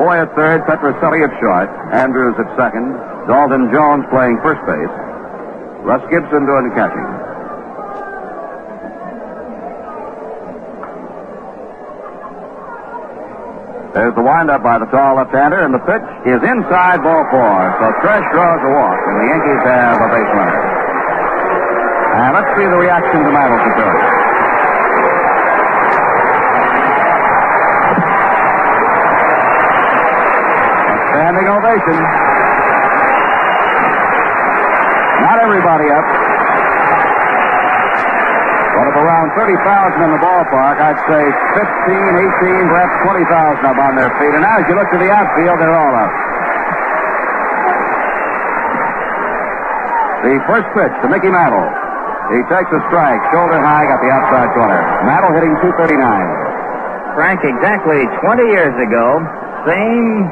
Foy at third, Petroselli at short, Andrews at second, Dalton Jones playing first base, Russ Gibson doing the catching. There's the windup by the tall left-hander, and the pitch is inside, ball four. So Tresh draws a walk, and the Yankees have a base runner. And let's see the reaction to Mantles at third. Standing ovation. Not everybody up. But of around 30,000 in the ballpark, I'd say 15, 18, perhaps 20,000 up on their feet. And now as you look to the outfield, they're all up. The first pitch to Mickey Mantle. He takes a strike, shoulder high, got the outside corner. Mantle hitting .239. Frank, exactly 20 years ago, same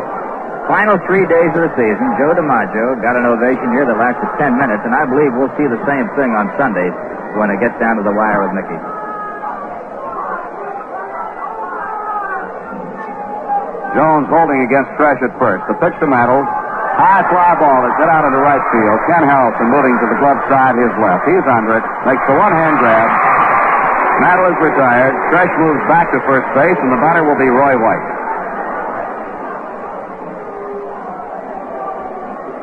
final 3 days of the season, Joe DiMaggio got an ovation here that lasted 10 minutes, and I believe we'll see the same thing on Sunday when it gets down to the wire with Mickey. Jones holding against Tresh at first. The pitch to Mantle. High fly ball is hit out into right field. Ken Harrelson moving to the glove side, his left. He's under it. Makes the one-hand grab. Mantle is retired. Tresh moves back to first base, and the batter will be Roy White.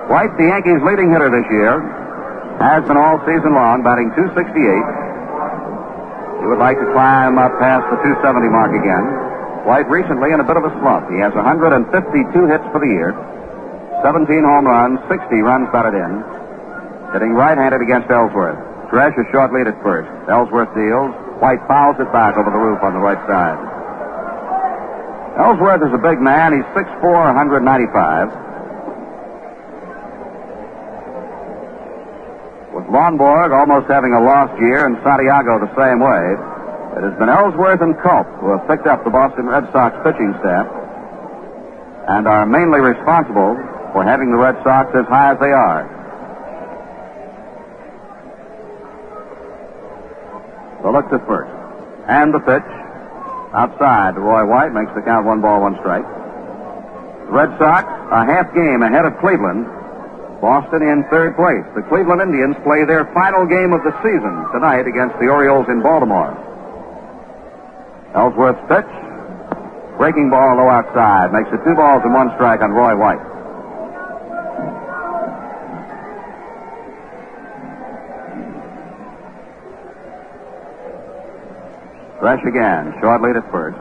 White, the Yankees' leading hitter this year, has been all season long, batting .268. He would like to climb up past the .270 mark again. White recently in a bit of a slump. He has 152 hits for the year, 17 home runs, 60 runs batted in, hitting right-handed against Ellsworth. Tresh a short lead at first. Ellsworth deals. White fouls it back over the roof on the right side. Ellsworth is a big man. He's 6'4", 195. With Lonborg almost having a lost year and Santiago the same way, it has been Ellsworth and Culp who have picked up the Boston Red Sox pitching staff and are mainly responsible for having the Red Sox as high as they are. So look to first. And the pitch outside to Roy White makes the count 1 ball, 1 strike. The Red Sox a half game ahead of Cleveland. Boston in third place. The Cleveland Indians play their final game of the season tonight against the Orioles in Baltimore. Ellsworth's pitch. Breaking ball low outside. Makes it 2 balls and 1 strike on Roy White. Fresh again. Short lead at first.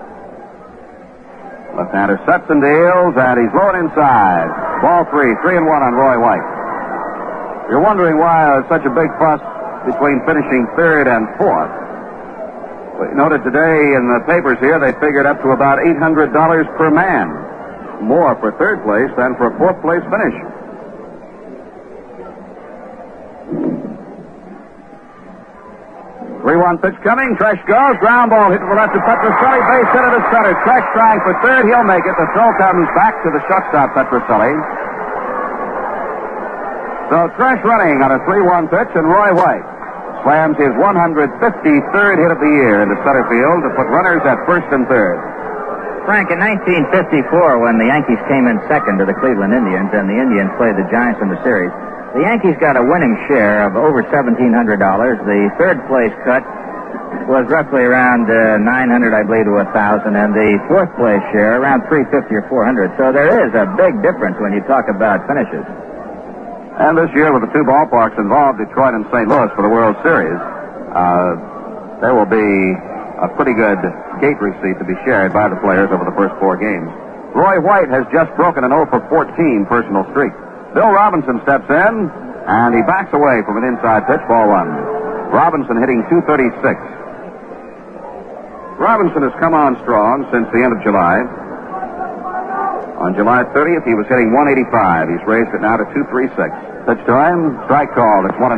Left-hander sets and deals, and he's low and inside. Ball 3, 3-1 on Roy White. You're wondering why there's such a big fuss between finishing third and fourth. We noted today in the papers here they figured up to about $800 per man. More for third place than for a fourth place finish. Three-one pitch coming. Tresh goes. Ground ball hit to the left of Petroselli. Base hit to center. Tresh trying for third. He'll make it. The throw comes back to the shortstop, Petroselli. So Tresh running on a 3-1 pitch, and Roy White slams his 153rd hit of the year into center field to put runners at first and third. Frank, in 1954, when the Yankees came in second to the Cleveland Indians and the Indians played the Giants in the series, the Yankees got a winning share of over $1,700. The third place cut was roughly around 900, I believe, to 1,000, and the fourth place share around 350 or 400. So there is a big difference when you talk about finishes. And this year, with the 2 ballparks involved, Detroit and St. Louis, for the World Series, there will be a pretty good gate receipt to be shared by the players over the first 4 games. Roy White has just broken an 0 for 14 personal streak. Bill Robinson steps in, and he backs away from an inside pitch, ball 1. Robinson hitting .236. Robinson has come on strong since the end of July. On July 30th, he was hitting .185. He's raised it now to .236. Pitch to him, strike called. It's 1-1.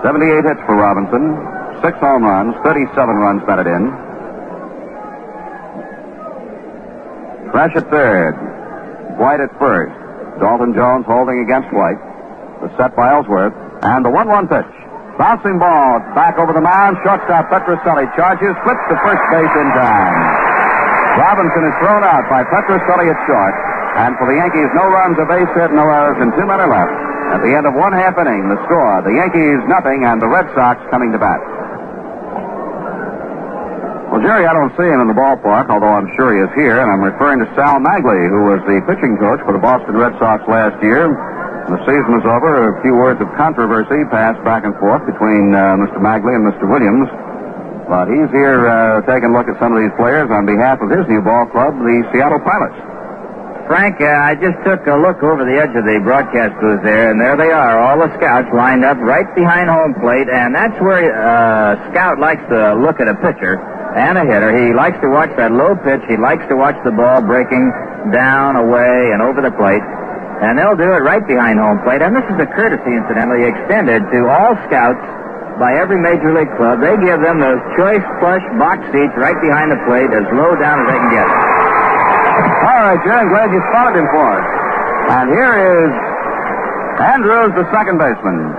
78 hits for Robinson, 6 home runs, 37 runs batted in. Fresh at third. White at first. Dalton Jones holding against White. The set by Ellsworth. And the 1-1 pitch. Bouncing ball back over the mound. Shortstop Petroselli charges, flips to first base in time. Robinson is thrown out by Petroselli at short. And for the Yankees, no runs, a base hit, no errors, and 2 men are left. At the end of one half inning, the score, the Yankees nothing, and the Red Sox coming to bat. Well, Jerry, I don't see him in the ballpark, although I'm sure he is here, and I'm referring to Sal Magley, who was the pitching coach for the Boston Red Sox last year. When the season was over, a few words of controversy passed back and forth between Mr. Magley and Mr. Williams. But he's here taking a look at some of these players on behalf of his new ball club, the Seattle Pilots. Frank, I just took a look over the edge of the broadcast booth there, and there they are, all the scouts lined up right behind home plate, and that's where a scout likes to look at a pitcher and a hitter. He likes to watch that low pitch. He likes to watch the ball breaking down, away, and over the plate, and they'll do it right behind home plate. And this is a courtesy, incidentally, extended to all scouts by every major league club. They give them those choice plush box seats right behind the plate as low down as they can get. All right, Jerry, I'm glad you spotted him for us. And here is Andrews, the second baseman.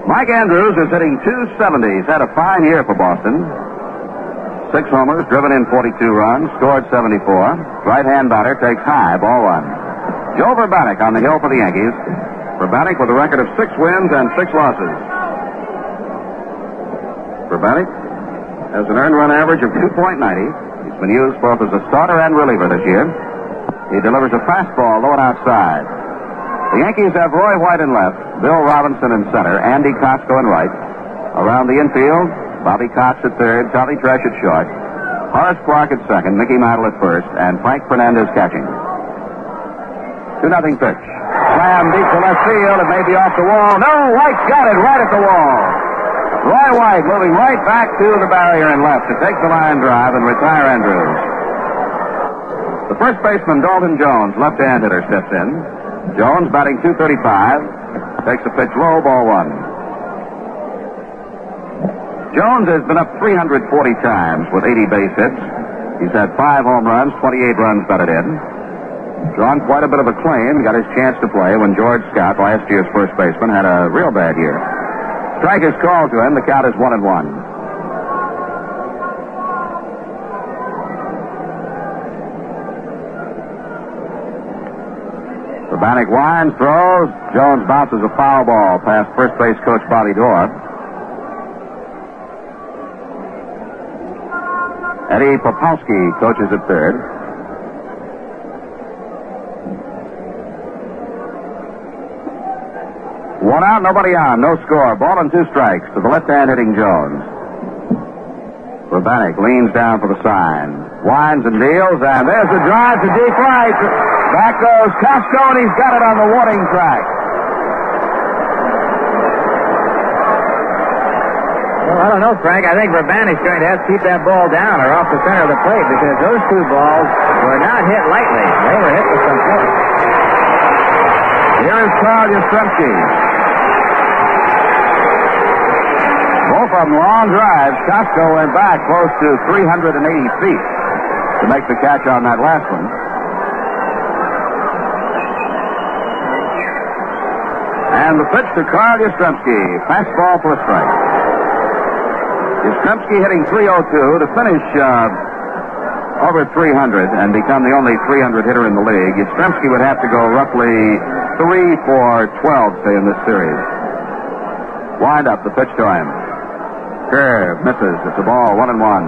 Mike Andrews is hitting .270. He's had a fine year for Boston. 6 homers, driven in 42 runs, scored 74. Right-hand batter takes high, ball 1. Joe Vrbanek on the hill for the Yankees. Vrbanek with a record of 6 wins and 6 losses. Vrbanek has an earned run average of 2.90. He's been used both as a starter and reliever this year. He delivers a fastball low and outside. The Yankees have Roy White in left, Bill Robinson in center, Andy Costco in right. Around the infield, Bobby Cox at third, Charlie Tresh at short, Horace Clark at second, Mickey Mantle at first, and Frank Fernandez catching. 2-0 pitch. Slam deep to left field. It may be off the wall. No, White's got it right at the wall. Roy White moving right back to the barrier and left to take the line drive and retire Andrews. The first baseman, Dalton Jones, left-hand hitter, steps in. Jones batting .235. Takes a pitch low, ball 1. Jones has been up 340 times with 80 base hits. He's had 5 home runs, 28 runs batted in. Drawn quite a bit of acclaim. Got his chance to play when George Scott, last year's first baseman, had a real bad year. Strike is called to him. The count is 1-1. Vrbanek winds, throws. Jones bounces a foul ball past first base coach Bobby Dorr. Eddie Popowski coaches at third. One out, nobody on, no score. Ball and 2 strikes to the left-hand hitting Jones. Vrbanek leans down for the sign. Winds and deals, and there's the drive to deep right. Back goes Costco, and he's got it on the warning track. Well, I don't know, Frank. I think Vrbanek's going to have to keep that ball down or off the center of the plate because those 2 balls were not hit lightly. They were hit with some force. Here is Carl Yastrzemski. Both of them long drives. Costco went back close to 380 feet to make the catch on that last one. And the pitch to Carl Yastrzemski. Fastball for a strike. Yastrzemski hitting .302 to finish over 300 and become the only 300 hitter in the league. Yastrzemski would have to go roughly 3 for 12, say, in this series. Wind up, the pitch to him. Curve, misses. It's a ball, 1-1.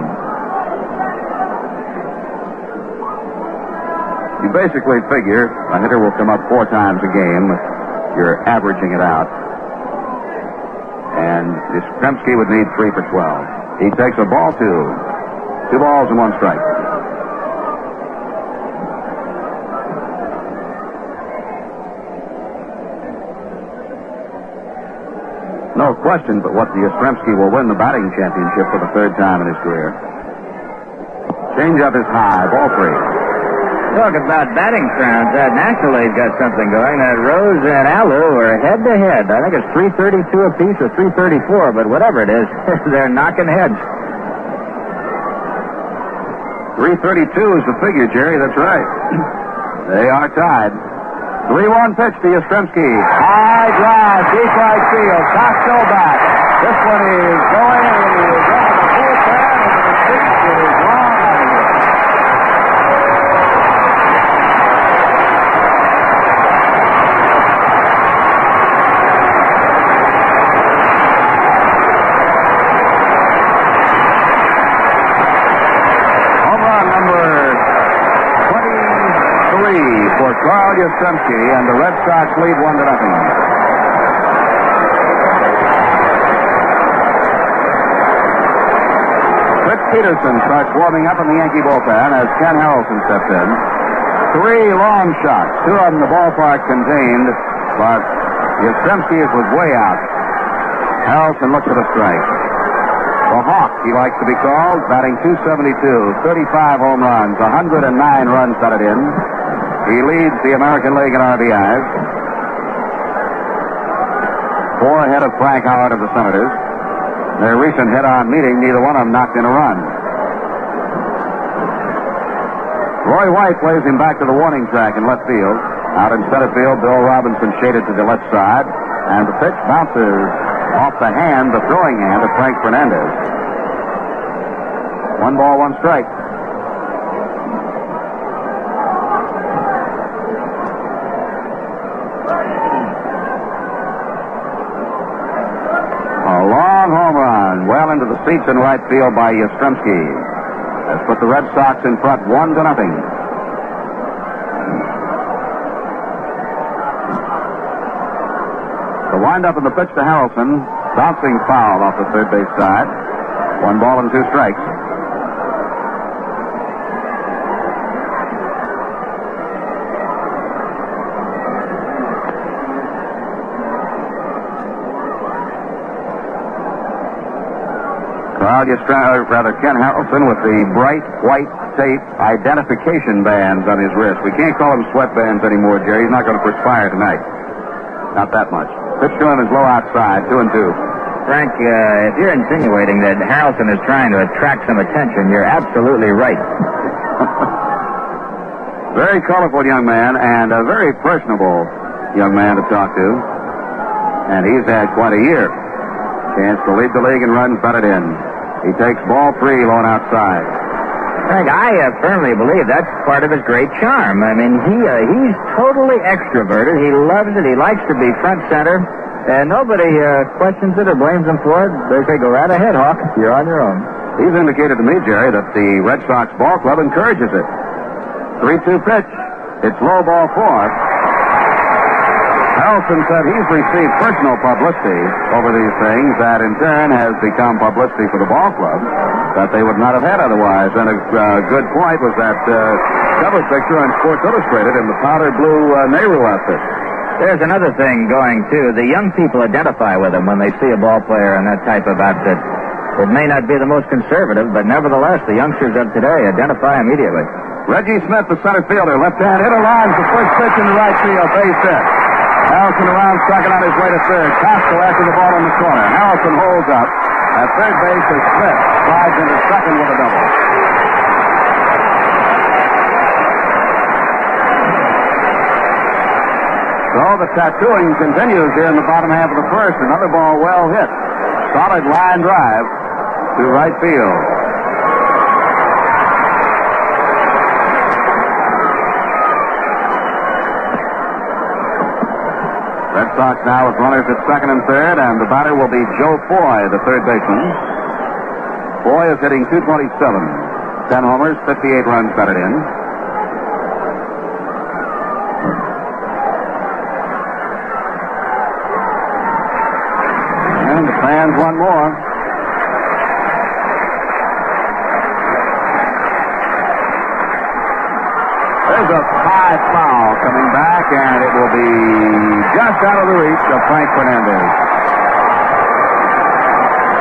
You basically figure a hitter will come up 4 times a game if you're averaging it out. And Yastrzemski would need 3 for 12. He takes a ball 2. 2 balls and 1 strike. No question but what Yastrzemski will win the batting championship for the 3rd time in his career. Change up is high, ball 3. Talk about batting crowns. Nationally's got something going. That Rose and Alou are head-to-head. I think it's 332 apiece or 334, but whatever it is, they're knocking heads. 332 is the figure, Jerry. That's right. They are tied. 3-1 pitch to Yastrzemski. High drive, deep right field. Costco back. This one is going and he is over the bullpen and the pitch is long. Home run number 23 for Carl Yastrzemski, and the Red Sox lead 1-0. Peterson starts warming up in the Yankee bullpen as Ken Harrelson steps in. 3 long shots, 2 of them the ballpark contained, but Yastrzemski's was way out. Harrelson looks at a strike. The Hawk, he likes to be called, batting .272, 35 home runs, 109 runs batted in. He leads the American League in RBIs. 4 ahead of Frank Howard of the Senators. Their recent head-on meeting, neither one of them knocked in a run. Roy White plays him back to the warning track in left field. Out in center field, Bill Robinson shaded to the left side, and the pitch bounces off the hand, the throwing hand of Frank Fernandez. 1 ball, 1 strike. Home run, well into the seats in right field by Yastrzemski. Has put the Red Sox in front 1-0. The windup and the pitch to Harrelson, bouncing foul off the third base side. 1 ball and 2 strikes. Ken Harrelson with the bright white tape identification bands on his wrist. We can't call them sweatbands anymore, Jerry. He's not going to perspire tonight. Not that much. Pitch to him is low outside, 2-2. Frank, if you're insinuating that Harrelson is trying to attract some attention, you're absolutely right. Very colorful young man and a very personable young man to talk to. And he's had quite a year. Chance to lead the league in runs batted in. He takes ball 3, low and outside. Frank, I firmly believe that's part of his great charm. I mean, he's totally extroverted. He loves it. He likes to be front center. And nobody questions it or blames him for it. They say, go right ahead, Hawk. You're on your own. He's indicated to me, Jerry, that the Red Sox ball club encourages it. 3-2 pitch. It's low, ball 4. Harrelson said he's received personal publicity over these things that in turn has become publicity for the ball club that they would not have had otherwise. And a good point was that cover picture on Sports Illustrated in the powder blue Nehru outfit. There's another thing going, too. The young people identify with him when they see a ball player in that type of outfit. It may not be the most conservative, but nevertheless, the youngsters of today identify immediately. Reggie Smith, the center fielder, left-hand hitter, lines the first pitch in the right field, base hit. Harrelson around second on his way to third. Costco after the ball in the corner. Harrelson holds up. At third base is Smith. Slides into second with a double. So the tattooing continues here in the bottom half of the first. Another ball well hit. Solid line drive to right field. Red Sox now with runners at second and third, and the batter will be Joe Foy, the third baseman. Foy is hitting .227. 10 homers, 58 runs batted in. And the fans want more. There's a high foul coming back, and it will be just out of the reach of Frank Fernandez.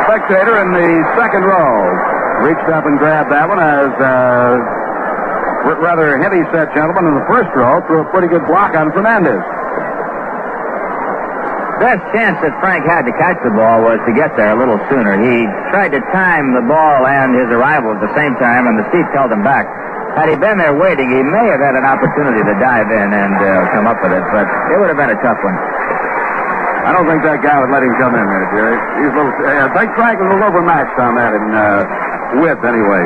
Spectator in the second row reached up and grabbed that one as rather heavy-set gentleman in the first row threw a pretty good block on Fernandez. Best chance that Frank had to catch the ball was to get there a little sooner. He tried to time the ball and his arrival at the same time, and the seats held him back. Had he been there waiting, he may have had an opportunity to dive in and come up with it, but it would have been a tough one. I don't think that guy would let him come in there, Jerry. He's a little. I think Frank was a little overmatched on that in width, anyway.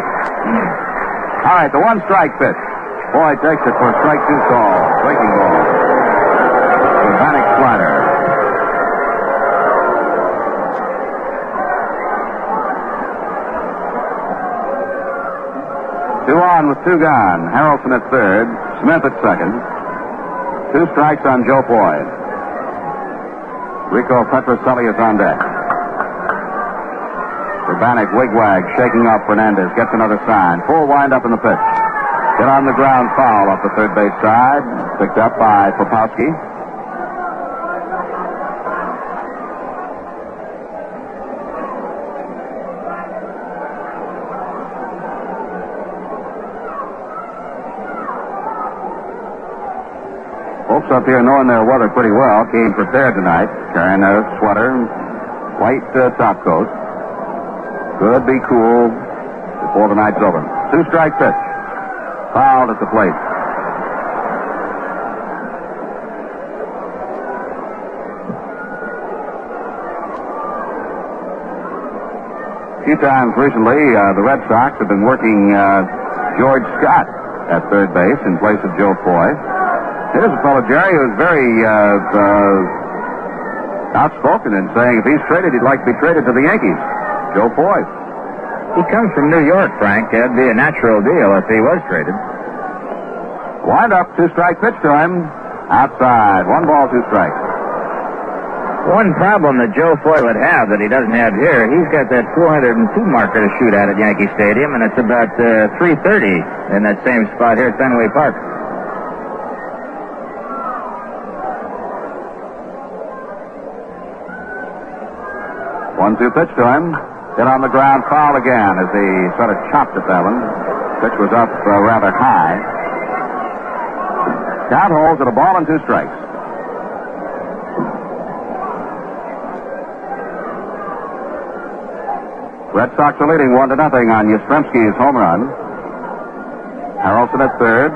All right, the one strike pitch. Boy takes it for a strike two call. Breaking ball. The Vanek slider. Two on with two gone. Harrelson at third. Smith at second. Two strikes on Joe Foy. Rico Petroselli is on deck. Urbanek wigwag, shaking off Fernandez. Gets another sign. Full windup in the pitch. Hit on the ground foul off the third base side. Picked up by Popowski. Folks up here knowing their weather pretty well came prepared tonight, carrying a sweater, white top coat. Could be cool before the night's over. Two-strike pitch. Fouled at the plate. A few times recently, the Red Sox have been working George Scott at third base in place of Joe Foy. Here's a fellow, Jerry, who's very outspoken in saying if he's traded, he'd like to be traded to the Yankees. Joe Foy. He comes from New York, Frank. That'd be a natural deal if he was traded. Wind up, two-strike pitch to him. Outside. 1 ball, 2 strikes. One problem that Joe Foy would have that he doesn't have here, he's got that 402 marker to shoot at Yankee Stadium, and it's about 330 in that same spot here at Fenway Park. 1-2 pitch to him. Hit on the ground, foul again as he sort of chopped at that one. Pitch was up rather high. Count holds at a ball and 2 strikes. Red Sox are leading 1-0 on Yastrzemski's home run. Harrelson at third.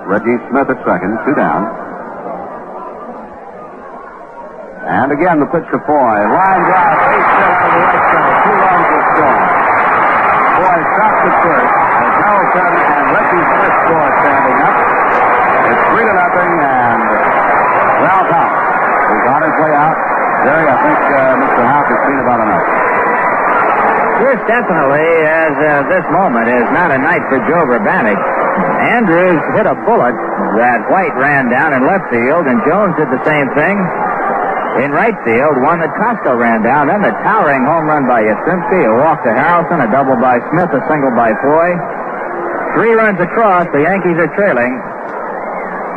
Reggie Smith at second. 2 down. And again the pitch to Foy. Line drive. Base hit out of the right center. 2 runs will score. Foy stops at first. As Harrelson and Reggie Smith score standing up. It's 3-0 and Ralph House is on his way out. Jerry, I think Mr. House has seen about enough. This definitely, as this moment, is not a night for Joe Urbanek. Andrews hit a bullet that White ran down in left field, and Jones did the same thing in right field. One that Costco ran down. Then the towering home run by Yastrzemski, a walk to Harrelson, a double by Smith, a single by Foy. 3 runs across. The Yankees are trailing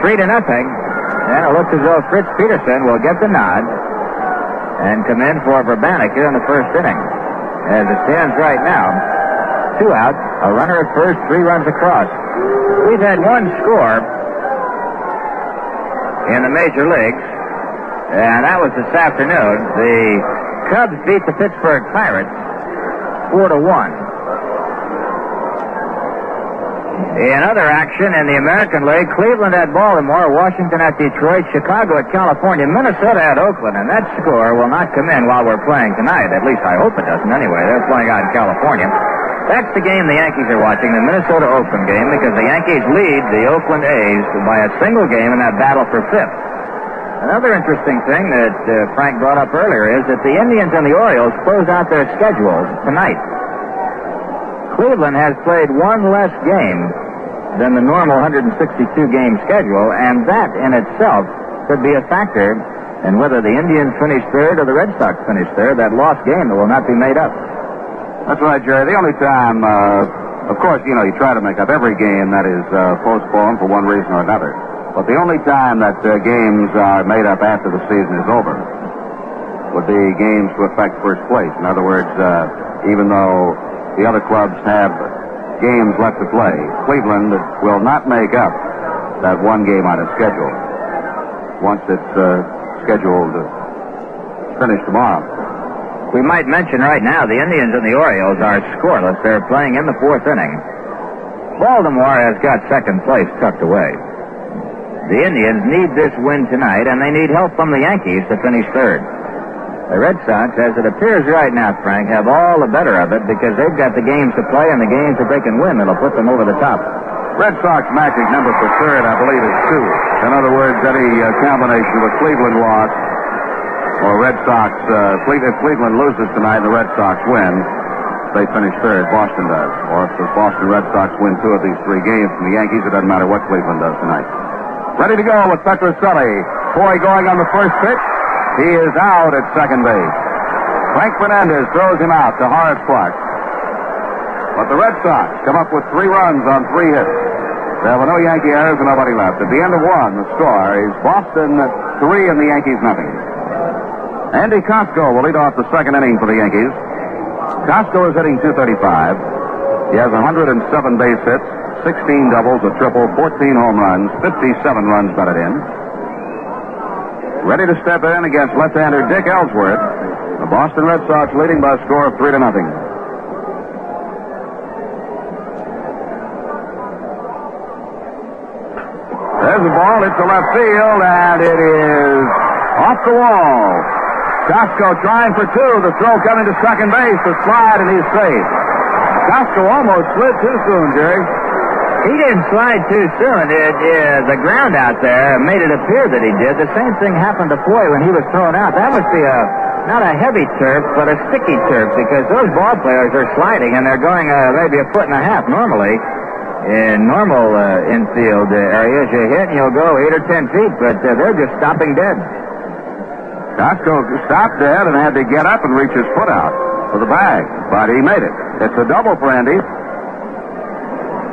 3-0. And it looks as though Fritz Peterson will get the nod and come in for Urbanek here in the first inning. As it stands right now, 2 outs, a runner at first, 3 runs across. We've had 1 score in the major leagues, and that was this afternoon. The Cubs beat the Pittsburgh Pirates 4-1. In other action in the American League, Cleveland at Baltimore, Washington at Detroit, Chicago at California, Minnesota at Oakland, and that score will not come in while we're playing tonight. At least I hope it doesn't anyway. They're playing out in California. That's the game the Yankees are watching, the Minnesota-Oakland game, because the Yankees lead the Oakland A's by a single game in that battle for 5th. Another interesting thing that Frank brought up earlier is that the Indians and the Orioles close out their schedules tonight. Cleveland has played 1 less game than the normal 162-game schedule, and that in itself could be a factor in whether the Indians finish 3rd or the Red Sox finish 3rd, that lost game that will not be made up. That's right, Jerry. The only time, of course, you try to make up every game that is postponed for one reason or another. But the only time that games are made up after the season is over would be games to affect first place. In other words, even though the other clubs have games left to play, Cleveland will not make up that 1 game on its schedule once it's scheduled to finish tomorrow. We might mention right now the Indians and the Orioles are scoreless. They're playing in the 4th inning. Baltimore has got second place tucked away. The Indians need this win tonight, and they need help from the Yankees to finish third. The Red Sox, as it appears right now, Frank, have all the better of it because they've got the games to play and the games that they can win that'll put them over the top. Red Sox magic number for third, I believe, is 2. In other words, any combination with Cleveland loss or Red Sox, if Cleveland loses tonight and the Red Sox win, they finish third. Boston does. Or if the Boston Red Sox win 2 of these 3 games from the Yankees, it doesn't matter what Cleveland does tonight. Ready to go with Petrocelli. Foy going on the first pitch. He is out at second base. Frank Fernandez throws him out to Horace Clark. But the Red Sox come up with 3 runs on 3 hits. There were no Yankee errors and nobody left. At the end of 1, the score is Boston 3 and the Yankees nothing. Andy Costco will lead off the second inning for the Yankees. Costco is hitting .235. He has 107 base hits, 16 doubles, a triple, 14 home runs, 57 runs batted in. Ready to step in against left-hander Dick Ellsworth. The Boston Red Sox leading by a score of 3-0. There's the ball. It's to left field, and it is off the wall. Costco trying for 2. The throw coming to second base. The slide, and he's safe. Costco almost slid too soon, Jerry. He didn't slide too soon. The ground out there made it appear that he did. The same thing happened to Foy when he was thrown out. That must be not a heavy turf, but a sticky turf, because those ball players are sliding, and they're going maybe 1.5 feet normally. In normal infield areas, you hit and you'll go 8 or 10 feet, but they're just stopping dead. Costco stopped dead and had to get up and reach his foot out for the bag, but he made it. It's a double for Andy.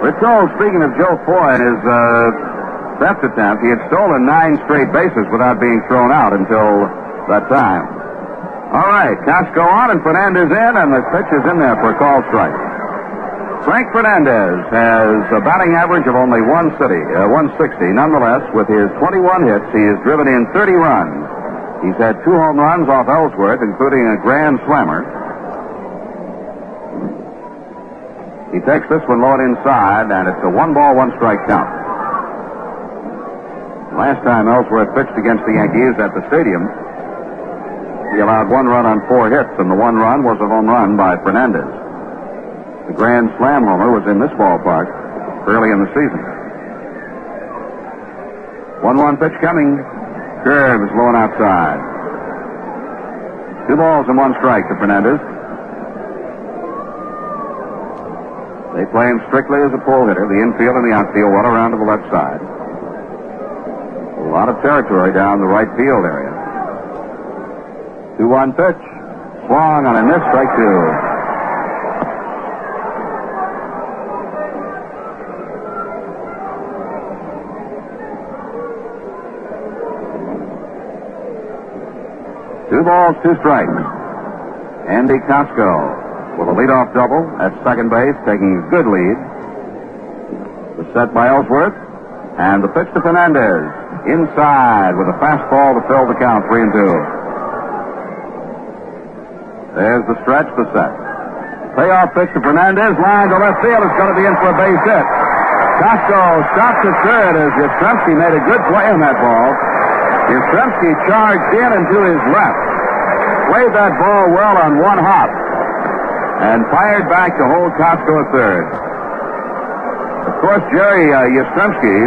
We're told, speaking of Joe Foy and his theft attempt, he had stolen 9 straight bases without being thrown out until that time. All right, Costco on and Fernandez in, and the pitch is in there for a call strike. Frank Fernandez has a batting average of only 160. Nonetheless, with his 21 hits, he has driven in 30 runs. He's had 2 home runs off Ellsworth, including a grand slammer. He takes this one low and inside, and it's a 1-ball, 1-strike count. Last time Ellsworth pitched against the Yankees at the stadium, he allowed 1 run on 4 hits, and the 1 run was a home run by Fernandez. The grand slam homer was in this ballpark early in the season. 1-1 pitch coming. Curve is low and outside. 2 balls and 1 strike to Fernandez. They play him strictly as a pull hitter. The infield and the outfield well around to the left side. A lot of territory down the right field area. 2-1 pitch. Swung on a miss, strike 2. Two balls, 2 strikes. Andy Costco with a leadoff double at second base, taking a good lead. The set by Ellsworth, and the pitch to Fernandez. Inside with a fastball to fill the count, 3-2. There's the stretch, the set. Payoff pitch to Fernandez, line to left field. It's going to be in for a base hit. Costco stops at third as Yastrzemski made a good play on that ball. Yastrzemski charged in and to his left. Played that ball well on 1 hop. And fired back to hold Costco at third. Of course, Jerry Yastrzemski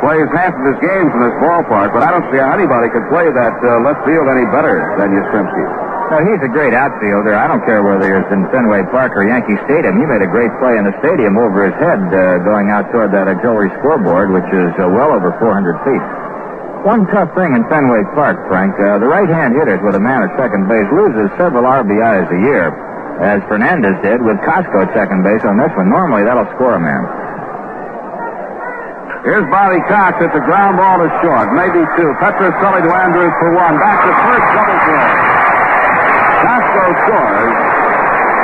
plays half of his games in this ballpark, but I don't see how anybody could play that left field any better than Yastrzemski. No, he's a great outfielder. I don't care whether it's in Fenway Park or Yankee Stadium. He made a great play in the stadium over his head going out toward that auxiliary scoreboard, which is well over 400 feet. One tough thing in Fenway Park, Frank, the right-hand hitters with a man at second base loses several RBIs a year, as Fernandez did with Costco at second base on this one. Normally, that'll score a man. Here's Bobby Cox at the ground ball to short, maybe 2. Petrocelli to Andrews for 1. Back to first, double play. Costco scores,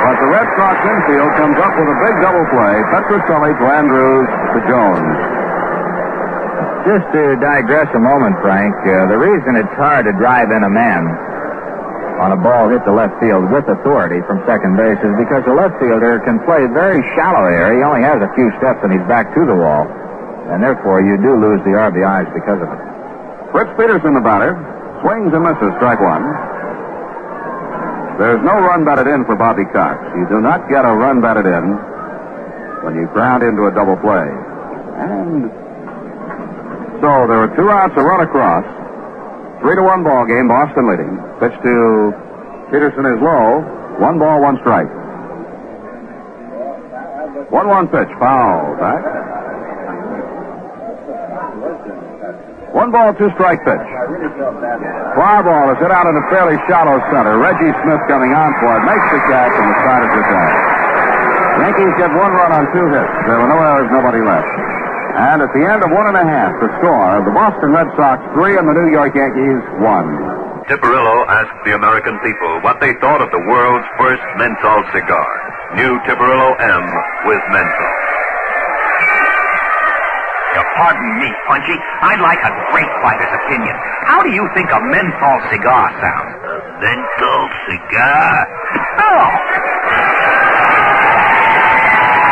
but the Red Sox infield comes up with a big double play. Petrocelli to Andrews to Jones. Just to digress a moment, Frank, the reason it's hard to drive in a man on a ball hit to left field with authority from second base is because the left fielder can play very shallow here. He only has a few steps and he's back to the wall. And therefore, you do lose the RBIs because of it. Fritz Peterson, the batter, swings and misses, strike one. There's no run batted in for Bobby Cox. You do not get a run batted in when you ground into a double play. And so there are 2 outs, a run across. 3-1 ball game, Boston leading. Pitch to Peterson is low. 1 ball, 1 strike. 1-1 pitch, foul back. 1 ball, 2 strike pitch. Fly ball is hit out in a fairly shallow center. Reggie Smith coming on for it, makes the catch, and the side is retired. Yankees get 1 run on 2 hits. There were no errors, nobody left. And at the end of 1.5, the score, the Boston Red Sox 3 and the New York Yankees 1. Tiparillo asked the American people what they thought of the world's first menthol cigar. New Tiparillo M with menthol. Pardon me, Punchy. I'd like a great fighter's opinion. How do you think a menthol cigar sounds? Menthol cigar? Oh!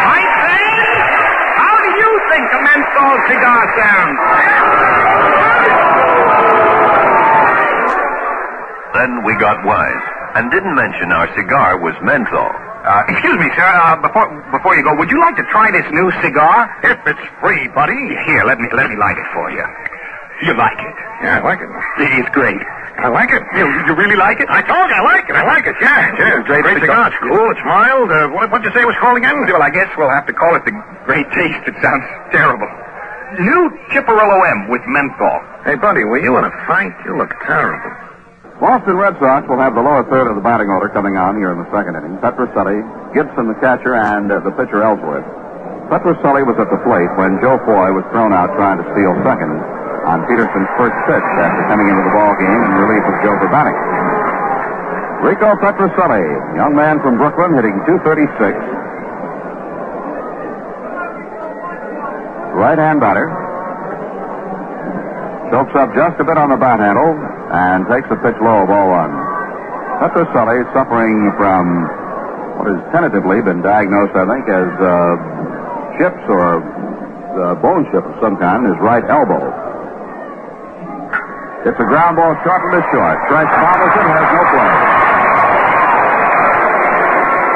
I say, how do you think a menthol cigar sounds? Then we got wise and didn't mention our cigar was menthol. Excuse me, sir. Before you go, would you like to try this new cigar? If it's free, buddy. Here, let me light it for you. You like it? Yeah, I like it. It's great. I like it. You really like it? I told you I like it. I like it. Yeah, it's great cigar. It's cool. It's mild. What'd you say it was called again? Well, I guess we'll have to call it the Great Taste. It sounds terrible. New Tiparillo M with menthol. Hey, buddy, were you in a fight? You look terrible. Boston Red Sox will have the lower third of the batting order coming on here in the second inning. Petroselli, Gibson the catcher, and the pitcher Ellsworth. Petroselli was at the plate when Joe Foy was thrown out trying to steal second on Peterson's first pitch after coming into the ball game in relief of Joe Verbannik. Rico Petroselli, young man from Brooklyn, hitting .236. Right-hand batter. Tilts up just a bit on the bat handle and takes the pitch low, ball 1. Petroselli suffering from what has tentatively been diagnosed, I think, as chips or bone chip of some kind in his right elbow. It's a ground ball short to short. Thresh bobbles it, has no play.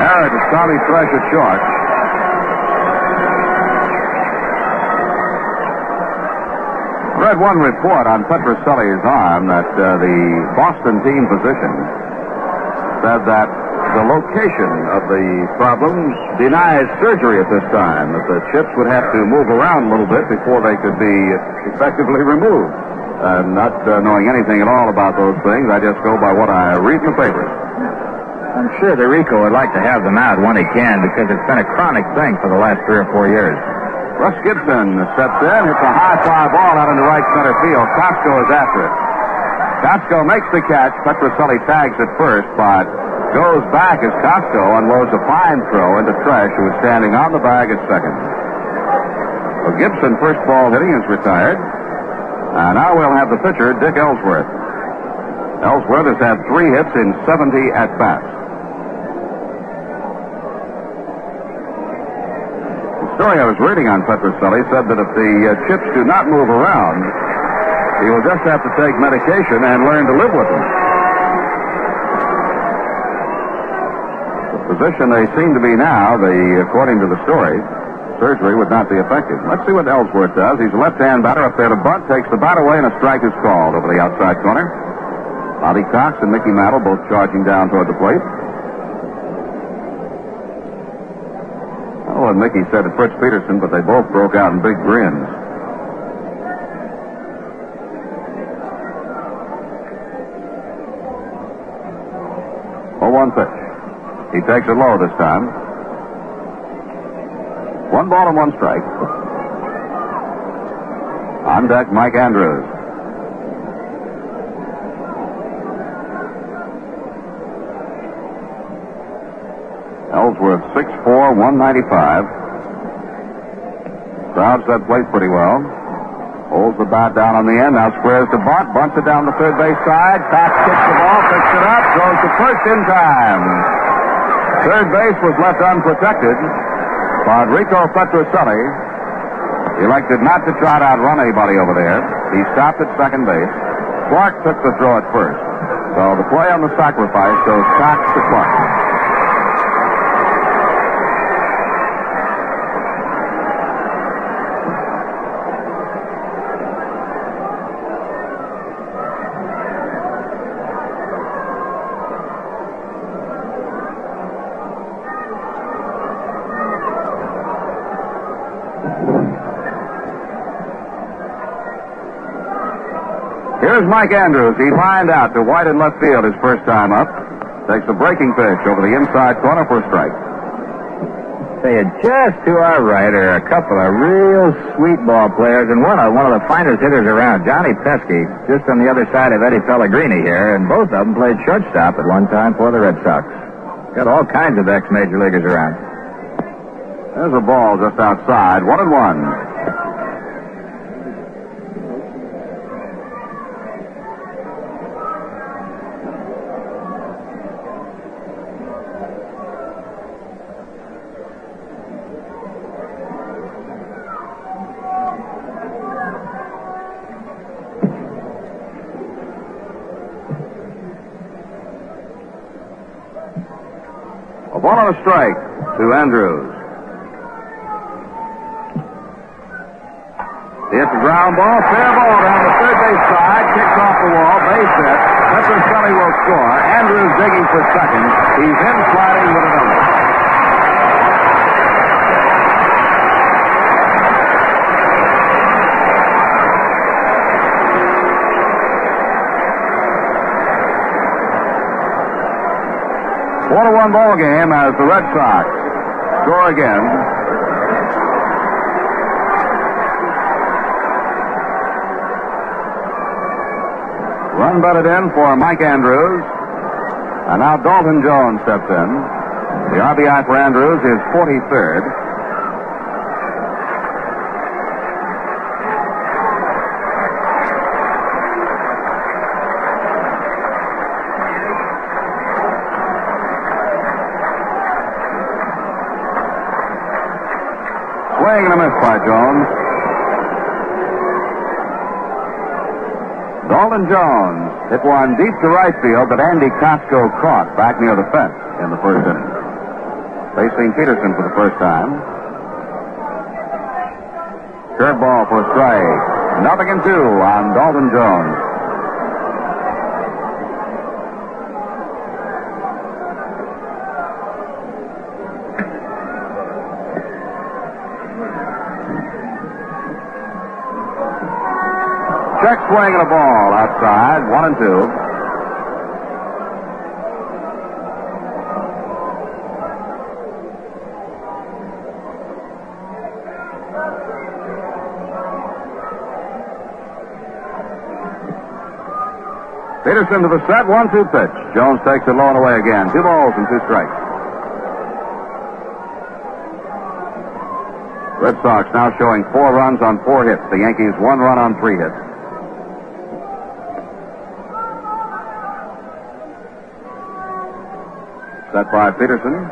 Error to Tommy Thresh at short. I read one report on Petroselli's arm that the Boston team physician said that the location of the problem denies surgery at this time, that the chips would have to move around a little bit before they could be effectively removed. Not knowing anything at all about those things, I just go by what I read in the papers. I'm sure that Rico would like to have them out when he can because it's been a chronic thing for the last 3 or 4 years. Russ Gibson steps in, hits a high fly ball out into right center field. Costco is after it. Costco makes the catch. Petroselli tags it first, but goes back as Costco unloads a fine throw into Thresh, who is standing on the bag at second. Well, Gibson, first ball hitting, is retired. And now we'll have the pitcher, Dick Ellsworth. Ellsworth has had 3 hits in 70 at-bats. The story I was reading on Petroselli said that if the chips do not move around, he will just have to take medication and learn to live with them. The position they seem to be now, according to the story, surgery would not be effective. Let's see what Ellsworth does. He's a left-hand batter up there to bunt, takes the bat away, and a strike is called over the outside corner. Bobby Cox and Mickey Mantle both charging down toward the plate. Oh, and Mickey said to Fritz Peterson, but they both broke out in big grins. Oh, 1 pitch. He takes it low this time. 1 ball and 1 strike. On deck, Mike Andrews. Ellsworth, 6'4", 195. Crowds that plate pretty well. Holds the bat down on the end. Now squares to Bunt. Bunts it down the third base side. Cox kicks the ball, picks it up, throws to first in time. Third base was left unprotected. Federico Petrocelli elected not to try to outrun anybody over there. He stopped at second base. Clark took the throw at first. So the play on the sacrifice goes Cox to Clark. Here's Mike Andrews. He lined out to White in left field his first time up. Takes a breaking pitch over the inside corner for a strike. Say, just to our right are a couple of real sweet ball players, and one of the finest hitters around, Johnny Pesky, just on the other side of Eddie Pellegrini here, and both of them played shortstop at one time for the Red Sox. Got all kinds of ex-major leaguers around. There's a ball just outside, 1-1. Ball on a strike to Andrews. It's a ground ball, fair ball down the third base side, kicks off the wall, base hit. Petrocelli will score. Andrews digging for second. He's in sliding with a double. One ball game as the Red Sox score again. Run batted in for Mike Andrews. And now Dalton Jones steps in. The RBI for Andrews is 43rd. Swing and a miss by Jones. Dalton Jones hit one deep to right field that Andy Costco caught back near the fence in the first inning. Facing Peterson for the first time. Curveball for a strike. 0-2 on Dalton Jones. Check swing and a ball outside, 1-2. Peterson to the set, 1-2 pitch. Jones takes it low and away again. 2 balls and 2 strikes. Red Sox now showing 4 runs on 4 hits. The Yankees 1 run on 3 hits. Set by Peterson.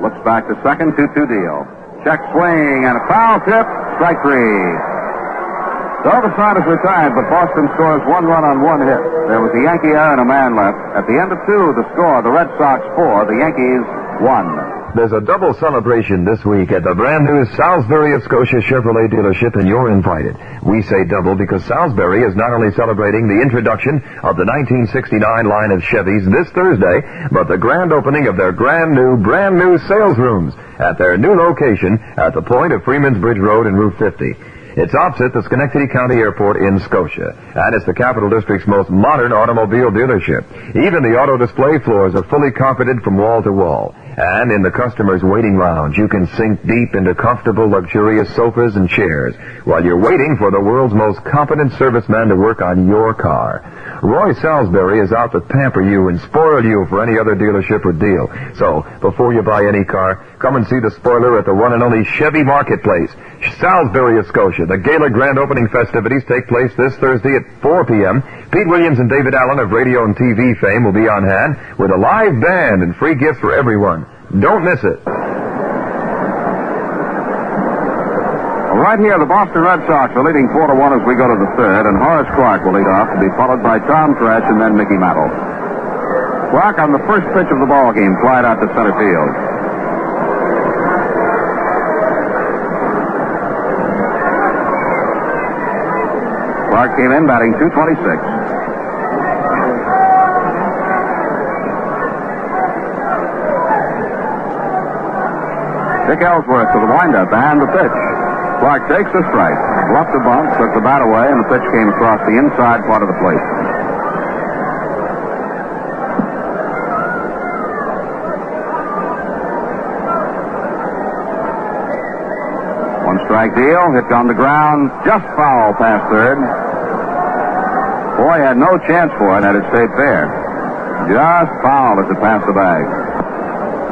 Looks back to second, 2-2 deal. Check swing and a foul tip. Strike 3. So the side is retired, but Boston scores 1 run on 1 hit. There was a Yankee error and a man left. At the end of 2, the score, the Red Sox 4, the Yankees 1. There's a double celebration this week at the brand new Salisbury of Scotia Chevrolet dealership, and you're invited. We say double because Salisbury is not only celebrating the introduction of the 1969 line of Chevys this Thursday, but the grand opening of their brand new sales rooms at their new location at the point of Freeman's Bridge Road and Route 50. It's opposite the Schenectady County Airport in Scotia, and it's the Capital District's most modern automobile dealership. Even the auto display floors are fully carpeted from wall to wall. And in the customer's waiting lounge, you can sink deep into comfortable, luxurious sofas and chairs while you're waiting for the world's most competent serviceman to work on your car. Roy Salisbury is out to pamper you and spoil you for any other dealership or deal. So, before you buy any car, come and see the spoiler at the one and only Chevy Marketplace, Salisbury of Scotia. Scotia. The gala grand opening festivities take place this Thursday at 4 p.m. Pete Williams and David Allen of radio and TV fame will be on hand with a live band and free gifts for everyone. Don't miss it. Right here, the Boston Red Sox are leading 4-1 as we go to the third, and Horace Clark will lead off to be followed by Tom Tresh and then Mickey Mantle. Clark on the first pitch of the ball game flied out to center field. Clark came in batting .226. Dick Ellsworth to the windup and the pitch. Clark takes a strike, bluffed a bunt, took the bat away, and the pitch came across the inside part of the plate. One strike deal, hit on the ground, just foul past third. Boy had no chance for it had it stayed fair. Just foul as it passed the bag.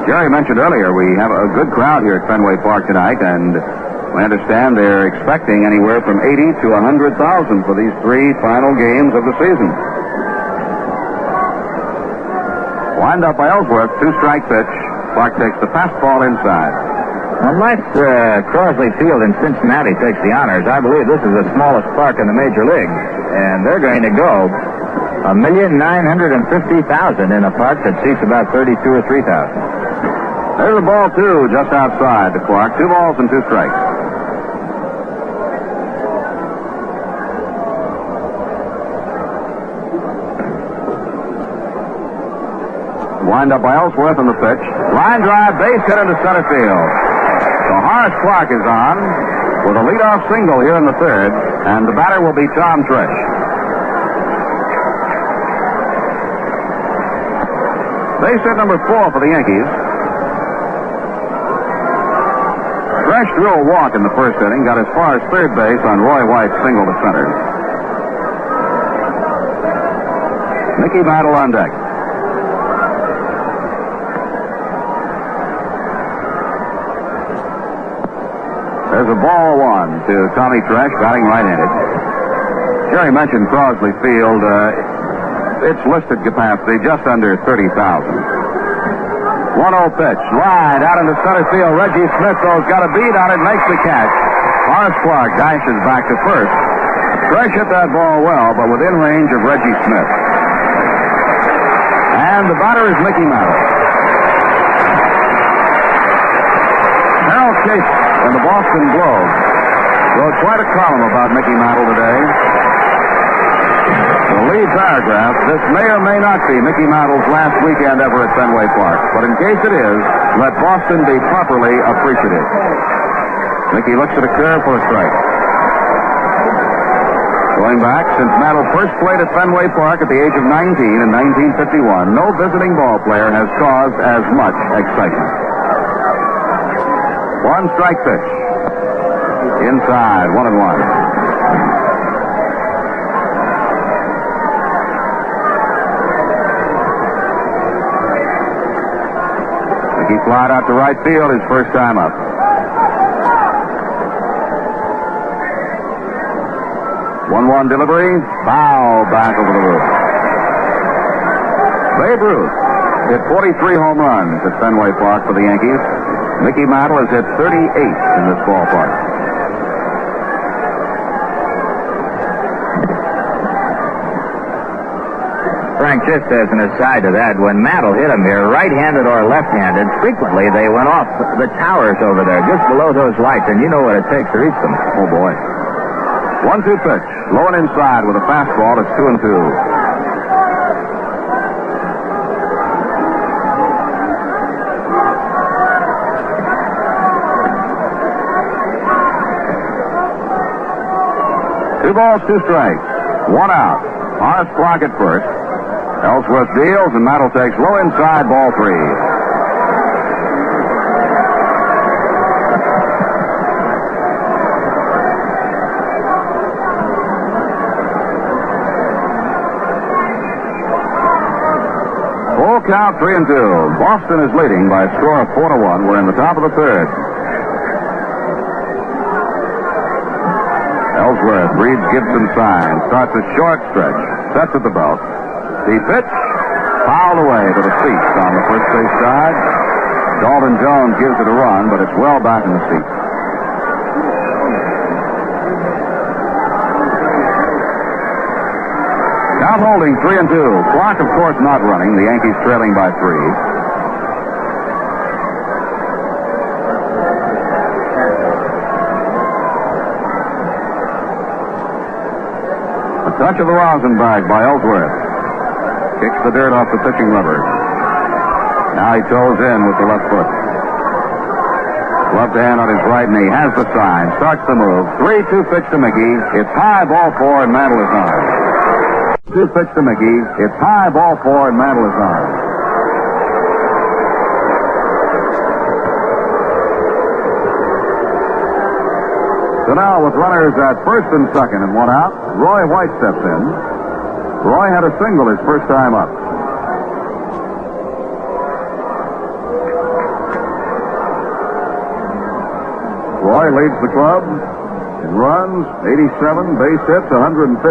Jerry mentioned earlier we have a good crowd here at Fenway Park tonight, and I understand they're expecting anywhere from 80 to 100,000 for these three final games of the season. Wind up by Ellsworth, two-strike pitch. Clark takes the fastball inside. Unless Crosley Field in Cincinnati takes the honors, I believe this is the smallest park in the major leagues, and they're going to go 1,950,000 in a park that seats about 32 or 3,000. There's a ball, two, just outside to Clark. 2 balls and 2 strikes. Wind up by Ellsworth on the pitch. Line drive, base hit into center field. So Horace Clark is on with a leadoff single here in the third, and the batter will be Tom Tresh. Base hit number 4 for the Yankees. Tresh drew a walk in the first inning, got as far as third base on Roy White's single to center. Mickey Mantle on deck. There's a ball 1 to Tommy Tresh, batting right-handed. Jerry mentioned Crosley Field. Its listed capacity just under 30,000. 1-0 pitch. Line out into center field. Reggie Smith, though, has got a beat on it, makes the catch. Horace Clark dashes back to first. Tresh hit that ball well, but within range of Reggie Smith. And the batter is Mickey Mantle. Harold Chase in the Boston Globe wrote quite a column about Mickey Mantle today. The lead paragraph, this may or may not be Mickey Mantle's last weekend ever at Fenway Park, but in case it is, let Boston be properly appreciative. Mickey looks at a curve for a strike. Going back, since Mantle first played at Fenway Park at the age of 19 in 1951, no visiting ball player has caused as much excitement. 1 strike pitch. Inside, 1-1. He flied out to right field his first time up. One delivery, foul back over the roof. Babe Ruth hit 43 home runs at Fenway Park for the Yankees. Mickey Mantle has hit 38 in this ballpark. Frank, just as an aside to that, when Mantle hit him here, right-handed or left-handed, frequently they went off the towers over there, just below those lights, and you know what it takes to reach them. Oh, boy. 1-2 pitch. Low and inside with a fastball. It's 2-2. Two balls, 2 strikes. 1 out. Horace Clark at first. Ellsworth deals, and Mantle takes low inside, ball 3. Full count, 3-2. Boston is leading by a score of 4-1. We're in the top of the third. Ellsworth reads Gibson's sign, starts a short stretch, sets at the belt. The pitch, fouled away to the seats on the first base side. Dalton Jones gives it a run, but it's well back in the seats. Count holding 3-2. Clock, of course, not running. The Yankees trailing by 3. Touch of the rosin bag by Ellsworth. Kicks the dirt off the pitching rubber. Now he toes in with the left foot. Gloved hand on his right knee. Has the sign. Starts the move. 3-2 pitch to Mickey. It's high, ball 4, and Mantle is on. 2 pitch to Mickey. It's high, ball 4, and Mantle is on. So now, with runners at first and second and 1 out, Roy White steps in. Roy had a single his first time up. Roy leads the club in runs, 87, base hits, 153,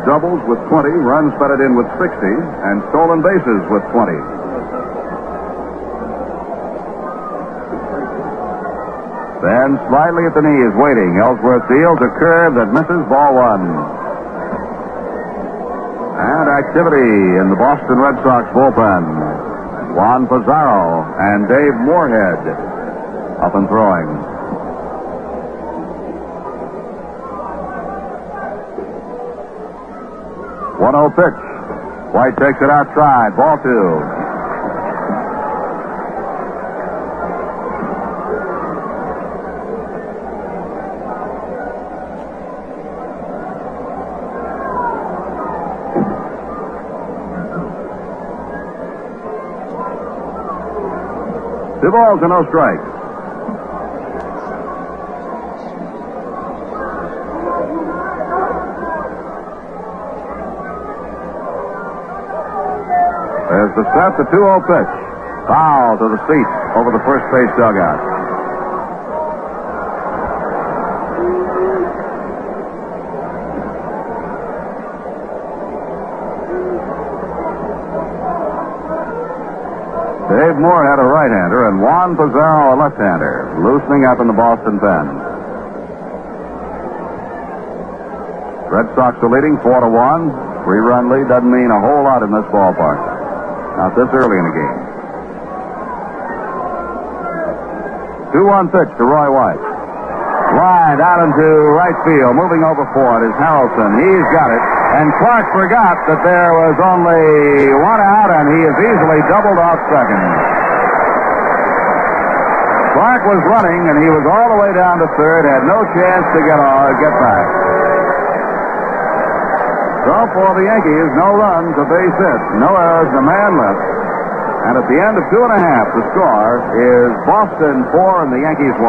doubles with 20, runs batted in with 60, and stolen bases with 20. Then slightly at the knee is waiting. Ellsworth deals a curve that misses, ball 1. And activity in the Boston Red Sox bullpen. Juan Pizarro and Dave Moorhead up and throwing. One-0 pitch. White takes it outside, ball 2. Two balls and no strikes. There's the set, the 2-0 pitch. Foul to the seats over the first base dugout. Dave Moore had a right-hander and Juan Pizarro a left-hander, loosening up in the Boston pen. Red Sox are leading 4-1. 3-run lead doesn't mean a whole lot in this ballpark. Not this early in the game. 2-1 pitch to Roy White. Line out into right field. Moving over for it is Harrelson. He's got it. And Clark forgot that there was only 1 out, and he is easily doubled off second. Clark was running, and he was all the way down to third, had no chance to get back. So for the Yankees, no runs, a base hit, no errors, a man left. And at the end of 2.5, the score is Boston 4 and the Yankees 1.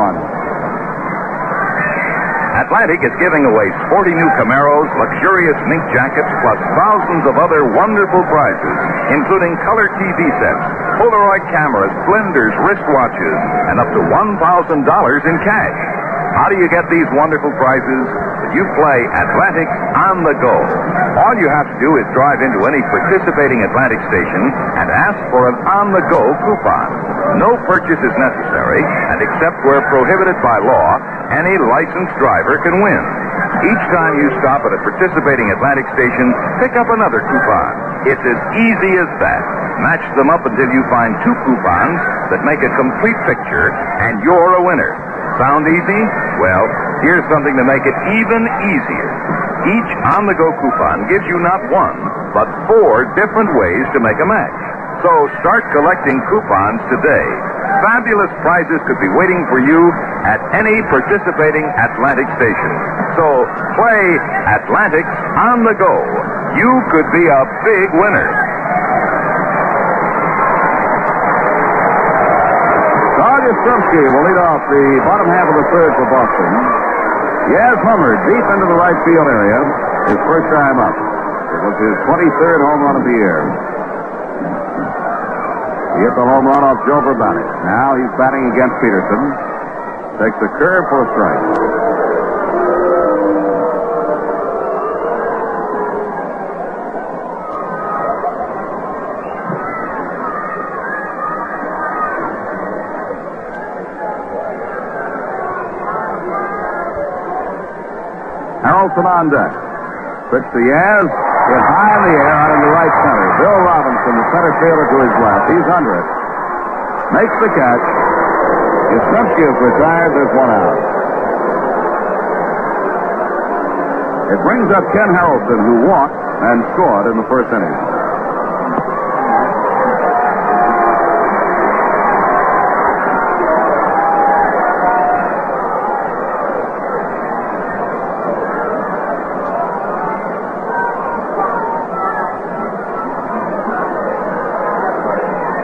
Atlantic is giving away sporty new Camaros, luxurious mink jackets, plus thousands of other wonderful prizes, including color TV sets, Polaroid cameras, blenders, wristwatches, and up to $1,000 in cash. How do you get these wonderful prizes? You play Atlantic on the go. All you have to do is drive into any participating Atlantic station and ask for an on-the-go coupon. No purchase is necessary, and except where prohibited by law, any licensed driver can win. Each time you stop at a participating Atlantic station, pick up another coupon. It's as easy as that. Match them up until you find 2 coupons that make a complete picture, and you're a winner. Sound easy? Well, here's something to make it even easier. Each on-the-go coupon gives you not 1, but 4 different ways to make a match. So start collecting coupons today. Fabulous prizes could be waiting for you at any participating Atlantic station. So play Atlantic on the go. You could be a big winner. Yastrzemski will lead off the bottom half of the third for Boston. Yaz Hummer deep into the right field area. His first time up. It was his 23rd home run of the year. He hit the home run off Joe Urbanic. Now he's batting against Peterson. Takes a curve for a strike. Harrelson on deck. Pitch to Yaz. Hit high in the air out into right center. Bill Robinson, the center fielder, to his left. He's under it. Makes the catch. Yastrzemski is retired. There's one out. It brings up Ken Harrelson, who walked and scored in the first inning.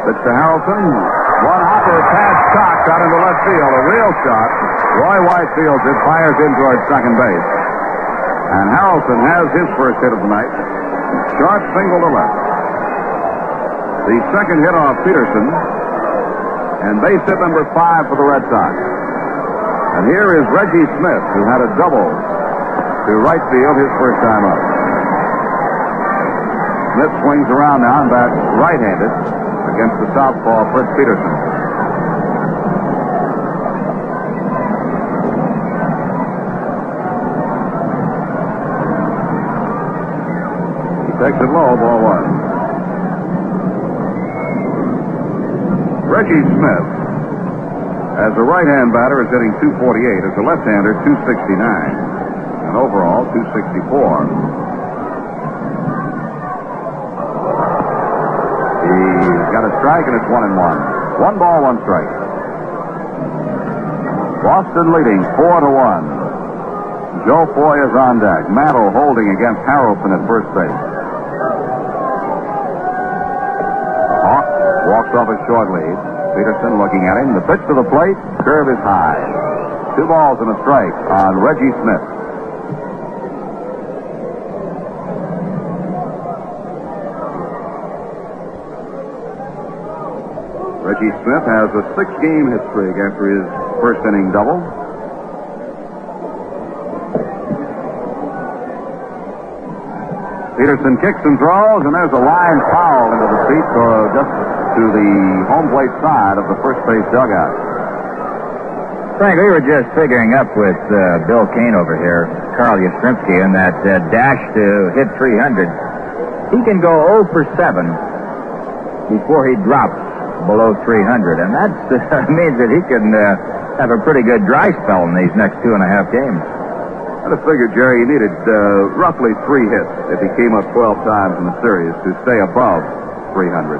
Pitch to Harrelson. One hopper past Cox out into left field. A real shot. Roy Whitefield fires in towards second base. And Harrelson has his first hit of the night. Sharp single to left. The second hit off Peterson. And base hit number 5 for the Red Sox. And here is Reggie Smith, who had a double to right field his first time up. Smith swings around now and bats right-handed against the southpaw Fritz Peterson. Takes it low, ball one. Reggie Smith, as a right-hand batter, is hitting .248. As a left-hander, .269. And overall, .264. He's got a strike, and it's 1-1. 1 ball, 1 strike. Boston leading 4-1. Joe Foy is on deck. Mantle holding against Harrelson at first base. Walks off his short lead. Peterson looking at him. The pitch to the plate. Curve is high. 2 balls and a strike on Reggie Smith. Reggie Smith has a 6-game hit streak after his first inning double. Peterson kicks and throws, and there's a line foul into the seats, or just to the home plate side of the first base dugout. Frank, we were just figuring up with Bill Kane over here, Carl Yastrzemski, and that dash to hit 300. He can go 0 for 7 before he drops below 300, and that means that he can have a pretty good dry spell in these next 2.5 games. I'd have figured, Jerry, he needed roughly 3 hits if he came up 12 times in the series to stay above 300.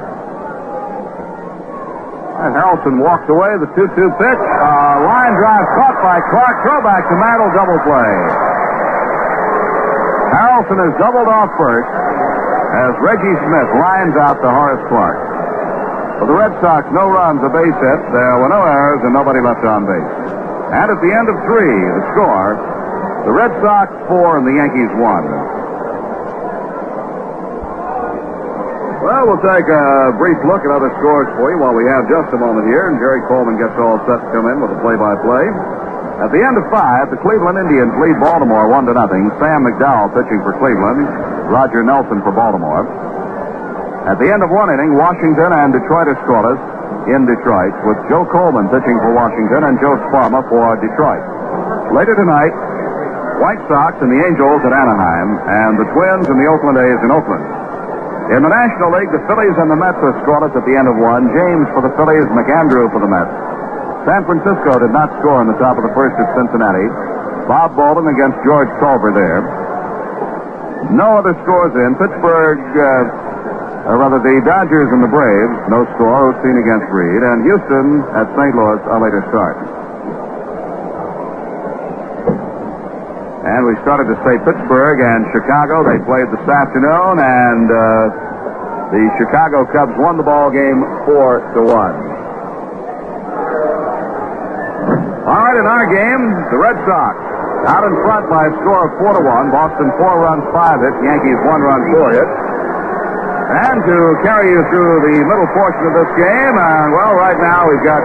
And Harrelson walks away. The 2-2 pitch. Line drive caught by Clark. Throwback to Mantle. Double play. Harrelson has doubled off first as Reggie Smith lines out to Horace Clark. For the Red Sox, no runs, a base hit. There were no errors and nobody left on base. And at the end of 3, the score, the Red Sox 4 and the Yankees 1. Well, we'll take a brief look at other scores for you while we have just a moment here, and Jerry Coleman gets all set to come in with the play-by-play. At the end of 5, the Cleveland Indians lead Baltimore 1-0. Sam McDowell pitching for Cleveland, Roger Nelson for Baltimore. At the end of 1 inning, Washington and Detroit are scoreless in Detroit, with Joe Coleman pitching for Washington and Joe Sparma for Detroit. Later tonight, White Sox and the Angels at Anaheim, and the Twins and the Oakland A's in Oakland. In the National League, the Phillies and the Mets are scoreless at the end of 1. James for the Phillies, McAndrew for the Mets. San Francisco did not score in the top of the first at Cincinnati. Bob Bolden against George Culver there. No other scores in. Pittsburgh, the Dodgers and the Braves, no score. Osteen against Reed. And Houston at St. Louis, a later start. And we started to say Pittsburgh and Chicago. They played this afternoon, and the Chicago Cubs won the ball game 4-1. All right, in our game, the Red Sox out in front by a score of 4-1. Boston 4 runs, 5 hits. Yankees 1 run, 4 hits. And to carry you through the middle portion of this game, and well, right now we've got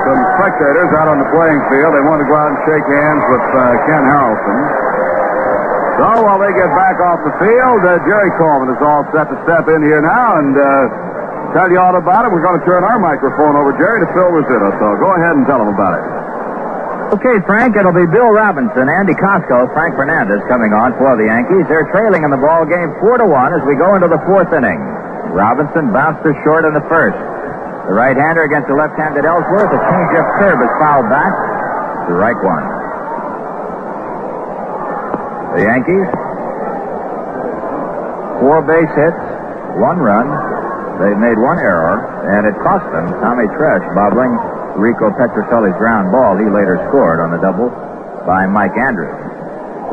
some spectators out on the playing field. They want to go out and shake hands with Ken Harrelson. So while they get back off the field, Jerry Coleman is all set to step in here now and tell you all about it. We're going to turn our microphone over, Jerry, to Phil Rizzuto. So go ahead and tell him about it. Okay, Frank, it'll be Bill Robinson, Andy Costco, Frank Fernandez coming on for the Yankees. They're trailing in the ball game 4-1 as we go into the fourth inning. Robinson bounced to short in the first. The right-hander against the left-handed Ellsworth. A changeup curve is fouled back. Strike one. The Yankees, 4 base hits, 1 run. They've made 1 error, and it cost them Tommy Tresh bobbling Rico Petrocelli's ground ball. He later scored on the double by Mike Andrews.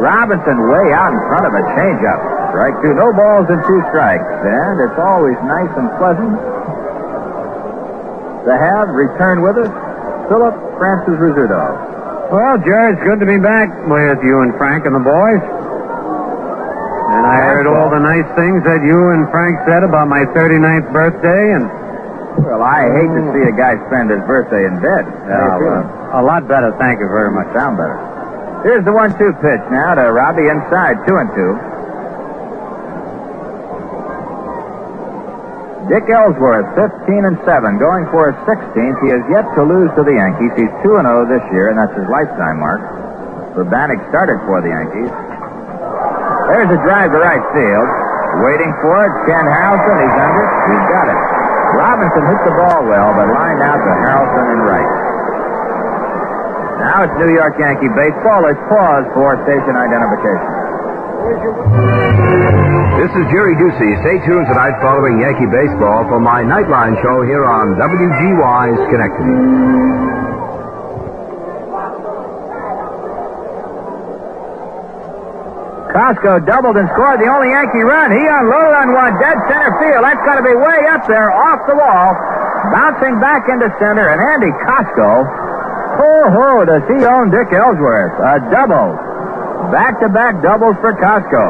Robinson way out in front of a changeup. Strike 2. No balls and 2 strikes. And it's always nice and pleasant to have return with us Philip Francis Rizzuto. Well, Jerry, it's good to be back with you and Frank and the boys. And I heard all the nice things that you and Frank said about my 39th birthday, and well, I hate to see a guy spend his birthday in bed. a lot better, thank you very much. Sound better. Here's the 1-2 pitch now to Robbie inside, 2-2. Dick Ellsworth, 15-7, going for his 16th. He has yet to lose to the Yankees. He's 2-0 this year, and that's his lifetime mark. Urbanic started for the Yankees. There's a drive to right field. Waiting for it, Ken Harrelson. He's under. He's got it. Robinson hit the ball well, but lined out to Harrelson and right. Now it's New York Yankee baseball. Let's pause for station identification. This is Jerry Ducey. Stay tuned tonight following Yankee baseball for my Nightline show here on WGY Schenectady. Costco doubled and scored the only Yankee run. He unloaded on one, dead center field. That's got to be way up there, off the wall. Bouncing back into center, and Andy Costco, does he own Dick Ellsworth? A double. Back-to-back doubles for Costco.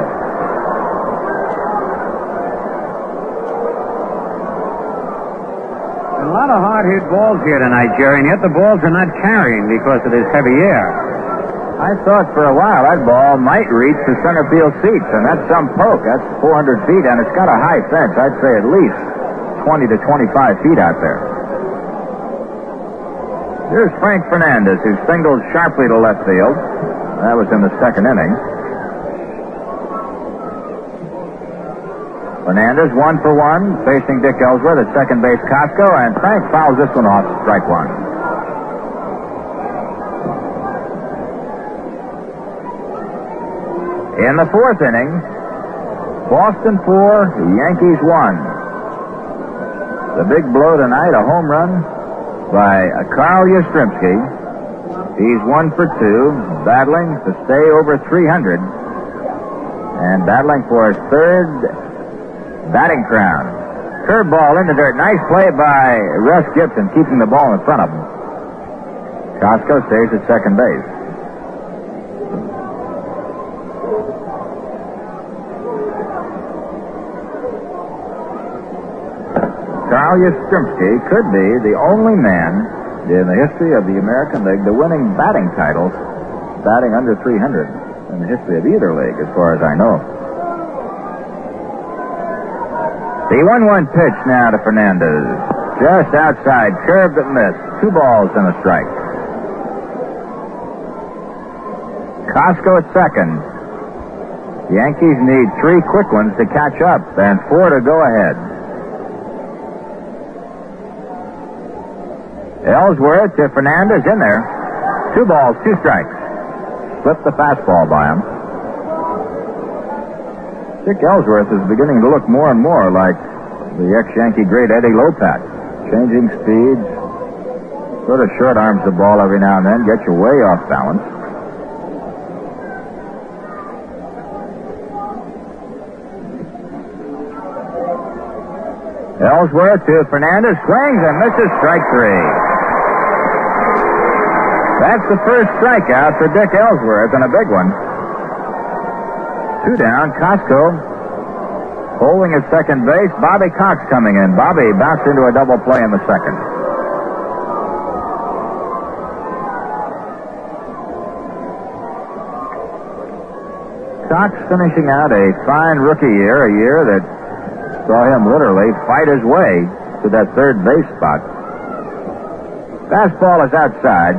A lot of hard-hit balls here tonight, Jerry, and yet the balls are not carrying because of this heavy air. I thought for a while that ball might reach the center field seats, and that's some poke. That's 400 feet, and it's got a high fence. I'd say at least 20 to 25 feet out there. Here's Frank Fernandez, who singled sharply to left field. That was in the second inning. Fernandez 1 for 1, facing Dick Ellsworth at second base Costco, and Frank fouls this one off, strike 1. In the fourth inning, Boston 4, Yankees 1. The big blow tonight, a home run by Carl Yastrzemski. He's 1 for 2, battling to stay over 300 and battling for his third batting crown. Curveball in the dirt. Nice play by Russ Gibson, keeping the ball in front of him. Costco stays at second base. Carl Yastrzemski could be the only man in the history of the American League to winning batting titles, batting under 300 in the history of either league, as far as I know. The 1-1 pitch now to Fernandez. Just outside, curved but missed. 2 balls and a strike. Costco at second. The Yankees need 3 quick ones to catch up and 4 to go ahead. Ellsworth to Fernandez in there. 2 balls, 2 strikes. Slipped the fastball by him. Dick Ellsworth is beginning to look more and more like the ex-Yankee great Eddie Lopat. Changing speeds. Sort of short arms the ball every now and then. Gets you way off balance. Ellsworth to Fernandez. Swings and misses, strike 3. That's the first strikeout for Dick Ellsworth, and a big one. 2 down. Costco holding at second base. Bobby Cox coming in. Bobby bounced into a double play in the second. Cox finishing out a fine rookie year, a year that saw him literally fight his way to that third base spot. Fastball is outside.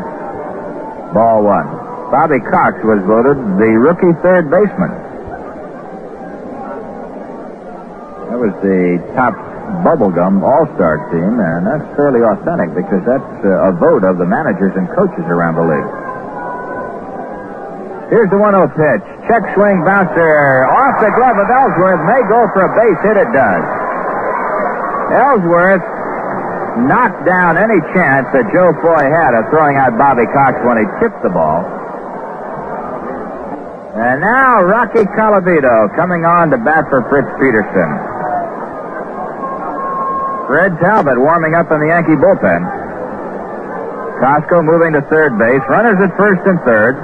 Ball one. Bobby Cox was voted the rookie third baseman. That was the top bubblegum all-star team, and that's fairly authentic because that's a vote of the managers and coaches around the league. Here's the 1-0 pitch. Check swing bouncer off the glove of Ellsworth. May go for a base hit. It does. Ellsworth knocked down any chance that Joe Foy had of throwing out Bobby Cox when he tipped the ball. And now Rocky Colavito coming on to bat for Fritz Peterson. Fred Talbot warming up in the Yankee bullpen. Costco moving to third base. Runners at first and third.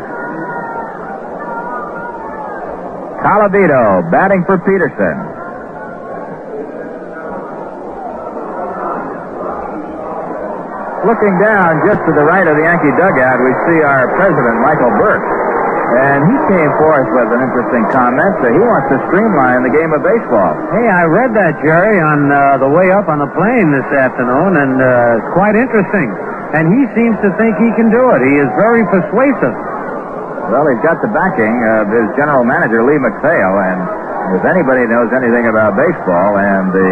Colavito batting for Peterson. Looking down just to the right of the Yankee dugout, we see our president, Michael Burke. And he came forth with an interesting comment that he wants to streamline the game of baseball. Hey, I read that, Jerry, on the way up on the plane this afternoon, and it's quite interesting. And he seems to think he can do it. He is very persuasive. Well, he's got the backing of his general manager, Lee McPhail, and if anybody knows anything about baseball and the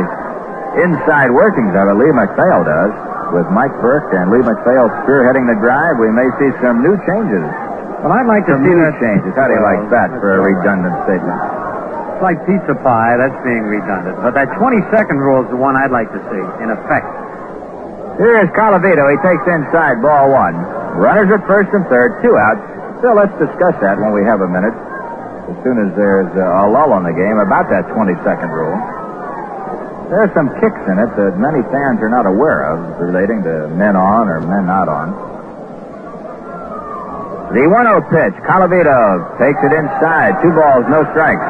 inside workings of it, Lee McPhail does. With Mike Burke and Lee McPhail spearheading the drive, we may see some new changes. Well, I'd like to see that. Changes. How do you like that for a redundant statement? It's like pizza pie. That's being redundant. But that 20-second rule is the one I'd like to see, in effect. Here is Colavito. He takes inside, ball one. Runners at first and third, 2 outs. Still, let's discuss that when we have a minute. As soon as there's a lull in the game about that 20-second rule. There are some kicks in it that many fans are not aware of relating to men on or men not on. The 1-0 pitch. Colavito takes it inside. 2 balls, no strikes.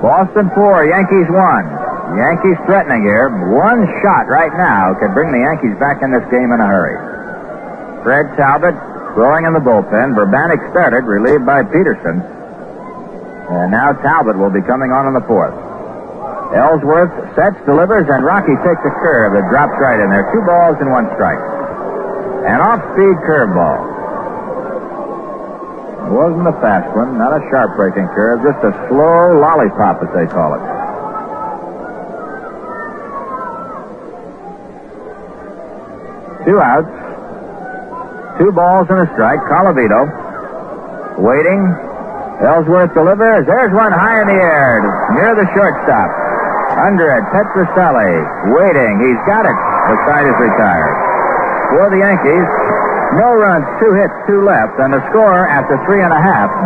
Boston 4, Yankees 1. Yankees threatening here. One shot right now could bring the Yankees back in this game in a hurry. Fred Talbot throwing in the bullpen. Verbanek started, relieved by Peterson. And now Talbot will be coming on in the fourth. Ellsworth sets, delivers, and Rocky takes a curve that drops right in there. 2 balls and 1 strike. An off-speed curveball. It wasn't a fast one, not a sharp-breaking curve, just a slow lollipop, as they call it. Two outs. 2 balls and a strike. Colavito waiting. Ellsworth delivers. There's one high in the air near the shortstop. Under it, Petroselli waiting. He's got it. The side is retired. For the Yankees, no runs, 2 hits, 2 left, and the score after 3.5.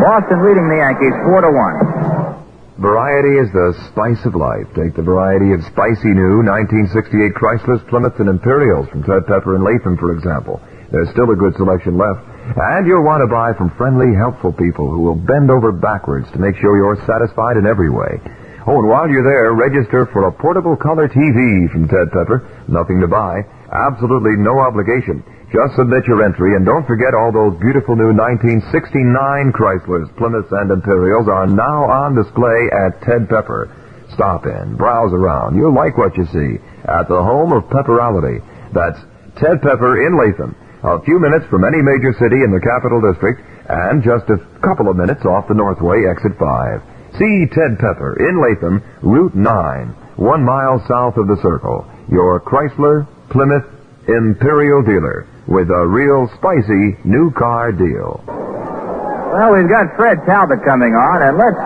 Boston leading the Yankees 4-1. Variety is the spice of life. Take the variety of spicy new 1968 Chryslers, Plymouths, and Imperials from Ted Pepper and Latham, for example. There's still a good selection left. And you'll want to buy from friendly, helpful people who will bend over backwards to make sure you're satisfied in every way. Oh, and while you're there, register for a portable color TV from Ted Pepper. Nothing to buy. Absolutely no obligation. Just submit your entry, and don't forget all those beautiful new 1969 Chryslers, Plymouths, and Imperials are now on display at Ted Pepper. Stop in, browse around. You'll like what you see at the home of pepperality. That's Ted Pepper in Latham. A few minutes from any major city in the Capital District, and just a couple of minutes off the Northway Exit 5. See Ted Pepper in Latham, Route 9, 1 mile south of the Circle. Your Chrysler, Plymouth, Imperial dealer with a real spicy new car deal. Well, we've got Fred Talbot coming on, and let's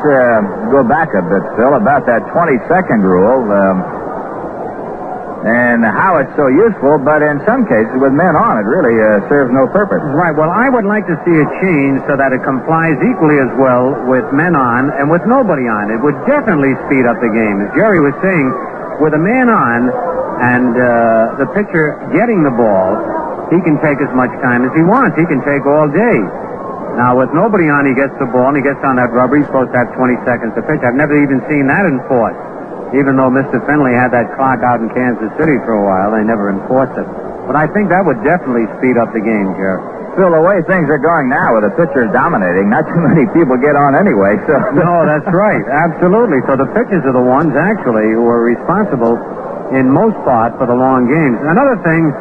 go back a bit, Phil, about that 20-second rule. And how it's so useful, but in some cases, with men on, it really serves no purpose. Right. Well, I would like to see it changed so that it complies equally as well with men on and with nobody on. It would definitely speed up the game. As Jerry was saying, with a man on and the pitcher getting the ball, he can take as much time as he wants. He can take all day. Now, with nobody on, he gets the ball, and he gets on that rubber. He's supposed to have 20 seconds to pitch. I've never even seen that enforced. Even though Mr. Finley had that clock out in Kansas City for a while, they never enforced it. But I think that would definitely speed up the game, Jerry. Phil, the way things are going now with the pitchers dominating, not too many people get on anyway, so... No, that's right. Absolutely. So the pitchers are the ones, actually, who are responsible in most part for the long games. Another thing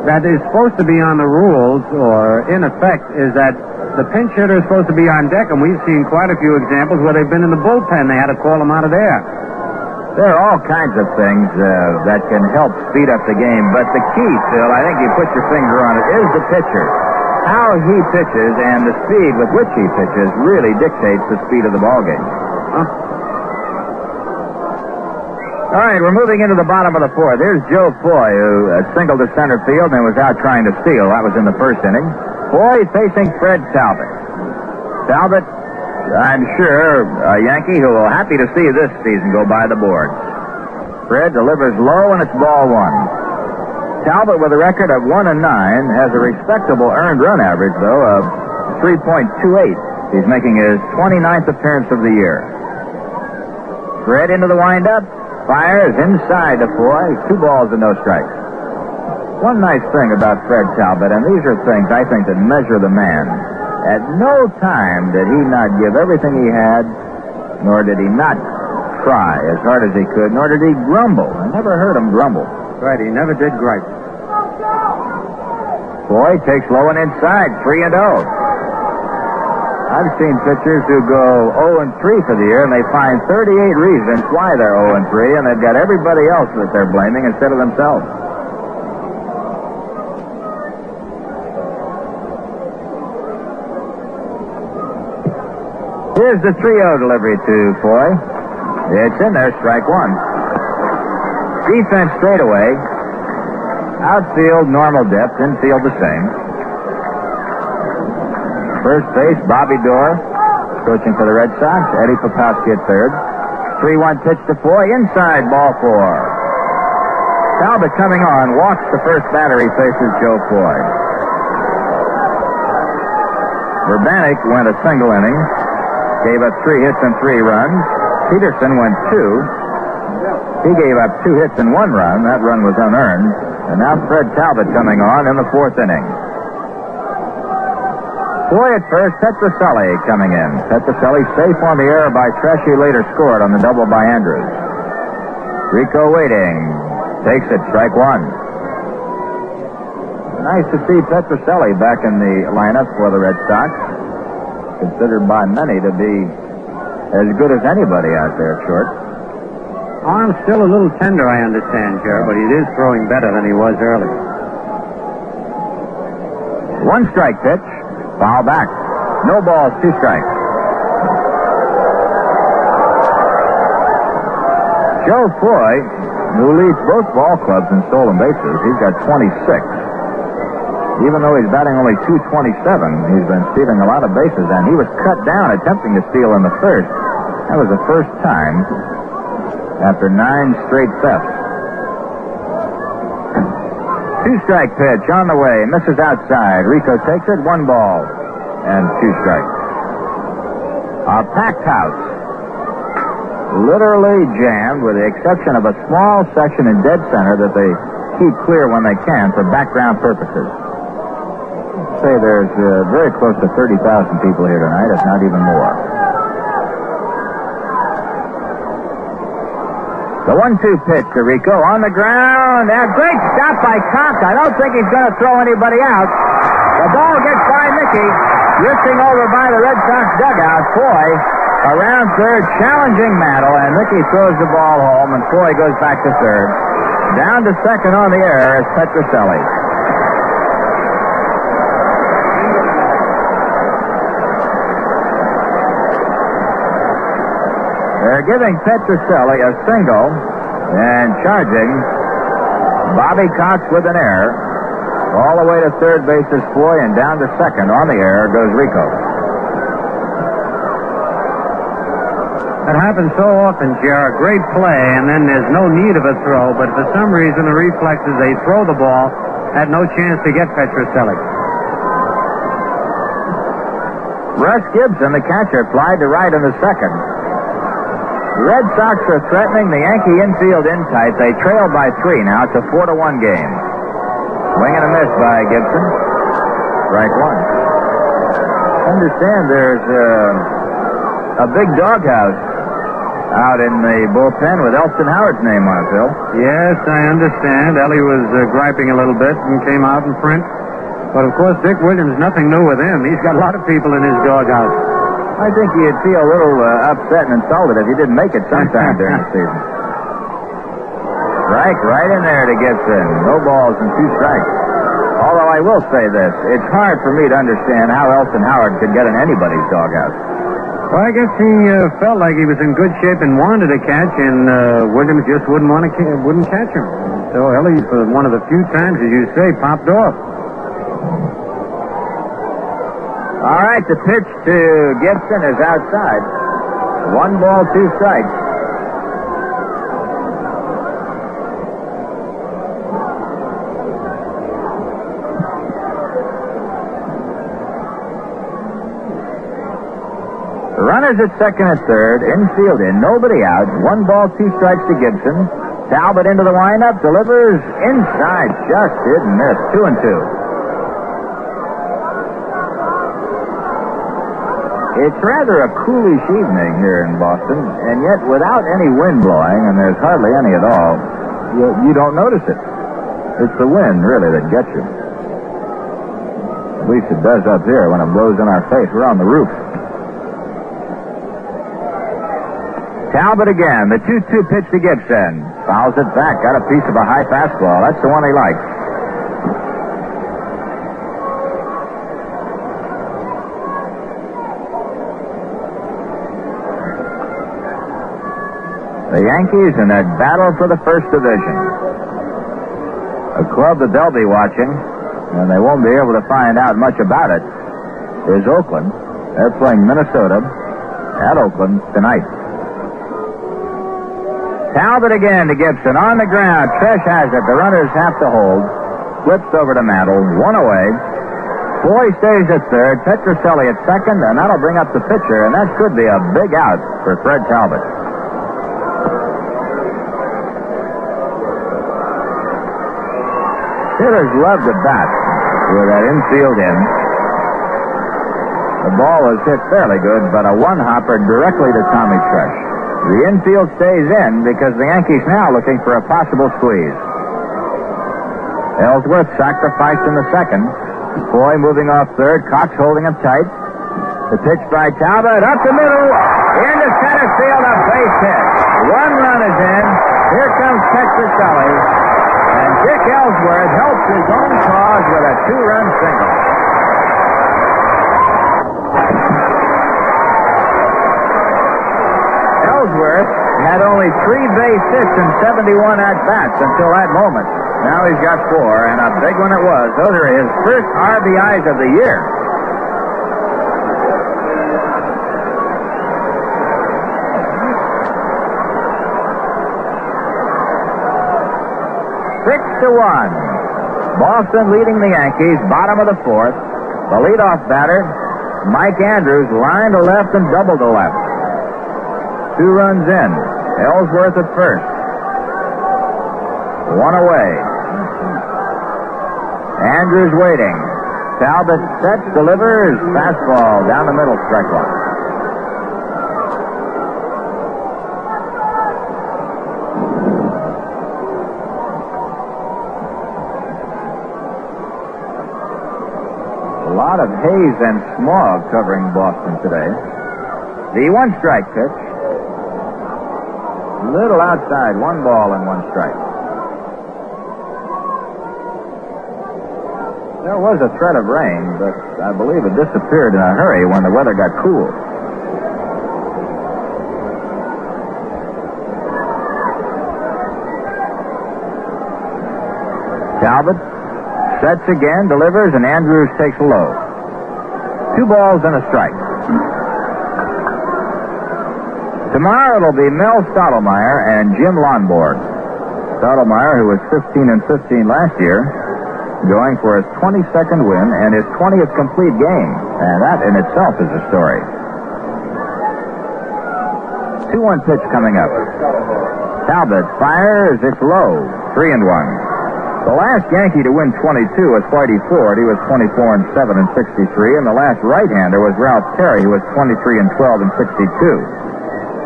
that is supposed to be on the rules, or in effect, is that the pinch hitter is supposed to be on deck, and we've seen quite a few examples where they've been in the bullpen. They had to call them out of there. There are all kinds of things that can help speed up the game, but the key, Phil, I think you put your finger on it, is the pitcher. How he pitches and the speed with which he pitches really dictates the speed of the ballgame. All right, we're moving into the bottom of the fourth. Here's Joe Foy, who singled to center field and was out trying to steal. That was in the first inning. Foy facing Fred Talbot. Talbot, I'm sure, a Yankee who will happy to see this season go by the board. Fred delivers low, and it's ball one. Talbot, with a record of 1-9, has a respectable earned run average, though, of 3.28. He's making his 29th appearance of the year. Fred into the windup. Fires inside to Foy. 2 balls and no strikes. One nice thing about Fred Talbot, and these are things I think that measure the man. At no time did he not give everything he had, nor did he not try as hard as he could, nor did he grumble. I never heard him grumble. Right, he never did gripe. Foy takes low and inside, 3-0. I've seen pitchers who go 0-3 for the year, and they find 38 reasons why they're 0-3, and they've got everybody else that they're blaming instead of themselves. Here's the 3-0 delivery to Foy. It's in there, strike one. Defense straight away. Outfield, normal depth. Infield, the same. First base, Bobby Dorr, coaching for the Red Sox. Eddie Popowski at third. 3-1 pitch to Foy, inside, ball 4. Talbot coming on, walks the first batter. He faces Joe Foy. Urbanek went a single inning, gave up 3 hits and 3 runs. Peterson went 2. He gave up 2 hits and 1 run. That run was unearned. And now Fred Talbot coming on in the 4th inning. Foy at first, Petrocelli coming in. Petrocelli safe on the air by Tresci, later scored on the double by Andrews. Rico waiting. Takes it, strike one. Nice to see Petrocelli back in the lineup for the Red Sox. Considered by many to be as good as anybody out there at short. Arm's still a little tender, I understand, Jerry, but he is throwing better than he was earlier. 1 strike pitch. Foul back. No balls, 2 strikes. Joe Foy, who leads both ball clubs in stolen bases, he's got 26. Even though he's batting only .227, he's been stealing a lot of bases, and he was cut down attempting to steal in the first. That was the first time after 9 straight thefts. 2-strike pitch on the way. Misses outside. Rico takes it. 1 ball and 2 strikes. A packed house. Literally jammed, with the exception of a small section in dead center that they keep clear when they can for background purposes. I'd say there's very close to 30,000 people here tonight, if not even more. The 1-2 pitch to Rico on the ground. A great stop by Cox. I don't think he's going to throw anybody out. The ball gets by Mickey. Drifting over by the Red Sox dugout. Foy around third, challenging Mantle, and Mickey throws the ball home, and Foy goes back to third. Down to second on the air is Petrocelli. They're giving Petrocelli a single and charging Bobby Cox with an error. All the way to third base is Foy, and down to second on the air goes Rico. That happens so often, Jer. Great play, and then there's no need of a throw, but for some reason the reflexes, they throw the ball, had no chance to get Petrocelli. Russ Gibson, the catcher, flied to right in the second. The Red Sox are threatening the Yankee infield in tight. They trail by 3 now. It's a 4-1 game. Swing and a miss by Gibson. Strike one. Understand there's a big doghouse out in the bullpen with Elston Howard's name on it, Bill. Yes, I understand. Ellie was griping a little bit and came out in front. But, of course, Dick Williams, nothing new with him. He's got a lot of people in his doghouse. I think he'd feel a little upset and insulted if he didn't make it sometime during the season. Strike right in there to Gibson. No balls and 2 strikes. Although I will say this, it's hard for me to understand how Elston Howard could get in anybody's doghouse. Well, I guess he felt like he was in good shape and wanted to catch, and Williams just wouldn't catch him. So Ellie, for one of the few times, as you say, popped off. All right, the pitch to Gibson is outside. 1 ball, 2 strikes. The runners at second and third, infield in, nobody out. 1 ball, 2 strikes to Gibson. Talbot into the windup, delivers inside, just didn't miss. 2-2. It's rather a coolish evening here in Boston, and yet without any wind blowing, and there's hardly any at all, you don't notice it. It's the wind, really, that gets you. At least it does up here when it blows in our face. We're on the roof. Talbot again, the 2-2 pitch to Gibson. Fouls it back, got a piece of a high fastball. That's the one he likes. The Yankees in that battle for the first division. A club that they'll be watching, and they won't be able to find out much about it, is Oakland. They're playing Minnesota at Oakland tonight. Talbot again to Gibson. On the ground. Tresh has it. The runners have to hold. Flips over to Mantle. 1 away. Boy stays at third. Petrocelli at second, and that'll bring up the pitcher, and that could be a big out for Fred Talbot. Hitters love to bat with that infield in. The ball was hit fairly good, but a 1-hopper directly to Tommy Tresh. The infield stays in because the Yankees now looking for a possible squeeze. Ellsworth sacrificed in the second. Foy moving off third. Cox holding him tight. The pitch by Talbot up the middle. Into center field, a base hit. 1 run is in. Here comes Petrocelli. And Dick Ellsworth helps his own cause with a 2-run single. Ellsworth had only 3 base hits and 71 at-bats until that moment. Now he's got 4, and a big one it was. Those are his first RBIs of the year. Six to 1. Boston leading the Yankees, bottom of the 4th. The leadoff batter, Mike Andrews, line to left and double to left. 2 runs in. Ellsworth at first. 1 away. Andrews waiting. Talbot sets, delivers. Fastball down the middle, strike 1. A lot of haze and smog covering Boston today. The 1-strike pitch. Little outside, 1 ball and 1 strike. There was a threat of rain, but I believe it disappeared in a hurry when the weather got cool. Talbot sets again, delivers, and Andrews takes low. 2 balls and a strike. Tomorrow it'll be Mel Stottlemyre and Jim Lonborg. Stottlemyre, who was 15-15 last year, going for his 22nd win and his 20th complete game. And that in itself is a story. 2-1 pitch coming up. Talbot fires, it's low. 3-1. The last Yankee to win 22 was Whitey Ford. He was 24-7 in 63. And the last right-hander was Ralph Terry, who was 23-12 in 62.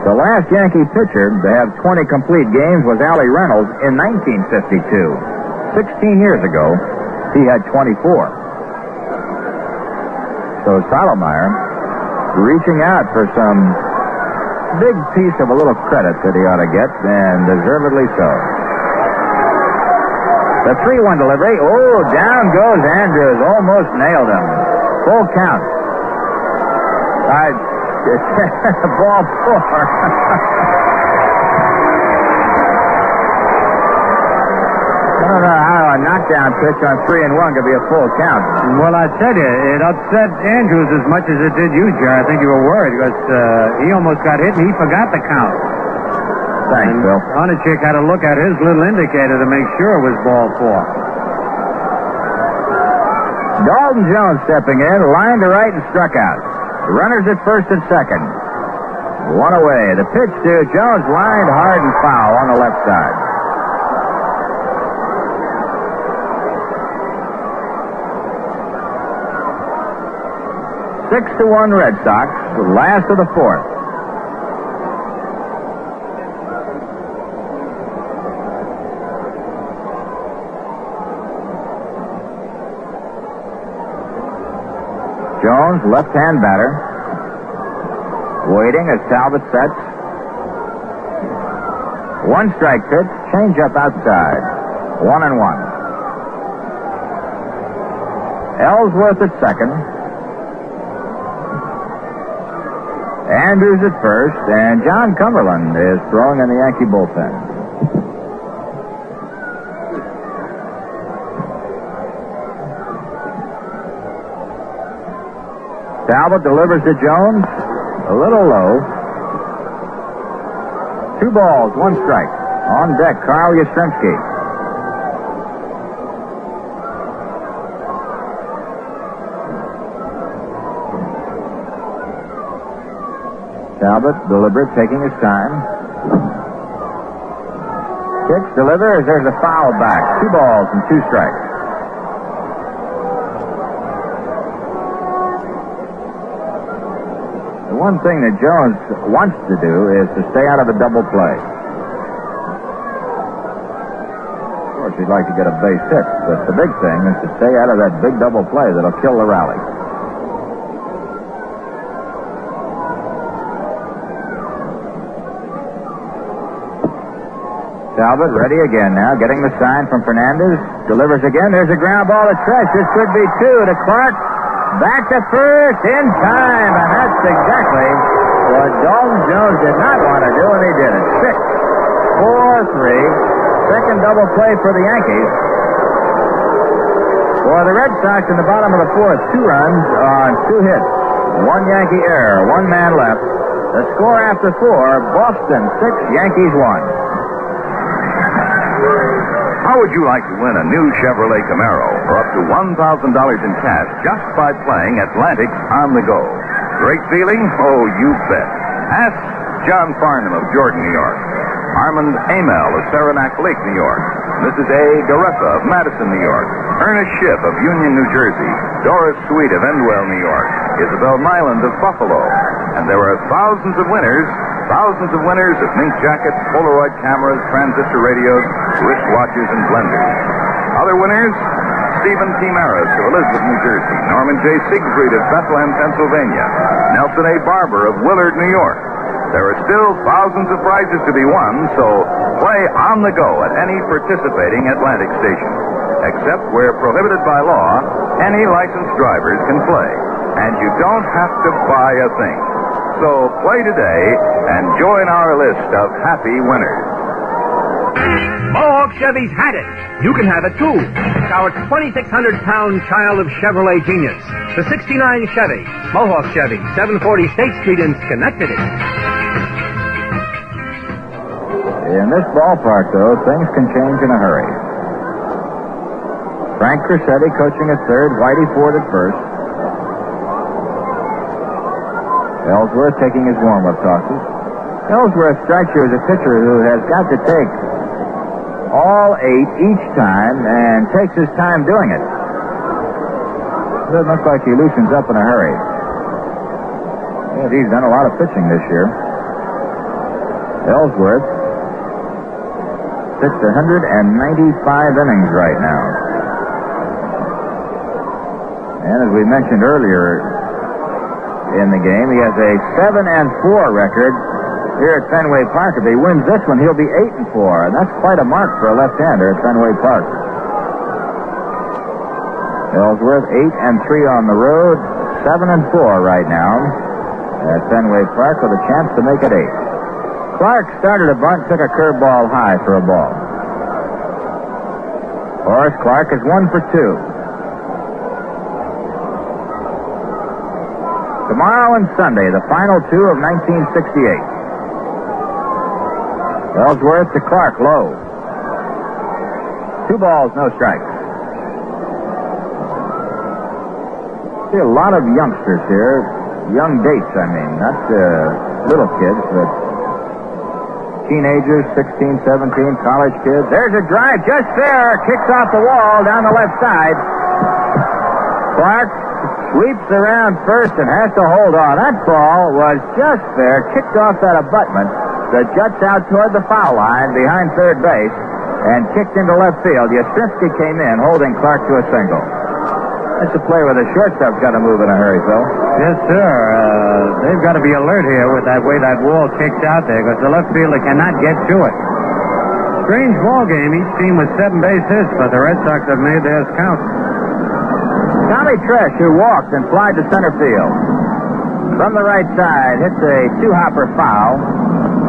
The last Yankee pitcher to have 20 complete games was Allie Reynolds in 1952. 16 years ago, he had 24. So Stottlemyre reaching out for some big piece of a little credit that he ought to get, and deservedly so. The 3-1 delivery. Oh, down goes Andrews. Almost nailed him. Full count. Ball 4. I don't know how a knockdown pitch on 3-1 could be a full count. Well, I tell you, it upset Andrews as much as it did you, Jerry. I think you were worried because he almost got hit and he forgot the count. Thanks, and Bill. Honachik had to look at his little indicator to make sure it was ball 4. Dalton Jones stepping in, line to right and struck out. The runners at first and second. One away. The pitch to Jones, lined hard and foul on the left side. Six to 1 Red Sox, the last of the fourth. Jones, left-hand batter. Waiting as Talbot sets. 1 strike pitch, change up outside. 1-1. Ellsworth at second. Andrews at first, and John Cumberland is throwing in the Yankee bullpen. Talbot delivers to Jones. A little low. 2 balls, 1 strike. On deck, Carl Yastrzemski. Talbot, deliberate, taking his time. Kicks, delivers, there's a foul back. 2 balls and 2 strikes. The one thing that Jones wants to do is to stay out of the double play. Of course, he'd like to get a base hit, but the big thing is to stay out of that big double play that'll kill the rally. Talbot ready again now, getting the sign from Fernandez. Delivers again. There's a ground ball to Tresh. This could be 2 to Clark. Back to first in time, and that's exactly what Dalton Jones did not want to do, and he did it. 6-4-3. Second double play for the Yankees. For the Red Sox in the bottom of the fourth, 2 runs on 2 hits. 1 Yankee error, 1 man left. The score after 4, Boston 6, Yankees 1. How would you like to win a new Chevrolet Camaro for up to $1,000 in cash just by playing Atlantic on the go? Great feeling? Oh, you bet. Ask John Farnham of Jordan, New York. Armand Amell of Saranac Lake, New York. Mrs. A. Garessa of Madison, New York. Ernest Schiff of Union, New Jersey. Doris Sweet of Endwell, New York. Isabel Nyland of Buffalo. And there are thousands of winners of mink jackets, Polaroid cameras, transistor radios, wristwatches, and blenders. Other winners, Stephen T. Maris of Elizabeth, New Jersey. Norman J. Siegfried of Bethlehem, Pennsylvania. Nelson A. Barber of Willard, New York. There are still thousands of prizes to be won, so play on the go at any participating Atlantic station. Except where prohibited by law, any licensed drivers can play. And you don't have to buy a thing. So play today and join our list of happy winners. Mohawk Chevy's had it. You can have it too. It's our 2,600-pound child of Chevrolet genius. The 69 Chevy. Mohawk Chevy, 740 State Street in Schenectady. In this ballpark, though, things can change in a hurry. Frank Crissetti coaching at third, Whitey Ford at first. Ellsworth taking his warm-up tosses. Ellsworth strikes you as a pitcher who has got to take all 8 each time and takes his time doing it. Doesn't look like he loosens up in a hurry. Yeah, he's done a lot of pitching this year. Ellsworth pitched 195 innings right now. And as we mentioned earlier in the game, he has a 7-4 record here at Fenway Park. If he wins this one, he'll be 8-4, and that's quite a mark for a left-hander at Fenway Park. Ellsworth 8-3 on the road, 7-4 right now at Fenway Park with a chance to make it 8. Clark started a bunt, took a curveball high for a ball. Horace Clark is 1 for 2. Tomorrow and Sunday, the final two of 1968. Ellsworth to Clark, low. 2 balls, no strikes. See a lot of youngsters here. Young dates, I mean. Not little kids, but teenagers, 16, 17, college kids. There's a drive just there. Kicks off the wall down the left side. Clark sweeps around first and has to hold on. That ball was just there, kicked off that abutment that juts out toward the foul line behind third base and kicked into left field. Yastrzemski came in, holding Clark to a single. That's a play where the shortstop's got to move in a hurry, Phil. Yes, sir. They've got to be alert here with that way that wall kicks out there because the left fielder cannot get to it. Strange ball game. Each team with 7 base hits, but the Red Sox have made theirs count. Tommy Tresh, who walked and flied to center field. From the right side, hits a 2-hopper foul,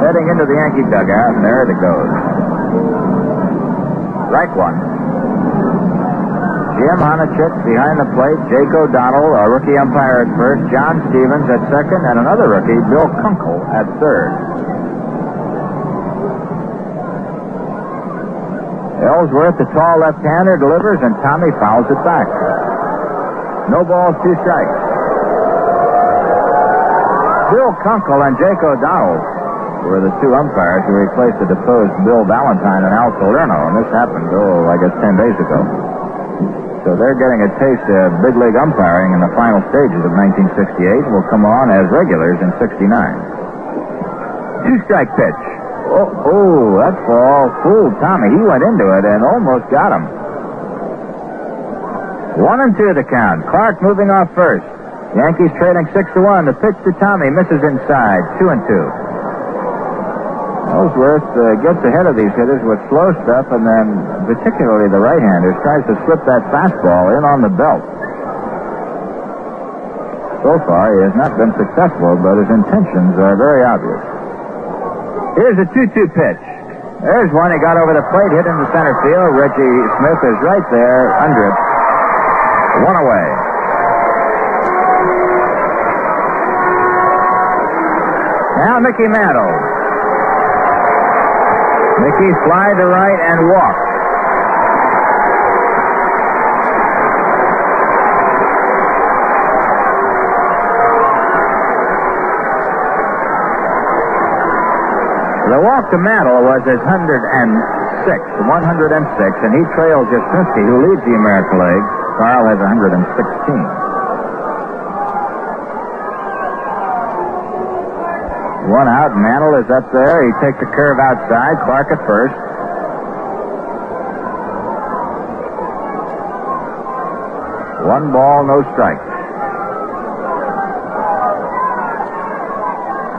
heading into the Yankee dugout, and there it goes. Strike 1. Jim Honachek behind the plate, Jake O'Donnell, a rookie umpire at first, John Stevens at second, and another rookie, Bill Kunkel, at third. Ellsworth, the tall left-hander, delivers, and Tommy fouls it back. No balls, 2 strikes. Bill Kunkel and Jake O'Donnell were the 2 umpires who replaced the deposed Bill Valentine and Al Salerno, and this happened, I guess 10 days ago. So they're getting a taste of big league umpiring in the final stages of 1968 and will come on as regulars in 69. 2-strike pitch. Oh, that ball fooled Tommy. He went into it and almost got him. 1-2 the count. Clark moving off first. Yankees trailing 6-1. The pitch to Tommy misses inside. 2-2. Ellsworth gets ahead of these hitters with slow stuff, and then particularly the right-handers tries to slip that fastball in on the belt. So far, he has not been successful, but his intentions are very obvious. Here's a 2-2 pitch. There's one. He got over the plate, hit into center field. Reggie Smith is right there under it. 1 away. Now Mickey Mantle. Mickey fly to right and walk. The walk to Mantle was his 106, and he trails Yastrzemski, who leads the American League. Carl has 116. 1 out. Mantle is up there. He takes a curve outside. Clark at first. One ball, no strikes.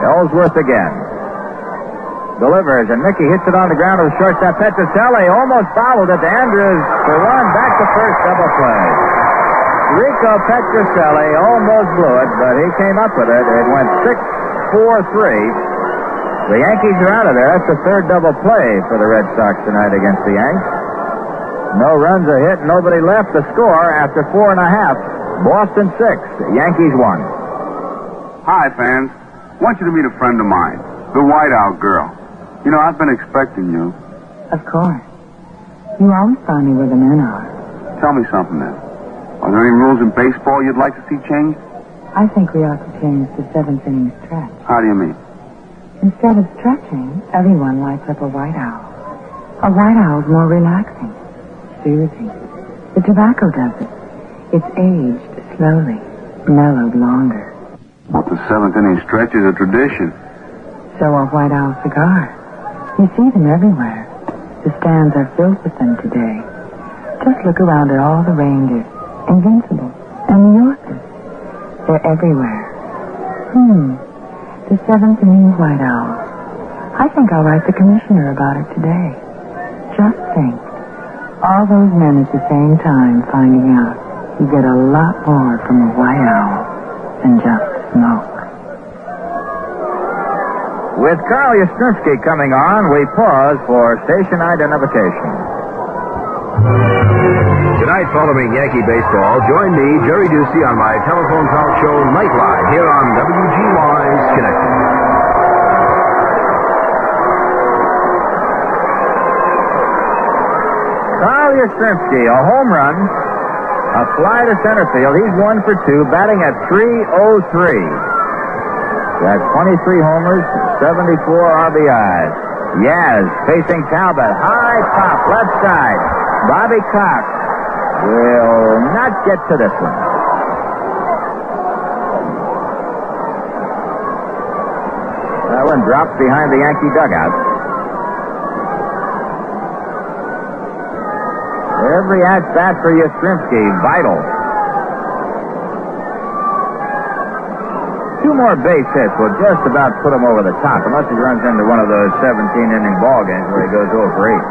Ellsworth again. Delivers, and Mickey hits it on the ground to the shortstop. Petrocelli almost fouled it. Andrews for 1. Back to first, double play. Rico Petrocelli almost blew it, but he came up with it. It went 6-4-3. The Yankees are out of there. That's the 3rd double play for the Red Sox tonight against the Yanks. No runs are hit, nobody left. The score after 4.5. Boston 6, Yankees 1. Hi, fans. I want you to meet a friend of mine, the Whiteout girl. You know, I've been expecting you. Of course. You always find me where the men are. Tell me something then. Are there any rules in baseball you'd like to see changed? I think we ought to change the 7th inning stretch. How do you mean? Instead of stretching, everyone lights up a white owl. A white owl's more relaxing, soothing. The tobacco does it. It's aged slowly, mellowed longer. But the 7th inning stretch is a tradition. show off White Owl cigars. You see them everywhere. The stands are filled with them today. Just look around at all the reindeer, Invincibles, and New Yorkers. They're everywhere. The 7th new White Owl. I think I'll write the commissioner about it today. Just think. All those men at the same time finding out you get a lot more from a white owl than just smoke. With Carl Yastrzemski coming on, we pause for station identification. Tonight, following Yankee baseball, join me, Jerry Ducey, on my telephone talk show Nightline here on WGY's Connected. Carl Yastrzemski, a home run, a fly to center field. He's 1 for 2, batting at .303. That's 23 homers, 74 RBIs. Yaz facing Talbot. High pop, left side. Bobby Cox will not get to this one. That one dropped behind the Yankee dugout. Every at-bat for Yastrzemski, vital. 2 more base hits will just about put him over the top, unless he runs into one of those 17-inning ball games where he goes 0 for 8.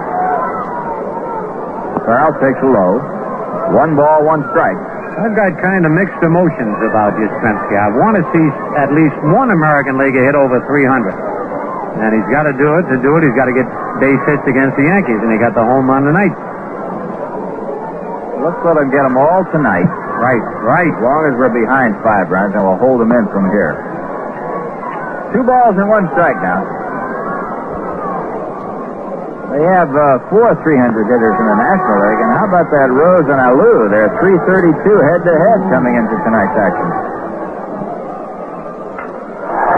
Carl takes a low. 1 ball, 1 strike. I've got kind of mixed emotions about Yastrzemski. I want to see at least one American Leaguer hit over 300. And he's got to do it. To do it, he's got to get base hits against the Yankees, and he got the home run tonight. Let's let him get them all tonight. Right. As long as we're behind 5 runs, and we'll hold them in from here. 2 balls and 1 strike now. They have 4 300 hitters in the National League, and how about that Rose and Alou? They're 332 head-to-head coming into tonight's action.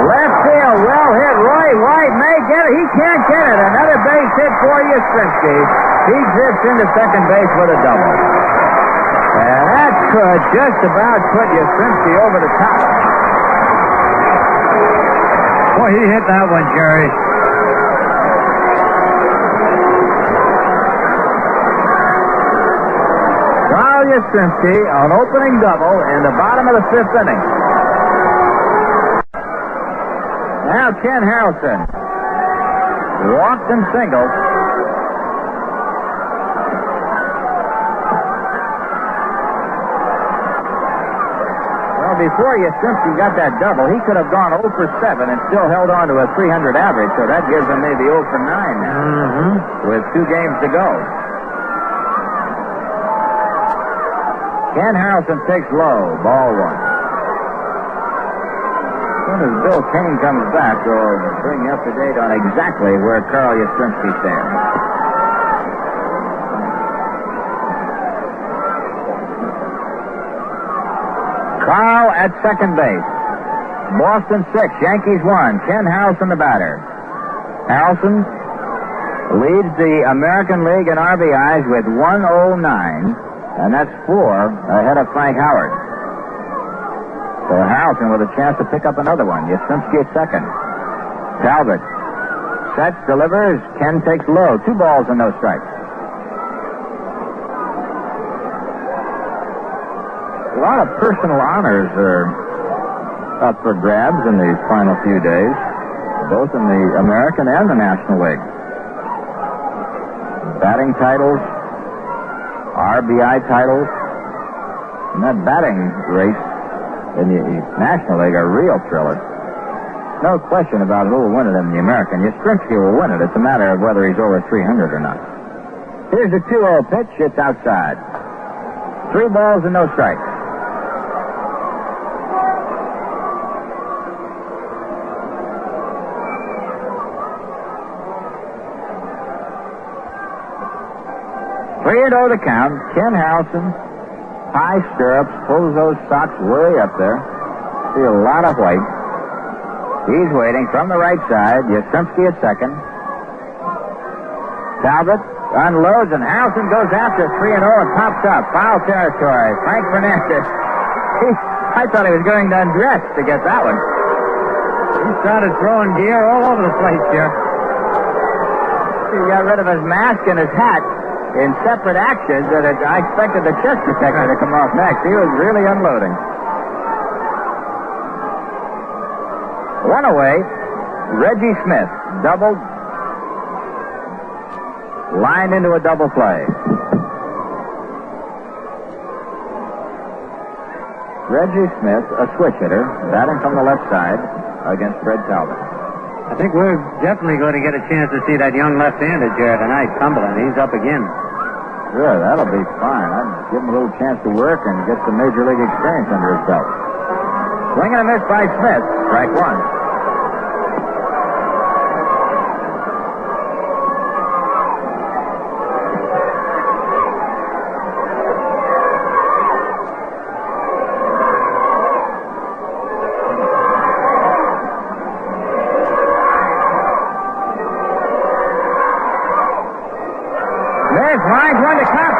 Left field, well hit. Roy White may get it. He can't get it. Another base hit for Yastrzemski. He drifts into second base with a double. And that could just about put Yastrzemski over the top. Boy, he hit that one, Jerry. Carl Yastrzemski, an opening double in the bottom of the 5th inning. Now Ken Harrelson walked and singled. Before Yastrzemski got that double, he could have gone 0 for 7 and still held on to a 300 average, so that gives him maybe 0 for 9 now, with 2 games to go. Ken Harrelson takes low, ball 1. As soon as Bill Kane comes back, we'll bring you up to date on exactly where Carl Yastrzemski stands. Carl at second base. Boston 6, Yankees 1. Ken Harrelson the batter. Harrelson leads the American League in RBIs with 109, and that's 4 ahead of Frank Howard. So Harrelson with a chance to pick up another one. Yastrzemski at second. Talbot sets, delivers. Ken takes low. 2 balls and no strikes. A lot of personal honors are up for grabs in these final few days, both in the American and the National League. Batting titles, RBI titles, and that batting race in the National League are real thrillers. No question about who will win it in the American. Yastrzemski will win it. It's a matter of whether he's over 300 or not. Here's the 2-0 pitch. It's outside. 3 balls and no strikes. Three and 0 the count. Ken Harrelson, high stirrups, pulls those socks way up there. See a lot of white. He's waiting from the right side. Yastrzemski at second. Talbot unloads, and Harrelson goes after 3 and 0 and pops up. Foul territory. Frank Fernandez. I thought he was going to undress to get that one. He started throwing gear all over the place here. He got rid of his mask and his hat in separate actions, and I expected the chest protector to come off next. He was really unloading. One away, Reggie Smith doubled, lined into a double play. Reggie Smith, a switch hitter, batting from the left side against Fred Talbot. I think we're definitely going to get a chance to see that young left-hander here tonight, Cumberland. He's up again. Sure, that'll be fine. I'd give him a little chance to work and get some major league experience under his belt. Swing and a miss by Smith. Strike one.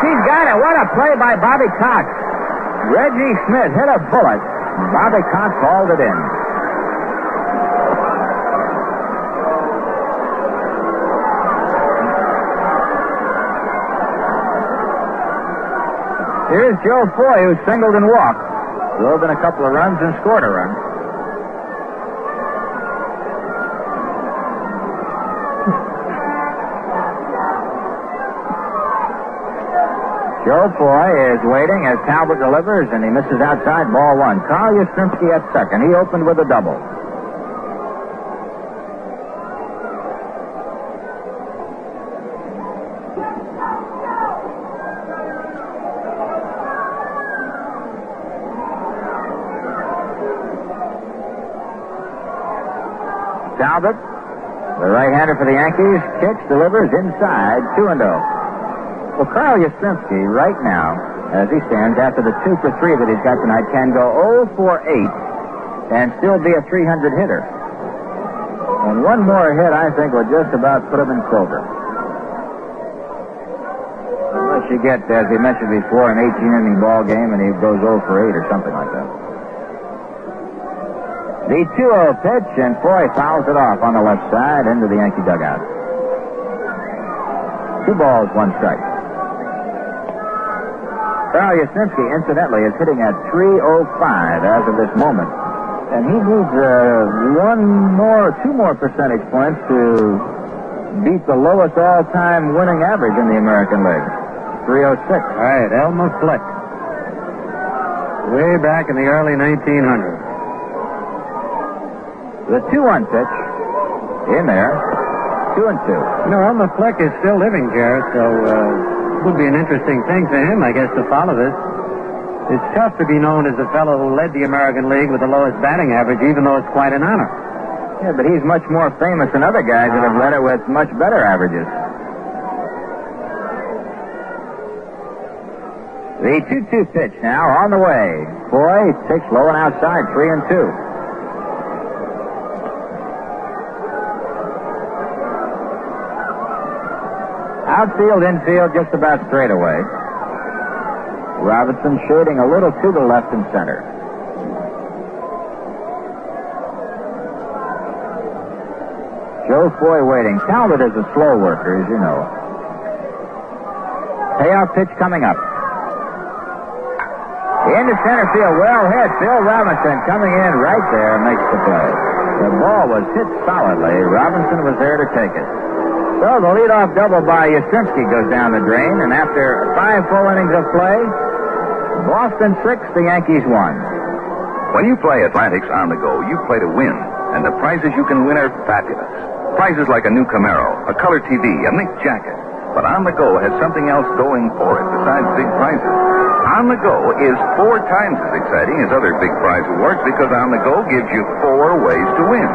He's got it. What a play by Bobby Cox. Reggie Smith hit a bullet. Bobby Cox hauled it in. Here's Joe Foy, who singled and walked. Drove in a couple of runs and scored a run. Joe Foy is waiting as Talbot delivers, and he misses outside, ball one. Carl Yastrzemski at second. He opened with a double. Talbot, the right-hander for the Yankees, kicks, delivers inside, 2-0. Well, Carl Yastrzemski, right now, as he stands after the 2 for 3 that he's got tonight, can go 0 for 8 and still be a 300 hitter. And one more hit, I think, will just about put him in clover. Unless you get, as we mentioned before, an 18-inning ball game and he goes 0 for 8 or something like that. The 2-0 pitch, and Foy fouls it off on the left side into the Yankee dugout. 2 balls, 1 strike. Carl Yastrzemski, incidentally, is hitting at 305 as of this moment. And he needs 2 more percentage points to beat the lowest all-time winning average in the American League. 306. All right, Elmer Fleck. Way back in the early 1900s. The 2-1 pitch. In there. 2-2. You know, Elmer Fleck is still living, Jared, so it would be an interesting thing for him, I guess, to follow this. It's tough to be known as the fellow who led the American League with the lowest batting average, even though it's quite an honor. Yeah, but he's much more famous than other guys that have led it with much better averages. The 2-2 pitch now on the way. Foy takes low and outside, 3-2. Outfield, infield, just about straight away. Robinson shading a little to the left and center. Joe Foy waiting. Talbot is a slow worker, as you know. Payoff pitch coming up. Into center field, well hit. Bill Robinson coming in right there makes the play. The ball was hit solidly. Robinson was there to take it. So the leadoff double by Yastrzemski goes down the drain, and after 5 full innings of play, Boston 6, the Yankees 1. When you play Atlantic's On the Go, you play to win, and the prizes you can win are fabulous. Prizes like a new Camaro, a color TV, a Mick jacket. But On the Go has something else going for it besides big prizes. On the Go is 4 times as exciting as other big prize awards because On the Go gives you 4 ways to win.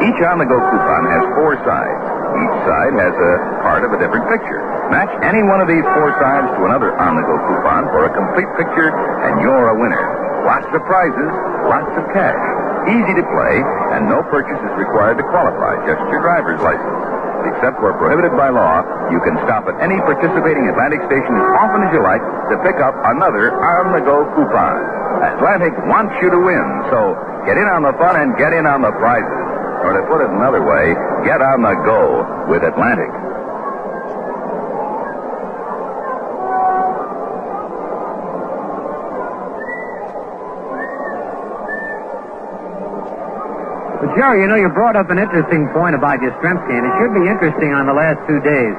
Each On the Go coupon has 4 sides. Each side has a part of a different picture. Match any one of these 4 sides to another On the Go coupon for a complete picture, and you're a winner. Lots of prizes, lots of cash. Easy to play, and no purchase is required to qualify, just your driver's license. Except where prohibited by law, you can stop at any participating Atlantic station as often as you like to pick up another On the Go coupon. Atlantic wants you to win, so get in on the fun and get in on the prizes. Or to put it another way, get on the go with Atlantic. But, Jerry, you brought up an interesting point about Yastrzemski, and it should be interesting on the last 2 days.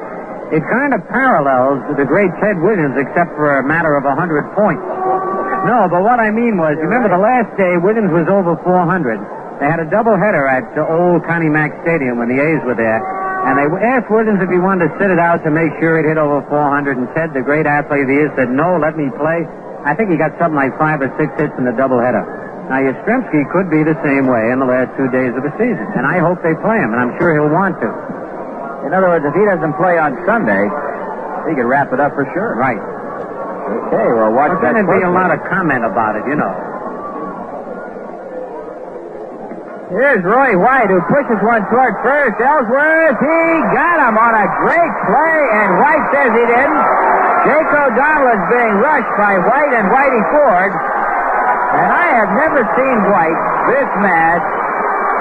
It kind of parallels the great Ted Williams, except for a matter of 100 points. No, but what I mean was, you remember the last day, Williams was over 400. They had a doubleheader at old Connie Mack Stadium when the A's were there, and they asked Williams if he wanted to sit it out to make sure he'd hit over 400, and Ted, the great athlete he is, said, no, let me play. I think he got something like 5 or 6 hits in the doubleheader. Now, Yastrzemski could be the same way in the last 2 days of the season, and I hope they play him, and I'm sure he'll want to. In other words, if he doesn't play on Sunday, he could wrap it up for sure. Right. Okay, well, watch that. There'd be a lot of comment about it, Here's Roy White, who pushes one toward first. Ellsworth, he got him on a great play, and White says he didn't. Jake O'Donnell is being rushed by White and Whitey Ford. And I have never seen White this mad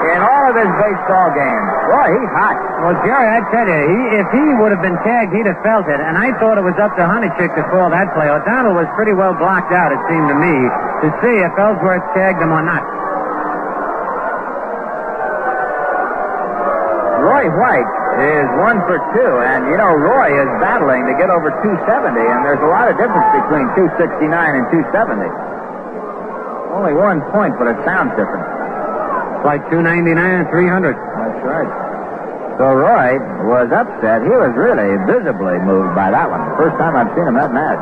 in all of his baseball games. Boy, he's hot. Well, Jerry, I tell you, if he would have been tagged, he'd have felt it. And I thought it was up to Honeychick to call that play. O'Donnell was pretty well blocked out, it seemed to me, to see if Ellsworth tagged him or not. Roy White is 1 for 2, and Roy is battling to get over 270, and there's a lot of difference between 269 and 270. Only 1 point, but it sounds different. It's like 299 and 300. That's right. So Roy was upset. He was really visibly moved by that one. The first time I've seen him that mad.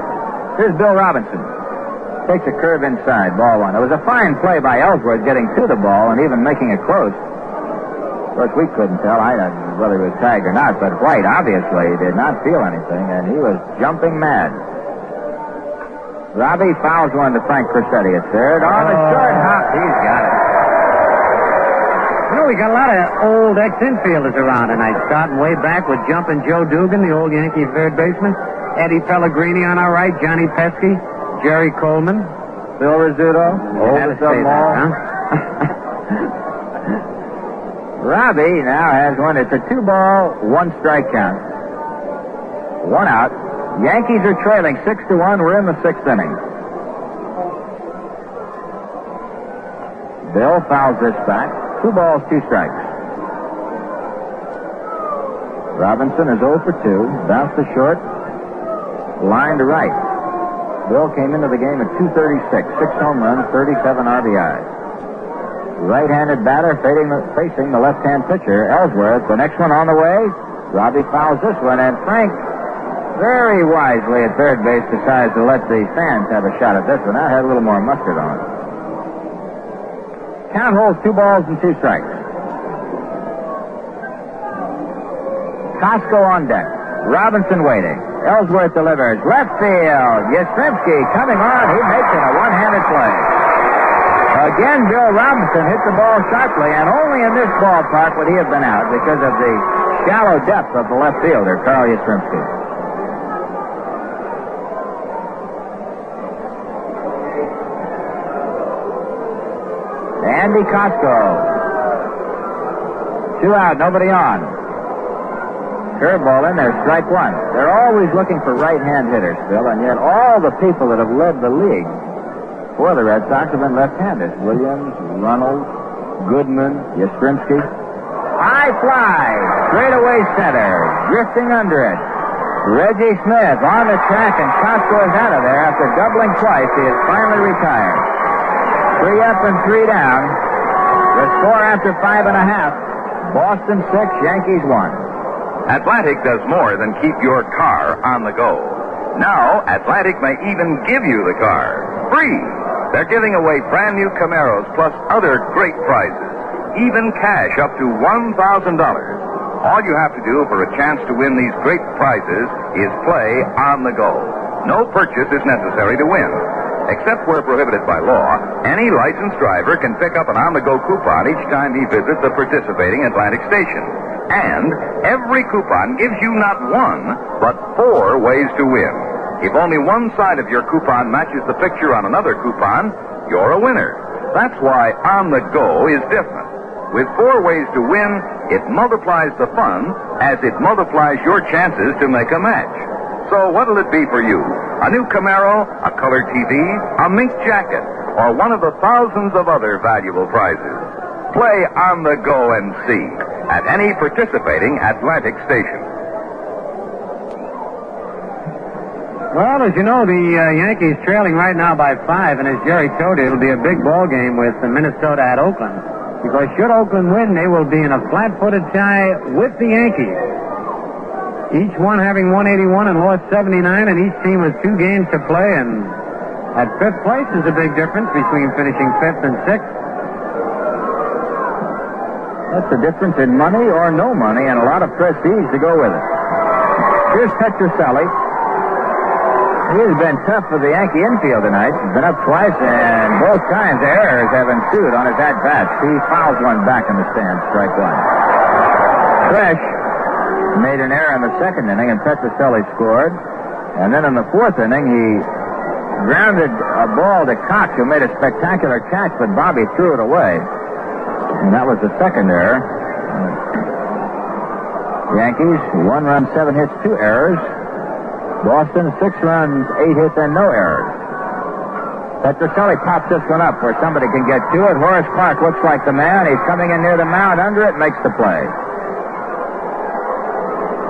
Here's Bill Robinson. Takes a curve inside, ball 1. It was a fine play by Ellsworth getting to the ball and even making it close. Of course, we couldn't tell whether he was tagged or not, but White obviously did not feel anything, and he was jumping mad. Robbie fouls one to Frank Crissetti at third. On the short hop, he's got it. We got a lot of old ex-infielders around tonight, starting way back with Jumpin' Joe Dugan, the old Yankee third baseman, Eddie Pellegrini on our right, Johnny Pesky, Jerry Coleman, Bill Rizzuto. Oldest of them all. Robbie now has one. It's a 2-ball, 1-strike count. 1 out. Yankees are trailing 6-1. We're in the 6th inning. Bill fouls this back. 2 balls, 2 strikes. Robinson is 0 for 2. Bounce to short. Line to right. Bill came into the game at 236. 6 home runs, 37 RBIs. Right-handed batter facing the left-hand pitcher, Ellsworth. The next one on the way. Robbie fouls this one, and Frank very wisely at third base decides to let the fans have a shot at this one. That had a little more mustard on it. Count holds 2 balls and 2 strikes. Costco on deck. Robinson waiting. Ellsworth delivers. Left field. Yastrzemski coming on. He makes it a one-handed play. Again, Bill Robinson hit the ball sharply, and only in this ballpark would he have been out because of the shallow depth of the left fielder, Carl Yastrzemski. Andy Costco. 2 out, nobody on. Curveball in there, strike 1. They're always looking for right-hand hitters, Bill, and yet all the people that have led the league for the Red Sox have been left-handed. Williams, Runnels, Goodman, Yastrzemski. High fly, straight away center, drifting under it. Reggie Smith on the track, and Costco is out of there. After doubling twice, he is finally retired. 3 up and 3 down. The score after 5.5. Boston 6, Yankees 1. Atlantic does more than keep your car on the go. Now, Atlantic may even give you the car. Free. They're giving away brand new Camaros plus other great prizes. Even cash up to $1,000. All you have to do for a chance to win these great prizes is play on the go. No purchase is necessary to win. Except where prohibited by law, any licensed driver can pick up an on-the-go coupon each time he visits a participating Atlantic station. And every coupon gives you not 1, but 4 ways to win. If only one side of your coupon matches the picture on another coupon, you're a winner. That's why On the Go is different. With 4 ways to win, it multiplies the fun as it multiplies your chances to make a match. So what'll it be for you? A new Camaro, a colored TV, a mink jacket, or one of the thousands of other valuable prizes? Play on the go and see at any participating Atlantic station. Well, as you know, the Yankees trailing right now by 5, and as Jerry told you, it'll be a big ball game with Minnesota at Oakland. Because should Oakland win, they will be in a flat-footed tie with the Yankees. Each one having 181 and lost 79, and each team with 2 games to play, and at 5th place is a big difference between finishing 5th and 6th. That's the difference in money or no money and a lot of prestige to go with it. Here's Petroselli. He's been tough for the Yankee infield tonight. He's been up twice, and both times errors have ensued on his at-bats. He fouls one back in the stands, strike 1. Fresh made an error in the 2nd inning, and Petroselli scored. And then in the 4th inning, he grounded a ball to Cox, who made a spectacular catch, but Bobby threw it away. And that was the 2nd error. Yankees, 1 run, 7 hits, 2 errors. Boston, 6 runs, 8 hits, and no errors. Petroselli pops this one up where somebody can get to it. Horace Clark looks like the man. He's coming in near the mound under it, makes the play.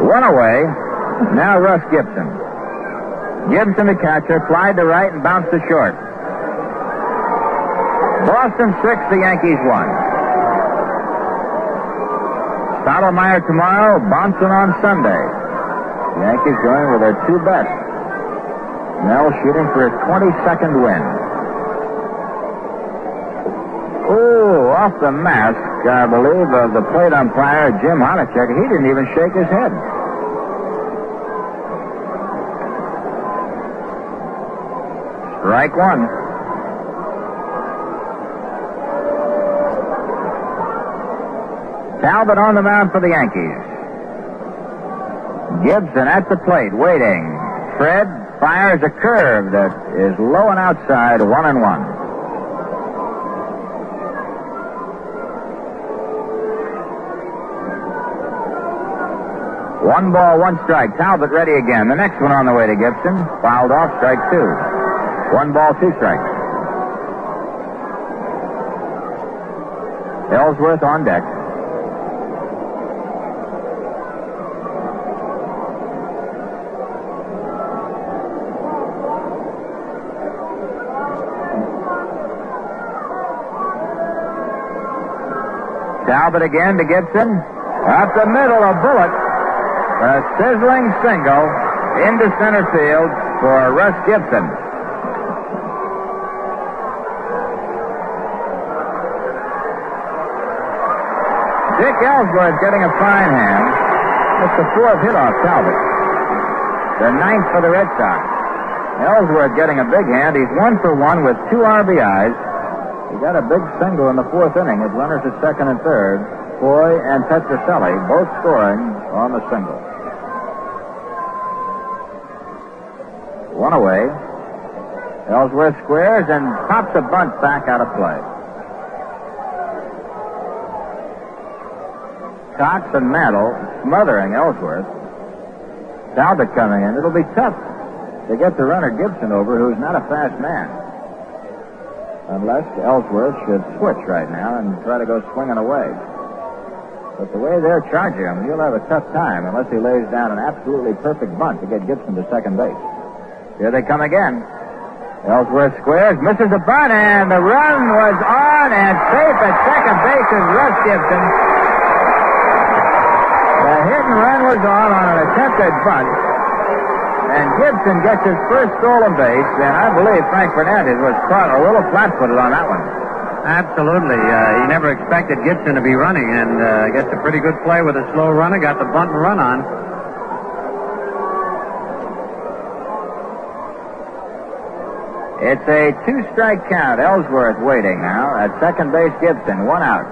1 away. Now Russ Gibson. Gibson, the catcher, flied to right and bounced to short. Boston 6, the Yankees 1. Stottlemyre tomorrow, Bonson on Sunday. The Yankees going with their 2 best. Nell shooting for his 22nd win. Oh, off the mask, I believe, of the plate umpire, Jim Honachek. He didn't even shake his head. Strike 1. Talbot on the mound for the Yankees. Gibson at the plate, waiting. Fred fires a curve that is low and outside, 1-1. 1 ball, 1 strike. Talbot ready again. The next one on the way to Gibson. Fouled off, strike 2. 1 ball, 2 strikes. Ellsworth on deck. Talbot again to Gibson. Up the middle, a bullet. A sizzling single into center field for Russ Gibson. Dick Ellsworth getting a fine hand. It's the 4th hit off Talbot. The 9th for the Red Sox. Ellsworth getting a big hand. He's 1 for 1 with 2 RBIs. He got a big single in the 4th inning with runners at 2nd and 3rd. Foy and Petroselli both scoring on the single. 1 away. Ellsworth squares and pops a bunt back out of play. Cox and Mantle smothering Ellsworth. Talbot coming in. It'll be tough to get the runner Gibson over, who's not a fast man. Unless Ellsworth should switch right now and try to go swinging away. But the way they're charging him, he'll have a tough time unless he lays down an absolutely perfect bunt to get Gibson to 2nd base. Here they come again. Ellsworth squares, misses the bunt, and the run was on and safe at 2nd base is Russ Gibson. The hit and run was on an attempted bunt. And Gibson gets his first stolen base, and I believe Frank Fernandez was caught a little flat-footed on that one. Absolutely. He never expected Gibson to be running, and gets a pretty good play with a slow runner, got the bunt and run on. It's a 2-strike count. Ellsworth waiting now. At 2nd base, Gibson, 1 out.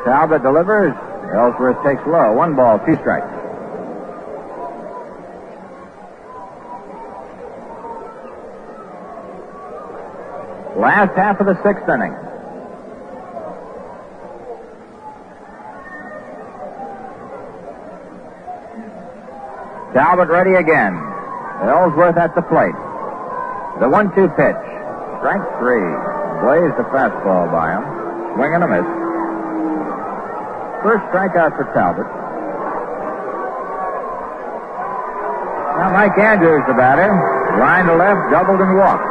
Talbot delivers. Ellsworth takes low. 1 ball, 2 strikes. Last half of the 6th inning. Talbot ready again. Ellsworth at the plate. The 1-2 pitch. Strike 3. Blazed the fastball by him. Swing and a miss. First strikeout for Talbot. Now Mike Andrews, the batter. Line to left, doubled and walked.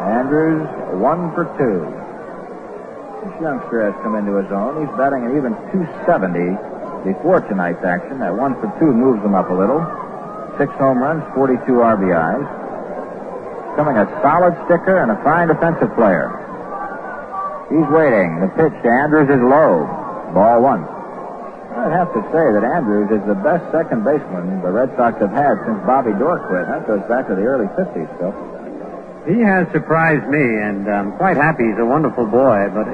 Andrews, 1 for 2. This youngster has come into his own. He's batting an even .270 before tonight's action. That 1 for 2 moves him up a little. 6 home runs, 42 RBIs. Becoming a solid sticker and a fine defensive player. He's waiting. The pitch to Andrews is low. Ball 1. I'd have to say that Andrews is the best second baseman the Red Sox have had since Bobby Doerr quit. That goes back to the early 50s, Phil. He has surprised me, and I'm quite happy. He's a wonderful boy. But,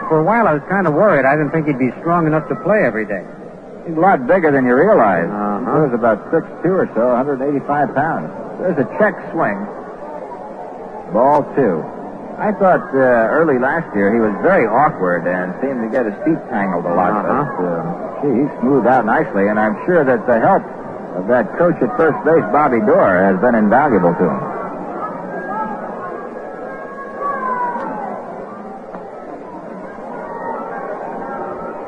for a while I was kind of worried. I didn't think he'd be strong enough to play every day. He's a lot bigger than you realize. Uh-huh. He was about 6'2" or so, 185 pounds. There's a check swing. Ball 2. I thought early last year he was very awkward and seemed to get his feet tangled a lot. But, he smoothed out nicely, and I'm sure that the help of that coach at first base, Bobby Doerr, has been invaluable to him.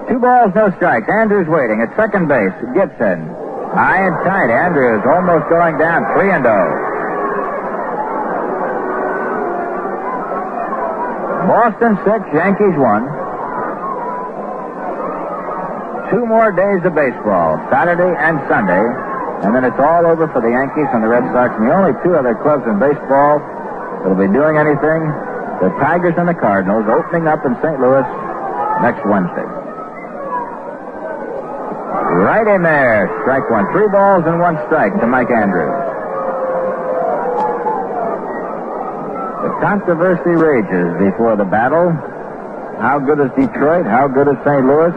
Two balls, no strikes. Andrews waiting at second base. Gibson. High and tight. Andrews almost going down. 3-0. Boston 6, Yankees 1. 2 more days of baseball, Saturday and Sunday, and then it's all over for the Yankees and the Red Sox. And the only 2 other clubs in baseball that'll be doing anything, the Tigers and the Cardinals, opening up in St. Louis next Wednesday. Right in there, strike 1. 3 balls and 1 strike to Mike Andrews. The controversy rages before the battle. How good is Detroit? How good is St. Louis?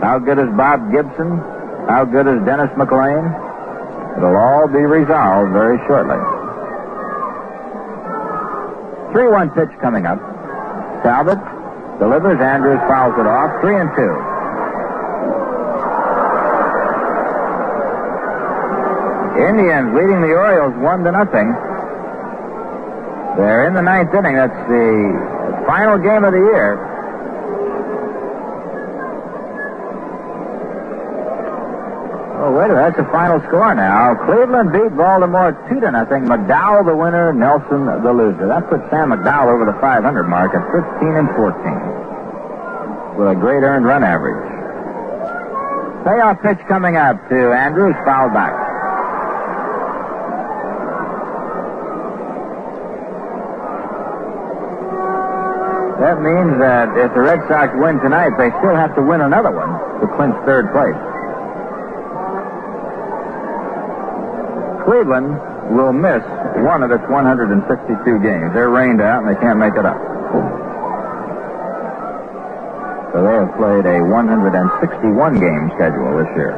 How good is Bob Gibson? How good is Dennis McLain? It'll all be resolved very shortly. 3-1 pitch coming up. Talbot delivers. Andrews fouls it off. 3-2. Indians leading the Orioles 1-0. They're in the 9th inning. That's the final game of the year. Oh, wait a minute. That's the final score now. Cleveland beat Baltimore 2-0. McDowell the winner, Nelson the loser. That puts Sam McDowell over the 500 mark at 15-14 with a great earned run average. Payoff pitch coming up to Andrews, fouled back. That means that if the Red Sox win tonight, they still have to win another one to clinch 3rd place. Cleveland will miss one of its 162 games. They're rained out and they can't make it up. So they have played a 161 game schedule this year.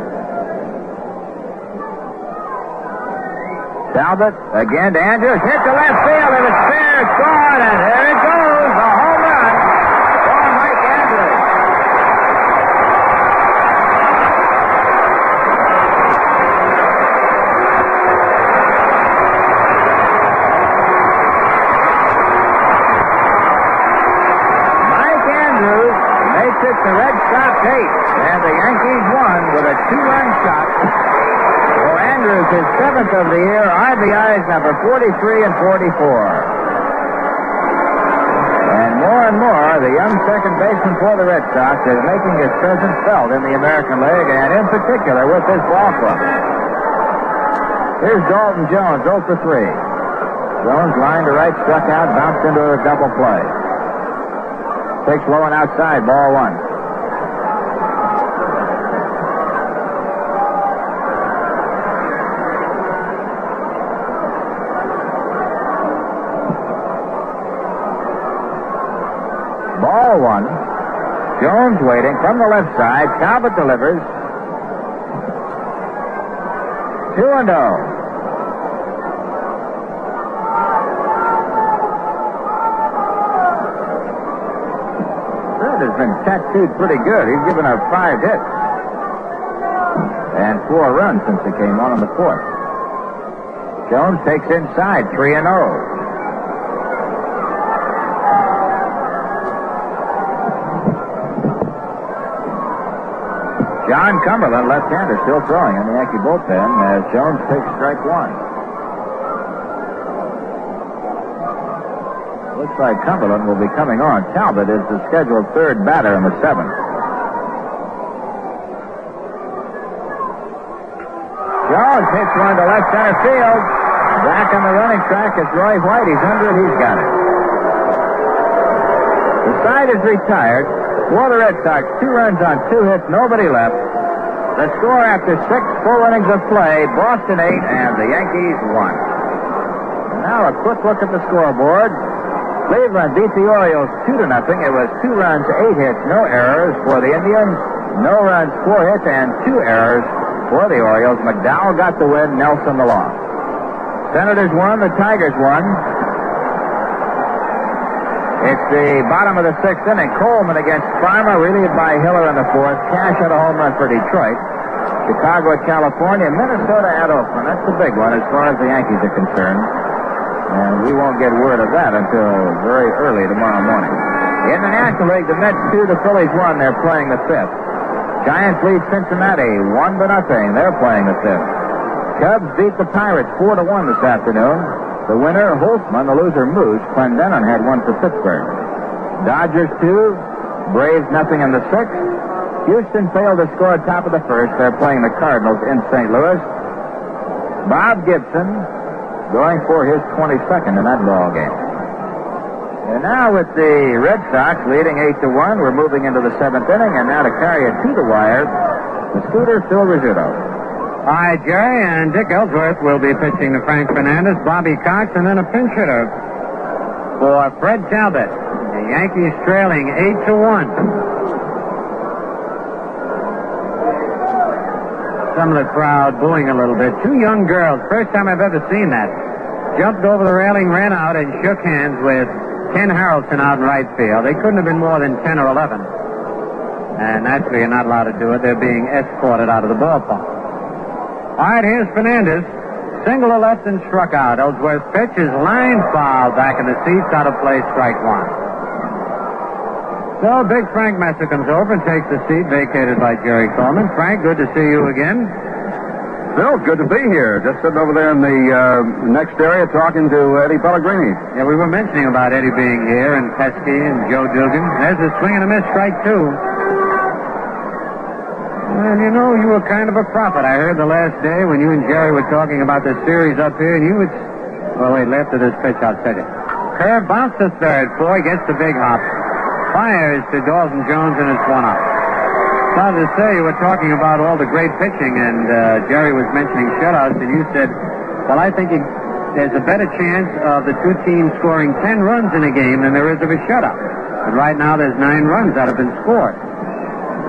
Talbot again to Andrews. Hit to left field. If it's fair, it's gone. And there it goes. A home run for Mike Andrews. Mike Andrews makes it the Red Sox 8. And the Yankees won with a 2-run shot. Andrews, his 7th of the year, RBIs number 43 and 44. And more, the young second baseman for the Red Sox is making his presence felt in the American League, and in particular with this ball club. Here's Dalton Jones, 0 for 3. Jones, line to right, struck out, bounced into a double play. Takes low and outside, ball 1. Ball 1. Jones waiting from the left side. Talbot delivers. 2-0. Fred has been tattooed pretty good. He's given up 5 hits. and 4 runs since he came on in the 4th. Jones takes inside, 3-0. John Cumberland, left-hander, still throwing in the Yankee bullpen as Jones takes strike 1. Looks like Cumberland will be coming on. Talbot is the scheduled 3rd batter in the 7th. Jones hits one to left center field. Back on the running track is Roy White. He's under it. He's got it. The side is retired. For the Red Sox, 2 runs on 2 hits, nobody left. The score after 6 full innings of play, Boston 8 and the Yankees 1. And now a quick look at the scoreboard. Cleveland beat the Orioles 2-0. It was 2 runs, 8 hits, no errors for the Indians. No runs, 4 hits, and 2 errors for the Orioles. McDowell got the win, Nelson the loss. Senators won, the Tigers won. It's the bottom of the 6th inning. Coleman against Farmer, relieved by Hiller in the 4th. Cash had a home run for Detroit. Chicago at California. Minnesota at Oakland. That's the big one as far as the Yankees are concerned. And we won't get word of that until very early tomorrow morning. In the National League, the Mets 2, the Phillies 1. They're playing the 5th. Giants lead Cincinnati 1-0. They're playing the 5th. Cubs beat the Pirates 4-1 this afternoon. The winner, Holtzman. The loser, Moose. Clendenon had one for Pittsburgh. Dodgers 2, Braves nothing in the 6th. Houston failed to score top of the 1st. They're playing the Cardinals in St. Louis. Bob Gibson going for his 22nd in that ball game. And now with the Red Sox leading 8-1, we're moving into the 7th inning, and now to carry it to the wire, the Scooter, Phil Rizzuto. All right, Jerry, and Dick Ellsworth will be pitching to Frank Fernandez, Bobby Cox, and then a pinch hitter for Fred Talbot. The Yankees trailing 8-1. Some of the crowd booing a little bit. 2 young girls, first time I've ever seen that, jumped over the railing, ran out, and shook hands with Ken Harrelson out in right field. They couldn't have been more than 10 or 11. And naturally, you're not allowed to do it. They're being escorted out of the ballpark. All right, here's Fernandez. Single to left and struck out. Ellsworth pitch is line foul back in the seats, out of play, strike 1. So Big Frank Messer comes over and takes the seat vacated by Jerry Coleman. Frank, good to see you again. Phil, good to be here. Just sitting over there in the next area talking to Eddie Pellegrini. Yeah, we were mentioning about Eddie being here, and Pesky and Joe Dugan. There's a swing and a miss, strike 2. Well, you know, you were kind of a prophet. I heard the last day when you and Jerry were talking about the series up here, and you would... Well, wait, after this pitch, I'll tell you. Curve, bounce to third. Foy gets the big hop. Fires to Dalton Jones, and it's 1 out. Now, to say, you were talking about all the great pitching, and Jerry was mentioning shutouts, and you said, well, I think there's a better chance of the 2 teams scoring 10 runs in a game than there is of a shutout. And right now, there's 9 runs that have been scored.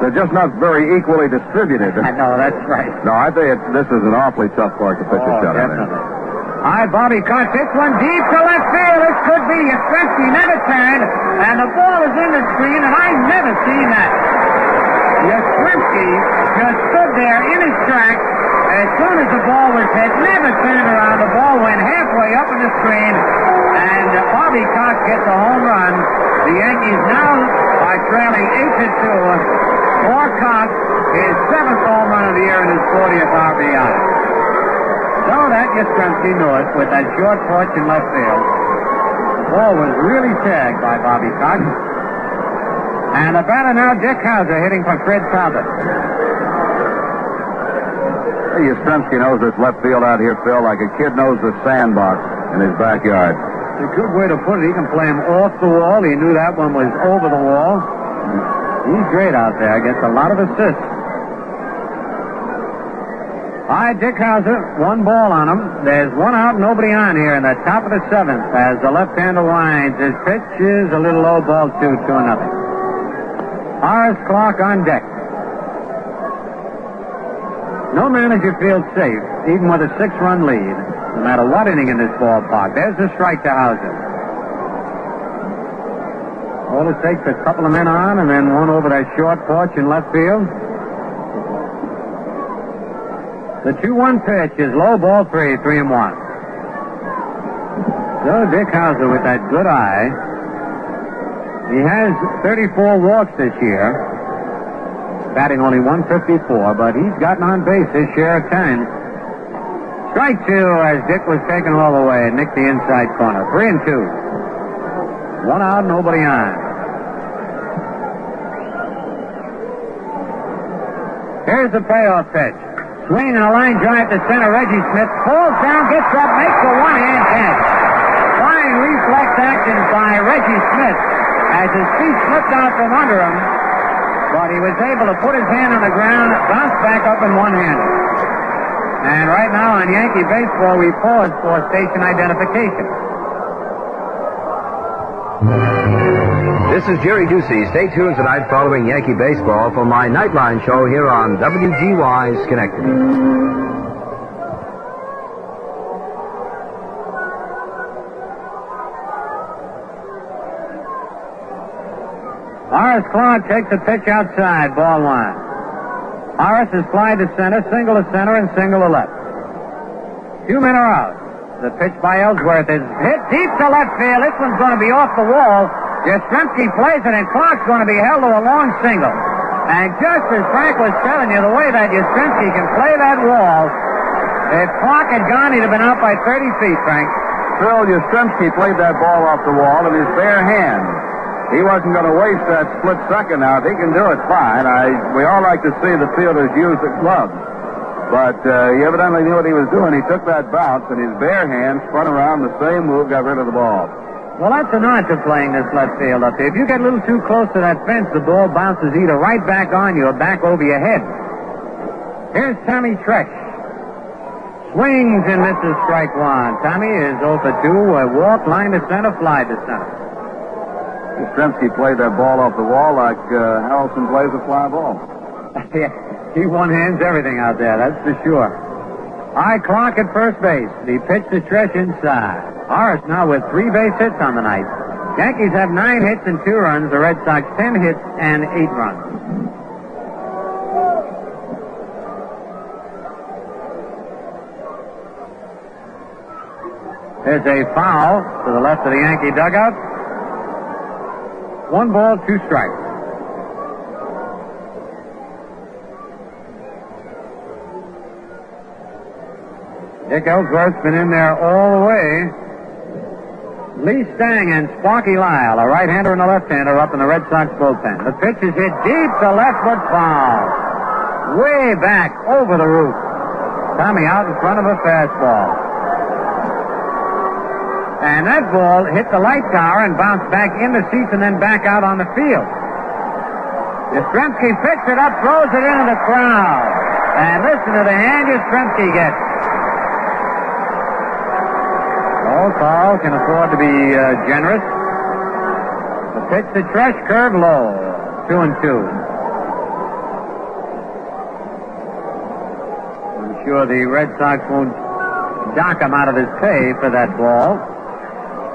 They're just not very equally distributed. I know, that's right. No, I think this is an awfully tough part to pitch a shutout in. All right, Bobby Cox hits one deep to left field. It could be. Yastrzemski never turned, and the ball is in the screen, and I've never seen that. Yastrzemski just stood there in his tracks. As soon as the ball was hit, never turned around. The ball went halfway up in the screen, and Bobby Cox gets a home run. The Yankees now are trailing 8-2. For Cox, his 7th home run of the year and his 40th RBI. So that Yastrzemski knew it with that short porch in left field. The ball was really tagged by Bobby Cox. And the batter now, Dick Hauser, hitting for Fred Talbot. Hey, Yastrzemski knows this left field out here, Phil, like a kid knows the sandbox in his backyard. It's a good way to put it. He can play him off the wall. He knew that one was over the wall. He's great out there. Gets a lot of assists. All right, Dick Hauser, 1 ball on him. There's 1 out, nobody on here in the top of the 7th as the left-hander winds. His pitch is a little low, ball 2-0. Horace Clark on deck. No manager feels safe, even with a 6-run lead, no matter what inning in this ballpark. There's the strike to Hauser. All it takes a couple of men on and then one over that short porch in left field. The 2-1 pitch is low, ball 3, 3-1. So Dick Hauser with that good eye. He has 34 walks this year, batting only 154, but he's gotten on base his share of times. Strike 2 as Dick was taken all the way and nicked the inside corner. 3-2. 1 out, nobody on. Here's the payoff pitch. Swing and a line drive to center. Reggie Smith falls down, gets up, makes a one-hand catch. Fine reflex action by Reggie Smith as his feet slipped out from under him, but he was able to put his hand on the ground, bounce back up in one-handed. And right now on Yankee Baseball, we pause for station identification. This is Jerry Ducey. Stay tuned tonight following Yankee Baseball for my Nightline show here on WGY Schenectady. Horace Clark takes a pitch outside, ball 1. Horace is fly to center, single to center, and single to left. 2 men are out. The pitch by Ellsworth is hit deep to left field. This one's going to be off the wall. Yastrzemski plays it, and Clark's going to be held to a long single. And just as Frank was telling you, the way that Yastrzemski can play that wall, if Clark had gone, he'd have been out by 30 feet, Frank. Phil, Yastrzemski played that ball off the wall in his bare hand. He wasn't going to waste that split second. Now, if he can do it, fine. We all like to see the fielders use the gloves. But he evidently knew what he was doing. He took that bounce, and his bare hand spun around the same move, got rid of the ball. Well, that's an art to playing this left field up there. If you get a little too close to that fence, the ball bounces either right back on you or back over your head. Here's Tommy Tresh. Swings and misses strike 1. Tommy is 0 for 2. A walk, line to center, fly to center. Yastrzemski played that ball off the wall like Harrelson plays a fly ball. Yeah, he one-hands everything out there, that's for sure. All right, Clark at first base. The pitch to Tresh inside. Horace now with 3 base hits on the night. Yankees have 9 hits and 2 runs. The Red Sox 10 hits and 8 runs. There's a foul to the left of the Yankee dugout. 1 ball, 2 strikes. Dick Ellsworth's been in there all the way. Lee Stang and Sparky Lyle, a right-hander and a left-hander, up in the Red Sox bullpen. The pitch is hit deep to left, but foul. Way back over the roof. Tommy out in front of a fastball. And that ball hit the light tower and bounced back in the seats and then back out on the field. Yastrzemski picks it up, throws it into the crowd. And listen to the hand Yastrzemski gets. Oh, Carl can afford to be generous. The pitch to Tresh, curve low. 2-2. I'm sure the Red Sox won't dock him out of his pay for that ball.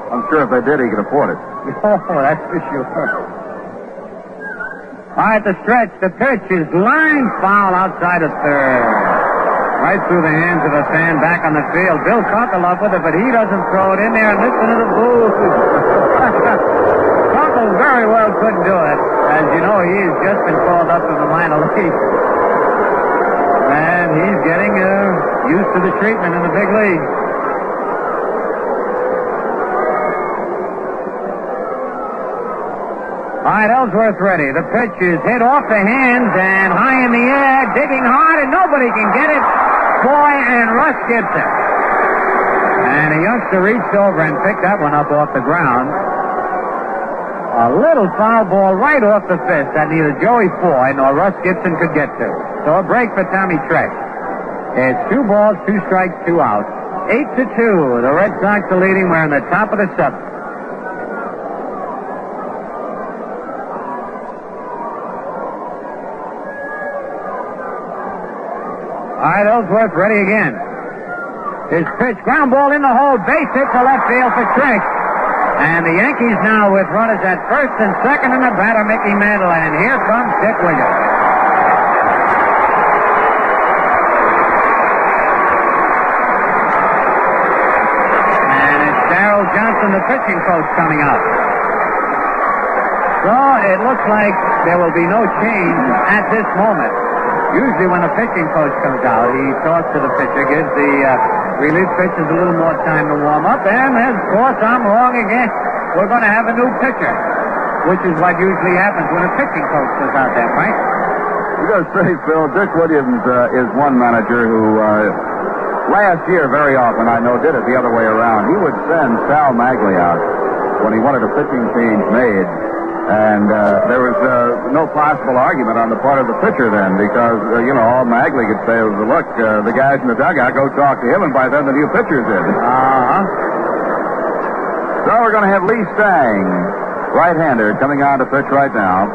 I'm sure if they did, he could afford it. Oh, that's for sure. All right, the stretch. The pitch is line foul outside of third. Right through the hands of a fan back on the field. Bill Conkle up with it, but he doesn't throw it in there and listen to the boo. Conkle very well couldn't do it. As you know, he's just been called up from the minor leagues. And he's getting used to the treatment in the big league. All right, Ellsworth ready. The pitch is hit off the hands and high in the air, digging hard, and nobody can get it. Boy and Russ Gibson. And a youngster reached over and picked that one up off the ground. A little foul ball right off the fist that neither Joey Foy nor Russ Gibson could get to. So a break for Tommy Tresh. It's 2 balls, 2 strikes, 2 outs. 8-2. The Red Sox are leading. We're in the top of the 7th. All right, Ellsworth ready again. His pitch, ground ball in the hole, base hit to left field for Tresh. And the Yankees now with runners at first and second and the batter, Mickey Mantle. And here comes Dick Williams. the pitching coach coming out. So it looks like there will be no change at this moment. Usually when the pitching coach comes out, he talks to the pitcher, gives the relief pitchers a little more time to warm up, and of course I'm wrong again. We're going to have a new pitcher, which is what usually happens when a pitching coach goes out there, Frank. You got to say, Phil, Dick Williams is one manager who last year very often, I know, did it the other way around. He would send Sal Magley out when he wanted a pitching change made. And there was no possible argument on the part of the pitcher then because, all Magley could say was, look, the guys in the dugout, go talk to him, and by then the new pitcher's in. Uh-huh. So we're going to have Lee Stang, right-hander, coming on to pitch right now.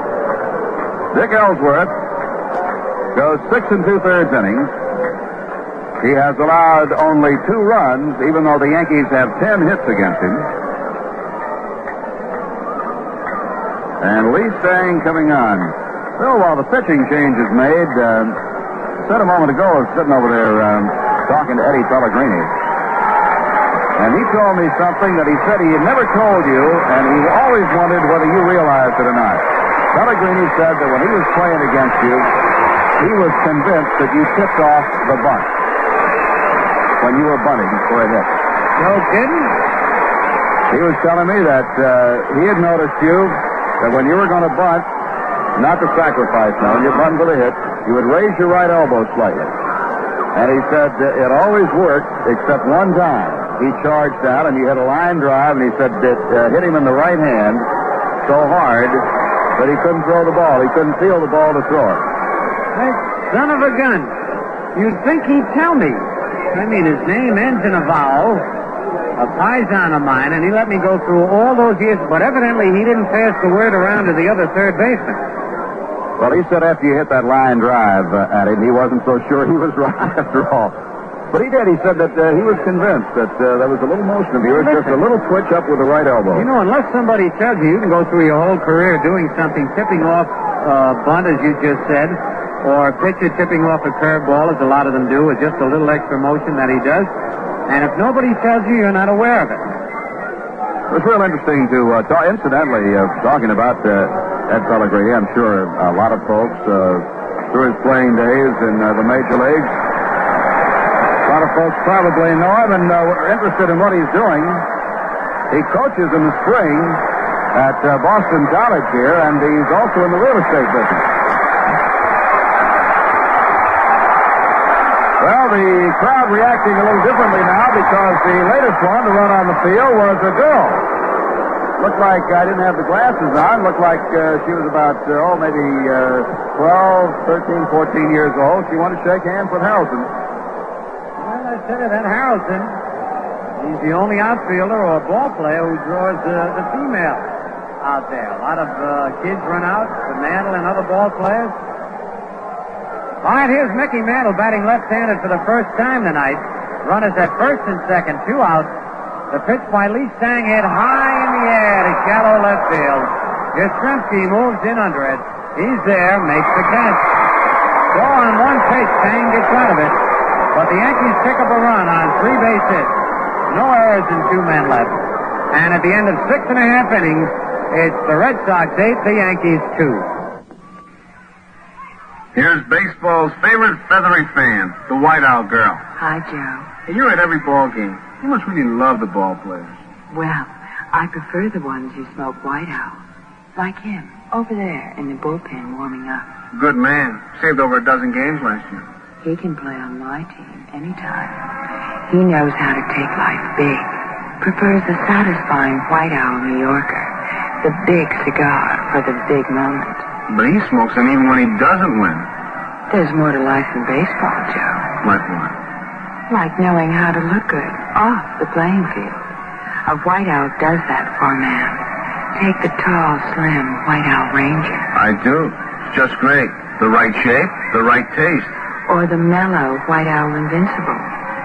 Dick Ellsworth goes 6 2/3 innings. He has allowed only 2 runs, even though the Yankees have 10 hits against him. And Lee Stang coming on. So while the pitching change is made, said a moment ago, I was sitting over there talking to Eddie Pellegrini. And he told me something that he said he had never told you, and he always wondered whether you realized it or not. Pellegrini said that when he was playing against you, he was convinced that you tipped off the bunt when you were bunting for a hit. No kidding? He was telling me that he had noticed you, that when you were going to bunt, not the sacrifice now, when you bunt for the hit, you would raise your right elbow slightly. And he said it always worked except one time. He charged out and he hit a line drive, and he said it hit him in the right hand so hard that he couldn't throw the ball. He couldn't feel the ball to throw it. Hey, son of a gun. You'd think he'd tell me. I mean, his name ends in a vowel, a paisan of mine, and he let me go through all those years, but evidently he didn't pass the word around to the other third baseman. Well, he said after you hit that line drive at him, he wasn't so sure he was right after all. But he did. He said that he was convinced that there was a little motion of yours, just a little twitch up with the right elbow. You know, unless somebody tells you, you can go through your whole career doing something, tipping off bunt, as you just said, or pitcher tipping off a curveball, as a lot of them do, with just a little extra motion that he does. And if nobody tells you, you're not aware of it. It was real interesting to talk. Incidentally, talking about Ed Pellegrini, I'm sure a lot of folks through his playing days in the major leagues, a lot of folks probably know him and are interested in what he's doing. He coaches in the spring at Boston College here, and he's also in the real estate business. Well, the crowd reacting a little differently now because the latest one to run on the field was a girl. Looked like, I didn't have the glasses on, looked like she was about, maybe 12, 13, 14 years old. She wanted to shake hands with Harrelson. Well, I said that Harrelson, he's the only outfielder or ball player who draws the female out there. A lot of kids run out, the Mantle and other ball players. All right, here's Mickey Mantle batting left-handed for the first time tonight. Runners at first and second, 2 outs. The pitch by Lee Stang hit high in the air to shallow left field. Yastrzemski moves in under it. He's there, makes the catch. So on one pitch, Stang gets out of it. But the Yankees pick up a run on 3 base hits. No errors and 2 men left. And at the end of 6.5 innings, it's the Red Sox 8, the Yankees 2. Here's baseball's favorite feathery fan, the White Owl girl. Hi, Joe. Hey, you're at every ball game. You must really love the ball players. Well, I prefer the ones who smoke White Owl. Like him, over there in the bullpen warming up. Good man. Saved over a dozen games last year. He can play on my team anytime. He knows how to take life big. Prefers the satisfying White Owl New Yorker. The big cigar for the big moment. But he smokes them even when he doesn't win. There's more to life than baseball, Joe. Like what? Like knowing how to look good off the playing field. A White Owl does that for a man. Take the tall, slim White Owl Ranger. I do. It's just great. The right shape, the right taste. Or the mellow White Owl Invincible.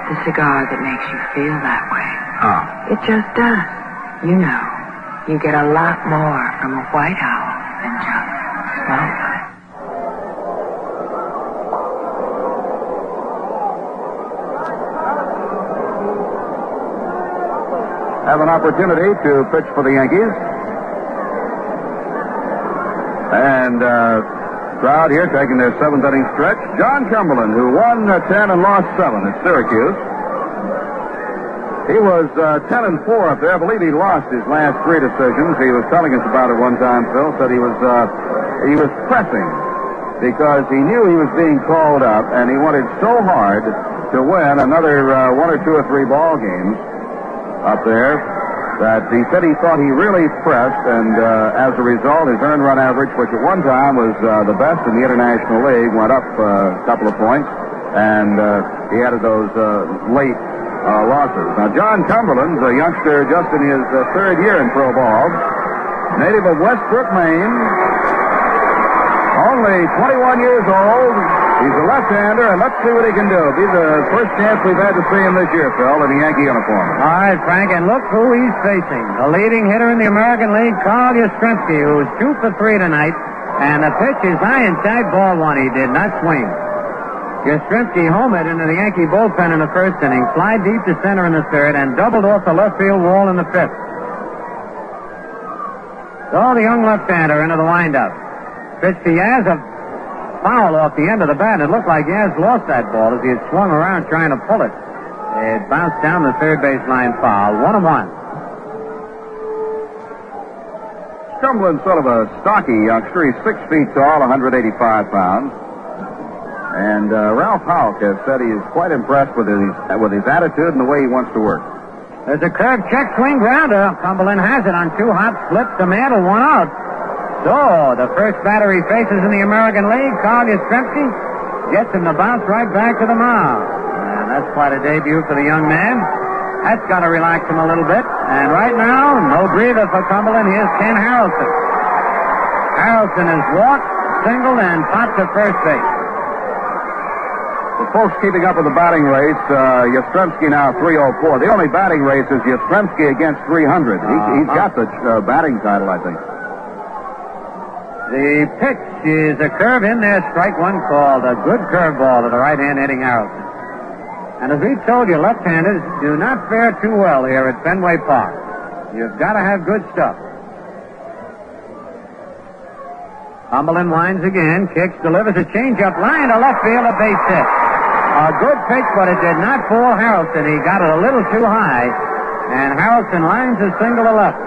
The cigar that makes you feel that way. Oh. It just does. You know, you get a lot more from a White Owl than just smoke. have an opportunity to pitch for the Yankees. And crowd here taking their seventh inning stretch. John Cumberland, who won 10 and lost 7 at Syracuse. He was 10 and 4 up there. I believe he lost his last 3 decisions. He was telling us about it one time, Phil. Said he was pressing because he knew he was being called up, and he wanted so hard to win another 1 or 2 or 3 ball games up there that he said he thought he really pressed, and as a result, his earned run average, which at one time was the best in the International League, went up a couple of points, and he added those late losses. Now, John Cumberland's a youngster just in his 3rd year in pro ball, native of Westbrook, Maine, only 21 years old. He's a left-hander, and let's see what he can do. Be the first chance we've had to see him this year, Phil, in the Yankee uniform. All right, Frank, and look who he's facing. The leading hitter in the American League, Carl Yastrzemski, who's 2 for 3 tonight, and the pitch is high inside ball 1. He did not swing. Yastrzemski homered into the Yankee bullpen in the 1st inning, fly deep to center in the 3rd, and doubled off the left field wall in the 5th. So the young left-hander into the windup. Pitch to Yaz, a foul off the end of the bat. It looked like Yaz lost that ball as he had swung around trying to pull it. It bounced down the third baseline foul. 1-1. Cumberland's sort of a stocky youngster. He's 6 feet tall, 185 pounds. And Ralph Houck has said he is quite impressed with his attitude and the way he wants to work. There's a curved check swing grounder. Cumberland has it on 2 hop splits to Mantle, 1 out. So, the first batter he faces in the American League, Carl Yastrzemski, gets him to bounce right back to the mound. And that's quite a debut for the young man. That's got to relax him a little bit. And right now, no breather for Cumberland. Here's Ken Harrelson. Harrelson has walked, singled, and popped to first base. The folks keeping up with the batting race, Yastrzemski now 304. The only batting race is Yastrzemski against 300. He's got the batting title, I think. The pitch is a curve in there, strike 1 called. A good curveball to the right-hand hitting Harrelson. And as we told you, left-handers do not fare too well here at Fenway Park. You've got to have good stuff. Cumberland winds again, kicks, delivers a changeup line to left field, a base hit. A good pitch, but it did not fool Harrelson. He got it a little too high, and Harrelson lines a single to left.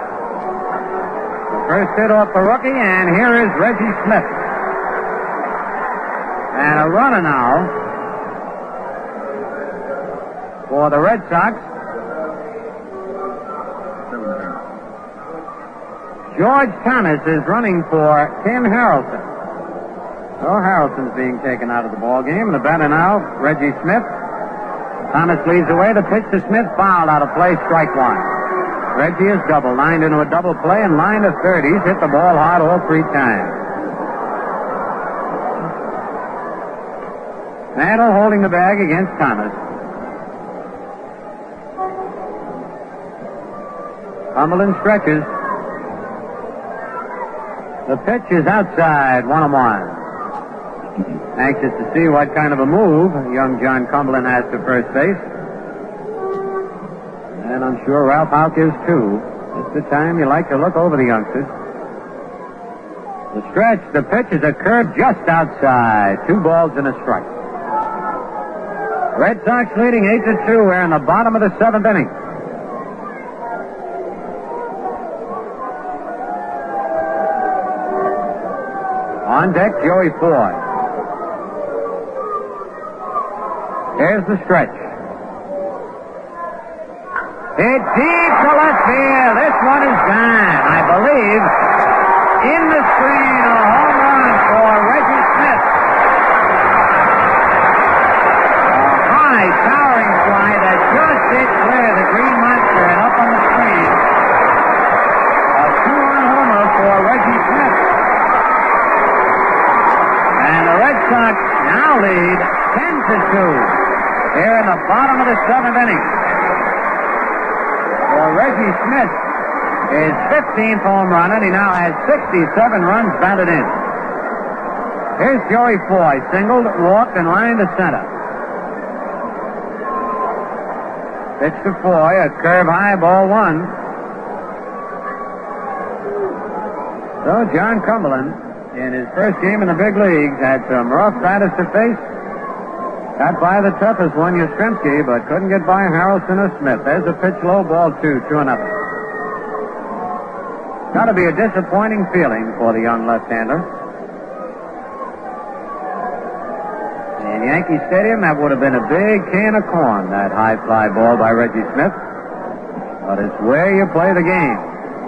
First hit off the rookie, and here is Reggie Smith. And a runner now for the Red Sox. George Thomas is running for Ken Harrelson. So Harrelson's being taken out of the ball game. The batter now, Reggie Smith. Thomas leads away. The pitch to Smith, fouled out of play, strike 1. Reggie is double, lined into a double play, and line to third. He's hit the ball hard all 3 times. Mantle holding the bag against Thomas. Cumberland stretches. The pitch is outside, 1-1. Anxious to see what kind of a move young John Cumberland has to first base. And I'm sure Ralph Houck is too. It's the time you like to look over the youngsters. The stretch, the pitch is a curve just outside. 2 balls and a strike. Red Sox leading 8-2. We're in the bottom of the 7th inning. On deck, Joey Ford. Here's the stretch. Hit deep to left field. This one is gone. I believe in the screen, a home run for Reggie Smith. A high, towering fly that just hit clear the Green Monster and up on the screen. A 2-run homer for Reggie Smith. And the Red Sox now lead 10-2 here in the bottom of the 7th inning. For Reggie Smith, his 15th home run, and he now has 67 runs batted in. Here's Joey Foy, singled, walked, and lined to center. Pitch to Foy, a curve high, ball one. So John Cumberland, in his first game in the big leagues, had some rough batters to face. Got by the toughest one, Yastrzemski, but couldn't get by Harrelson or Smith. There's a pitch low, ball 2-0. Got to be a disappointing feeling for the young left-hander. In Yankee Stadium, that would have been a big can of corn, that high fly ball by Reggie Smith. But it's where you play the game.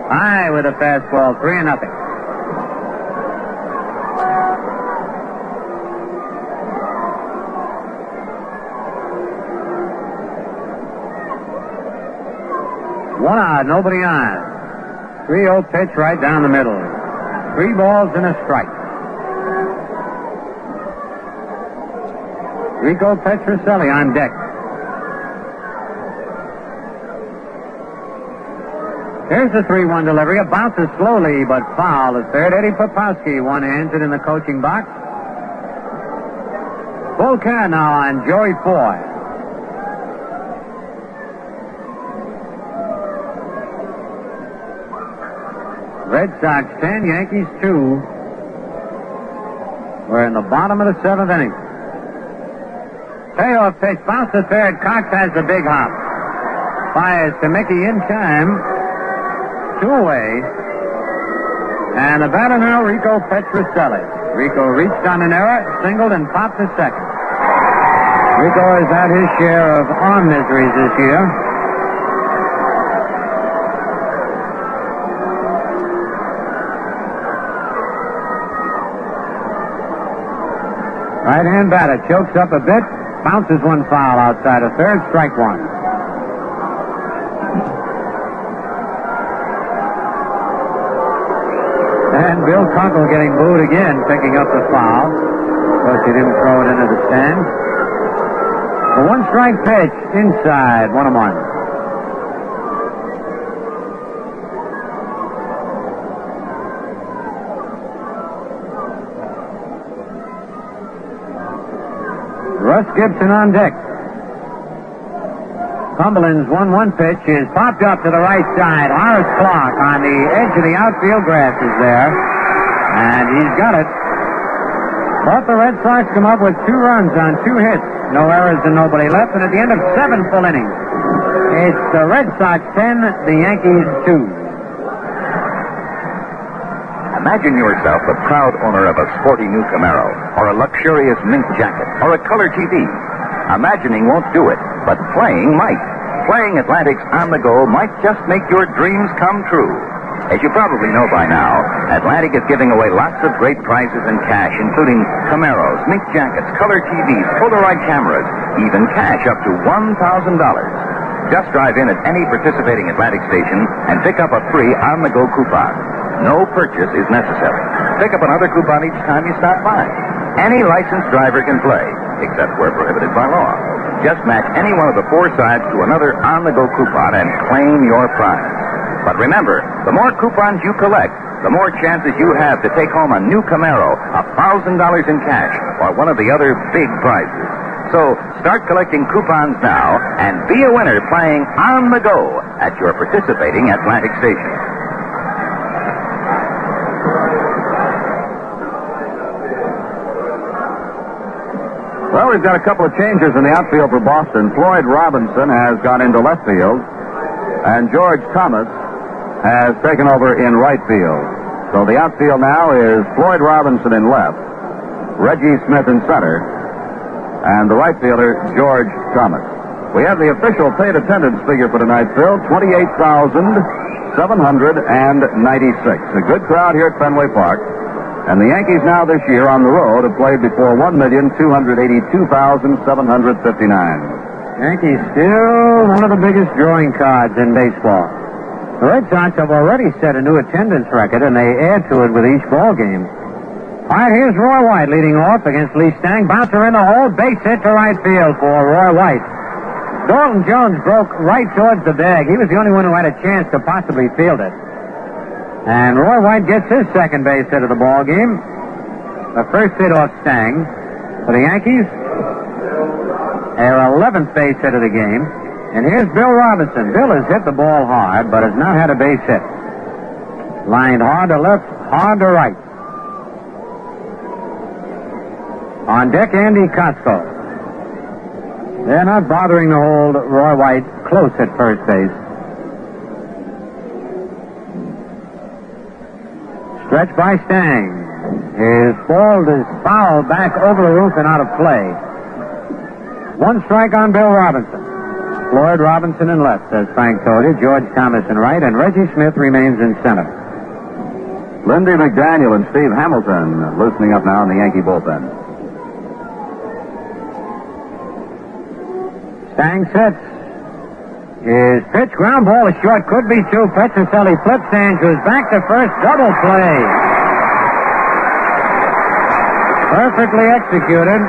High with a fastball, 3-0. One out, nobody on. 3-0 pitch right down the middle. 3 balls and a strike. Rico Petrocelli on deck. Here's the 3-1 delivery. It bounces slowly but foul at third. Eddie Popowski one-handed in the coaching box. Full count now on Joey Foy. Red Sox 10, Yankees 2. We're in the bottom of the 7th inning. Payoff pitch, bounce to third. Cox has the big hop. Fires to Mickey in time. 2 away. And the batter now, Rico Petrocelli. Rico reached on an error, singled, and popped to second. Rico has had his share of arm miseries this year. Right-hand batter chokes up a bit. Bounces one foul outside of third, strike one. And Bill Conkle getting booed again, picking up the foul. Of course, he didn't throw it into the stand. The 1-strike pitch, inside, 1-1. Russ Gibson on deck. Cumberland's 1-1 pitch is popped up to the right side. Horace Clark on the edge of the outfield grass is there. And he's got it. But the Red Sox come up with 2 runs on 2 hits. No errors and nobody left. And at the end of 7 full innings, it's the Red Sox 10, the Yankees 2. Imagine yourself the proud owner of a sporty new Camaro, or a luxurious mink jacket, or a color TV. Imagining won't do it, but playing might. Playing Atlantic's On the Go might just make your dreams come true. As you probably know by now, Atlantic is giving away lots of great prizes and cash, including Camaros, mink jackets, color TVs, Polaroid cameras, even cash up to $1,000. Just drive in at any participating Atlantic station and pick up a free on-the-go coupon. No purchase is necessary. Pick up another coupon each time you stop by. Any licensed driver can play, except where prohibited by law. Just match any one of the 4 sides to another on-the-go coupon and claim your prize. But remember, the more coupons you collect, the more chances you have to take home a new Camaro, $1,000 in cash, or one of the other big prizes. So start collecting coupons now and be a winner playing on the go at your participating Atlantic station. Well, we've got a couple of changes in the outfield for Boston. Floyd Robinson has gone into left field, and George Thomas has taken over in right field. So the outfield now is Floyd Robinson in left, Reggie Smith in center, and the right fielder, George Thomas. We have the official paid attendance figure for tonight's field, 28,796. A good crowd here at Fenway Park. And the Yankees now this year on the road have played before 1,282,759. Yankees still one of the biggest drawing cards in baseball. The Red Sox have already set a new attendance record, and they add to it with each ball game. All right, here's Roy White leading off against Lee Stang. Bouncer in the hole, base hit to right field for Roy White. Dalton Jones broke right towards the bag. He was the only one who had a chance to possibly field it. And Roy White gets his second base hit of the ball game. The first hit off Stang for the Yankees. Their 11th base hit of the game. And here's Bill Robinson. Bill has hit the ball hard, but has not had a base hit. Lined hard to left, hard to right. On deck, Andy Costco. They're not bothering to hold Roy White close at first base. Stretch by Stang. His ball is fouled back over the roof and out of play. One strike on Bill Robinson. Floyd Robinson in left, as Frank told you. George Thomas in right, and Reggie Smith remains in center. Lindy McDaniel and Steve Hamilton loosening up now in the Yankee bullpen. Stang sets. His pitch, ground ball is short, could be two. Petrocelli flips Andrews back to first, double play. Perfectly executed.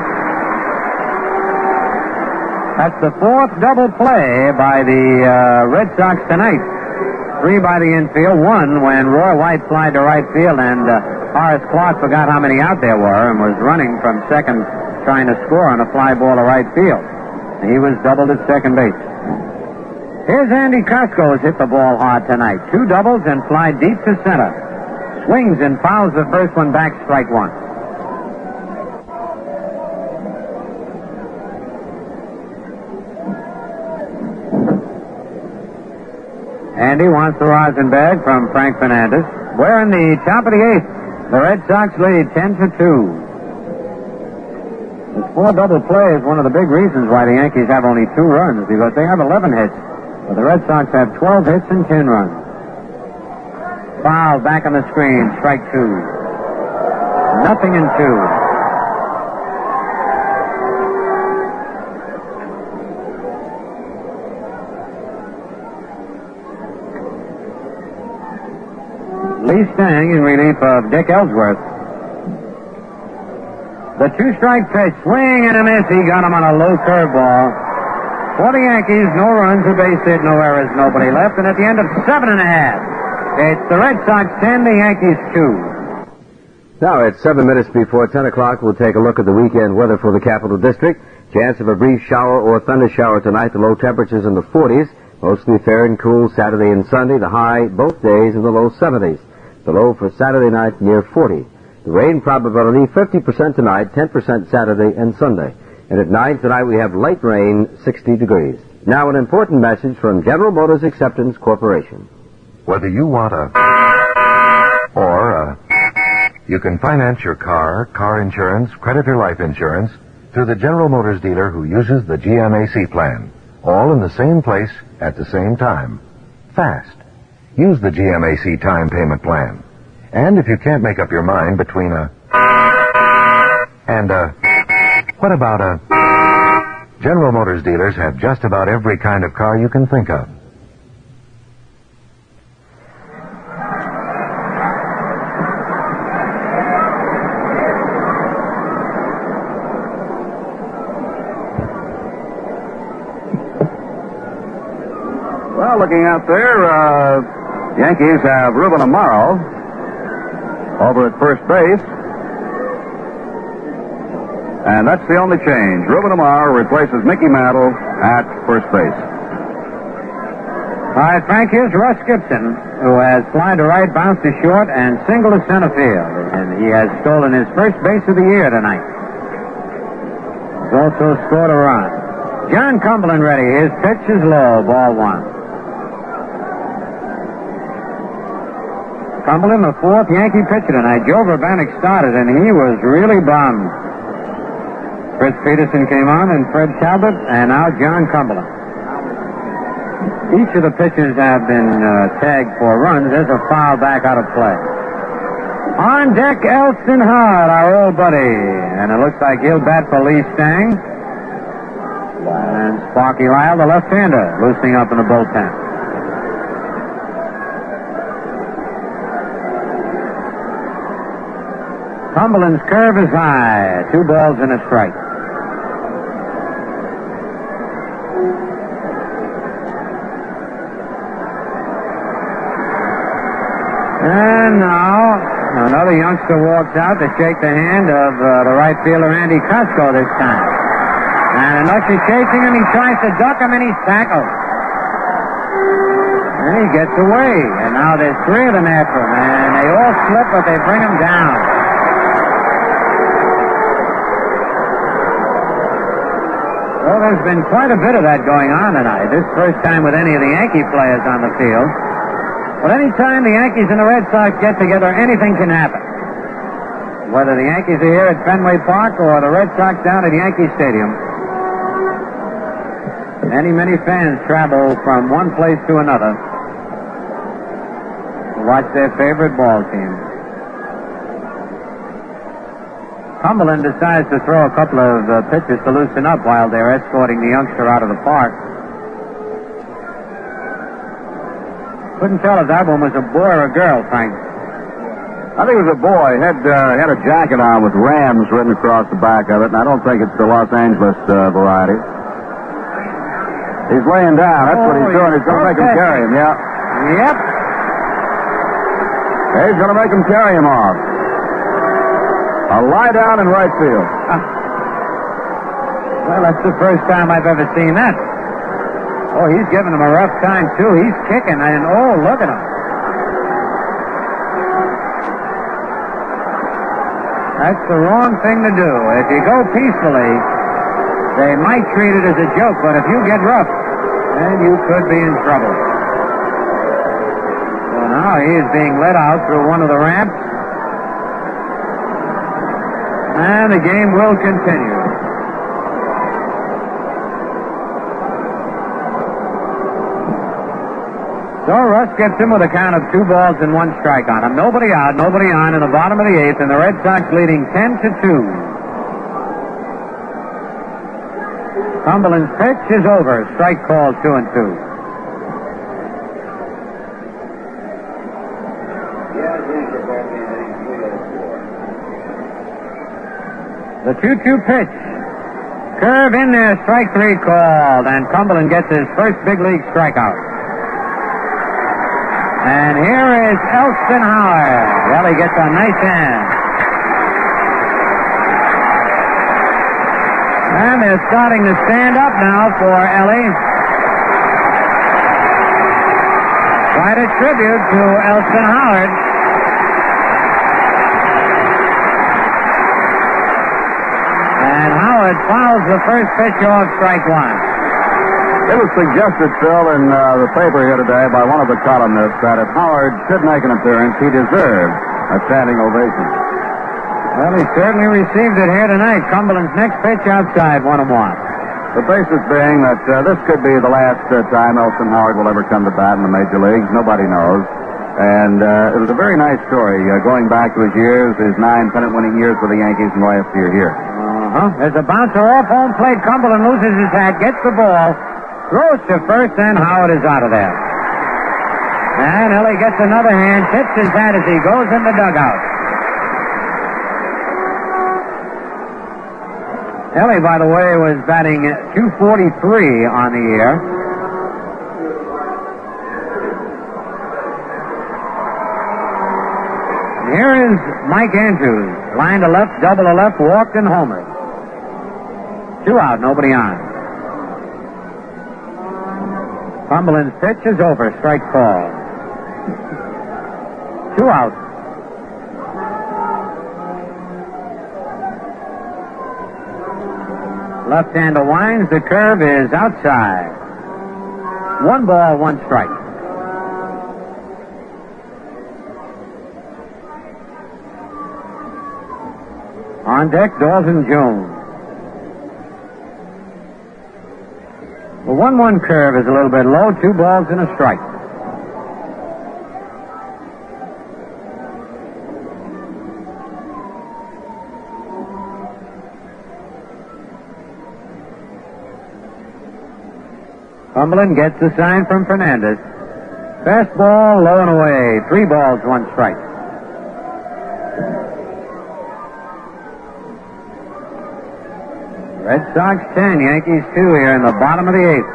That's the fourth double play by the Red Sox tonight. 3 by the infield, 1 when Roy White flied to right field, and Horace Clark forgot how many out there were and was running from second trying to score on a fly ball to right field. He was doubled at second base. Here's Andy Costco has hit the ball hard tonight. 2 doubles and fly deep to center. Swings and fouls the first one back, strike 1. Andy wants the rosin bag from Frank Fernandez. We're in the top of the 8th. The Red Sox lead 10-2. This 4 double play is one of the big reasons why the Yankees have only 2 runs, because they have 11 hits. But the Red Sox have 12 hits and 10 runs. Foul back on the screen, strike 2. 0-2. Lee Stang in relief of Dick Ellsworth. The 2-strike pitch, swing and a miss. He got him on a low curveball. For the Yankees, no runs, a base hit, no errors, nobody left. And at the end of 7.5, it's the Red Sox 10, the Yankees 2. Now it's 7 minutes before 10 o'clock. We'll take a look at the weekend weather for the Capital District. Chance of a brief shower or thunder shower tonight. The low temperatures in the 40s. Mostly fair and cool Saturday and Sunday. The high both days in the low 70s. The low for Saturday night near 40. The rain probability 50% tonight, 10% Saturday and Sunday. And at night tonight we have light rain, 60 degrees. Now an important message from General Motors Acceptance Corporation. Whether you want you can finance your car insurance, credit or life insurance through the General Motors dealer who uses the GMAC plan. All in the same place at the same time. Fast. Use the GMAC time payment plan. And if you can't make up your mind between what about General Motors dealers have just about every kind of car you can think of. Well, looking out there, Yankees have Ruben Amaro over at first base. And that's the only change. Ruben Amaro replaces Mickey Mantle at first base. All right, Frank, here's Russ Gibson, who has flied to right, bounced to short, and singled to center field. And he has stolen his first base of the year tonight. He's also scored a run. John Cumberland ready. His pitch is low, ball 1. Cumberland, the 4th Yankee pitcher tonight. Joe Vrbanek started, and he was really bummed. Fritz Peterson came on, and Fred Talbot, and now John Cumberland. Each of the pitchers have been tagged for runs. There's a foul back out of play. On deck, Elston Hart, our old buddy. And it looks like he'll bat for Lee Stang. And Sparky Lyle, the left-hander, loosening up in the bullpen. Cumberland's curve is high. 2 balls and a strike. And now, another youngster walks out to shake the hand of the right fielder, Andy Costco, this time. And unless he's chasing him, he tries to duck him, and he's tackled. And he gets away. And now there's three of them after him. And they all slip, but they bring him down. Well, there's been quite a bit of that going on tonight. This first time with any of the Yankee players on the field. But any time the Yankees and the Red Sox get together, anything can happen. Whether the Yankees are here at Fenway Park or the Red Sox down at Yankee Stadium. Many fans travel from one place to another to watch their favorite ball team. Cumberland decides to throw a couple of pitches to loosen up while they're escorting the youngster out of the park. Couldn't tell if that one was a boy or a girl, Frank. I think it was a boy. Had a jacket on with Rams written across the back of it, and I don't think it's the Los Angeles variety. He's laying down. That's what he's doing. He's going to make him carry him, yeah. Yep. He's going to make him carry him off. A lie down in right field. Well, that's the first time I've ever seen that. Oh, he's giving him a rough time, too. He's kicking, and oh, look at him. That's the wrong thing to do. If you go peacefully, they might treat it as a joke, but if you get rough, then you could be in trouble. So now he is being led out through one of the ramps. And the game will continue. So Russ gets him with a count of 2 balls and 1 strike on him. Nobody out, nobody on in the bottom of the 8th, and the Red Sox leading 10-2. Cumberland's pitch is over. Strike call 2-2. The 2-2 pitch. Curve in there, strike 3 called, and Cumberland gets his first big league strikeout. And here is Elston Howard. Well, he gets a nice hand. And they're starting to stand up now for Ellie. Quite a tribute to Elston Howard. And Howard fouls the first pitch off, strike 1. It was suggested, Phil, in the paper here today by one of the columnists that if Howard should make an appearance, he deserved a standing ovation. Well, he certainly received it here tonight. Cumberland's next pitch outside, 1-1. The basis being that this could be the last time Elston Howard will ever come to bat in the major leagues. Nobody knows. And it was a very nice story going back to his years, his 9 pennant-winning years with the Yankees and last year here. There's a bouncer off home plate. Cumberland loses his hat, gets the ball, throws to first, and Howard is out of there. And Ellie gets another hand, tips his hat as he goes in the dugout. Ellie, by the way, was batting .243 on the year. Here is Mike Andrews, line to left, double to left, walked and homered. 2 out, nobody on. Cumberland's pitch is over, strike call. 2 out. Left-hander winds, the curve is outside. 1 ball, 1 strike. On deck, Dalton Jones. The 1-1 curve is a little bit low, 2 balls and a strike. Cumberland gets the sign from Fernandez. Fastball, low and away. 3 balls, 1 strike. Red Sox 10, Yankees 2 here in the bottom of the 8th.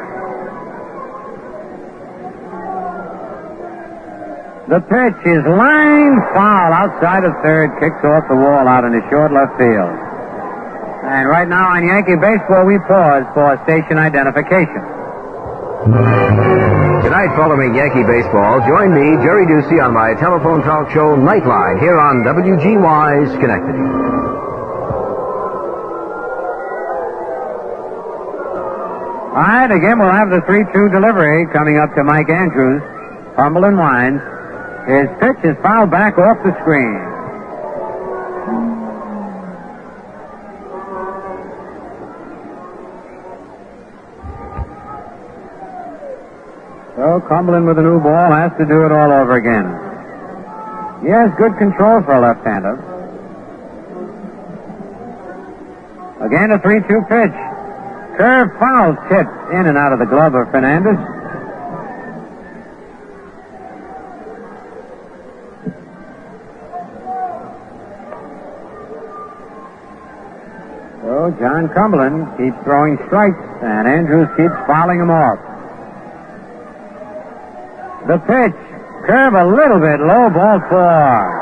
The pitch is line foul outside of third, kicks off the wall out into short left field. And right now on Yankee Baseball, we pause for station identification. Tonight, following Yankee Baseball, join me, Jerry Ducey, on my telephone talk show Nightline here on WGY Schenectady. All right, again, we'll have the 3-2 delivery coming up to Mike Andrews. Cumberland winds. His pitch is fouled back off the screen. So Cumberland with a new ball has to do it all over again. He has good control for a left-hander. Again, a 3-2 pitch. Curve foul tip in and out of the glove of Fernandez. So John Cumberland keeps throwing strikes, and Andrews keeps fouling them off. The pitch. Curve a little bit low, ball 4.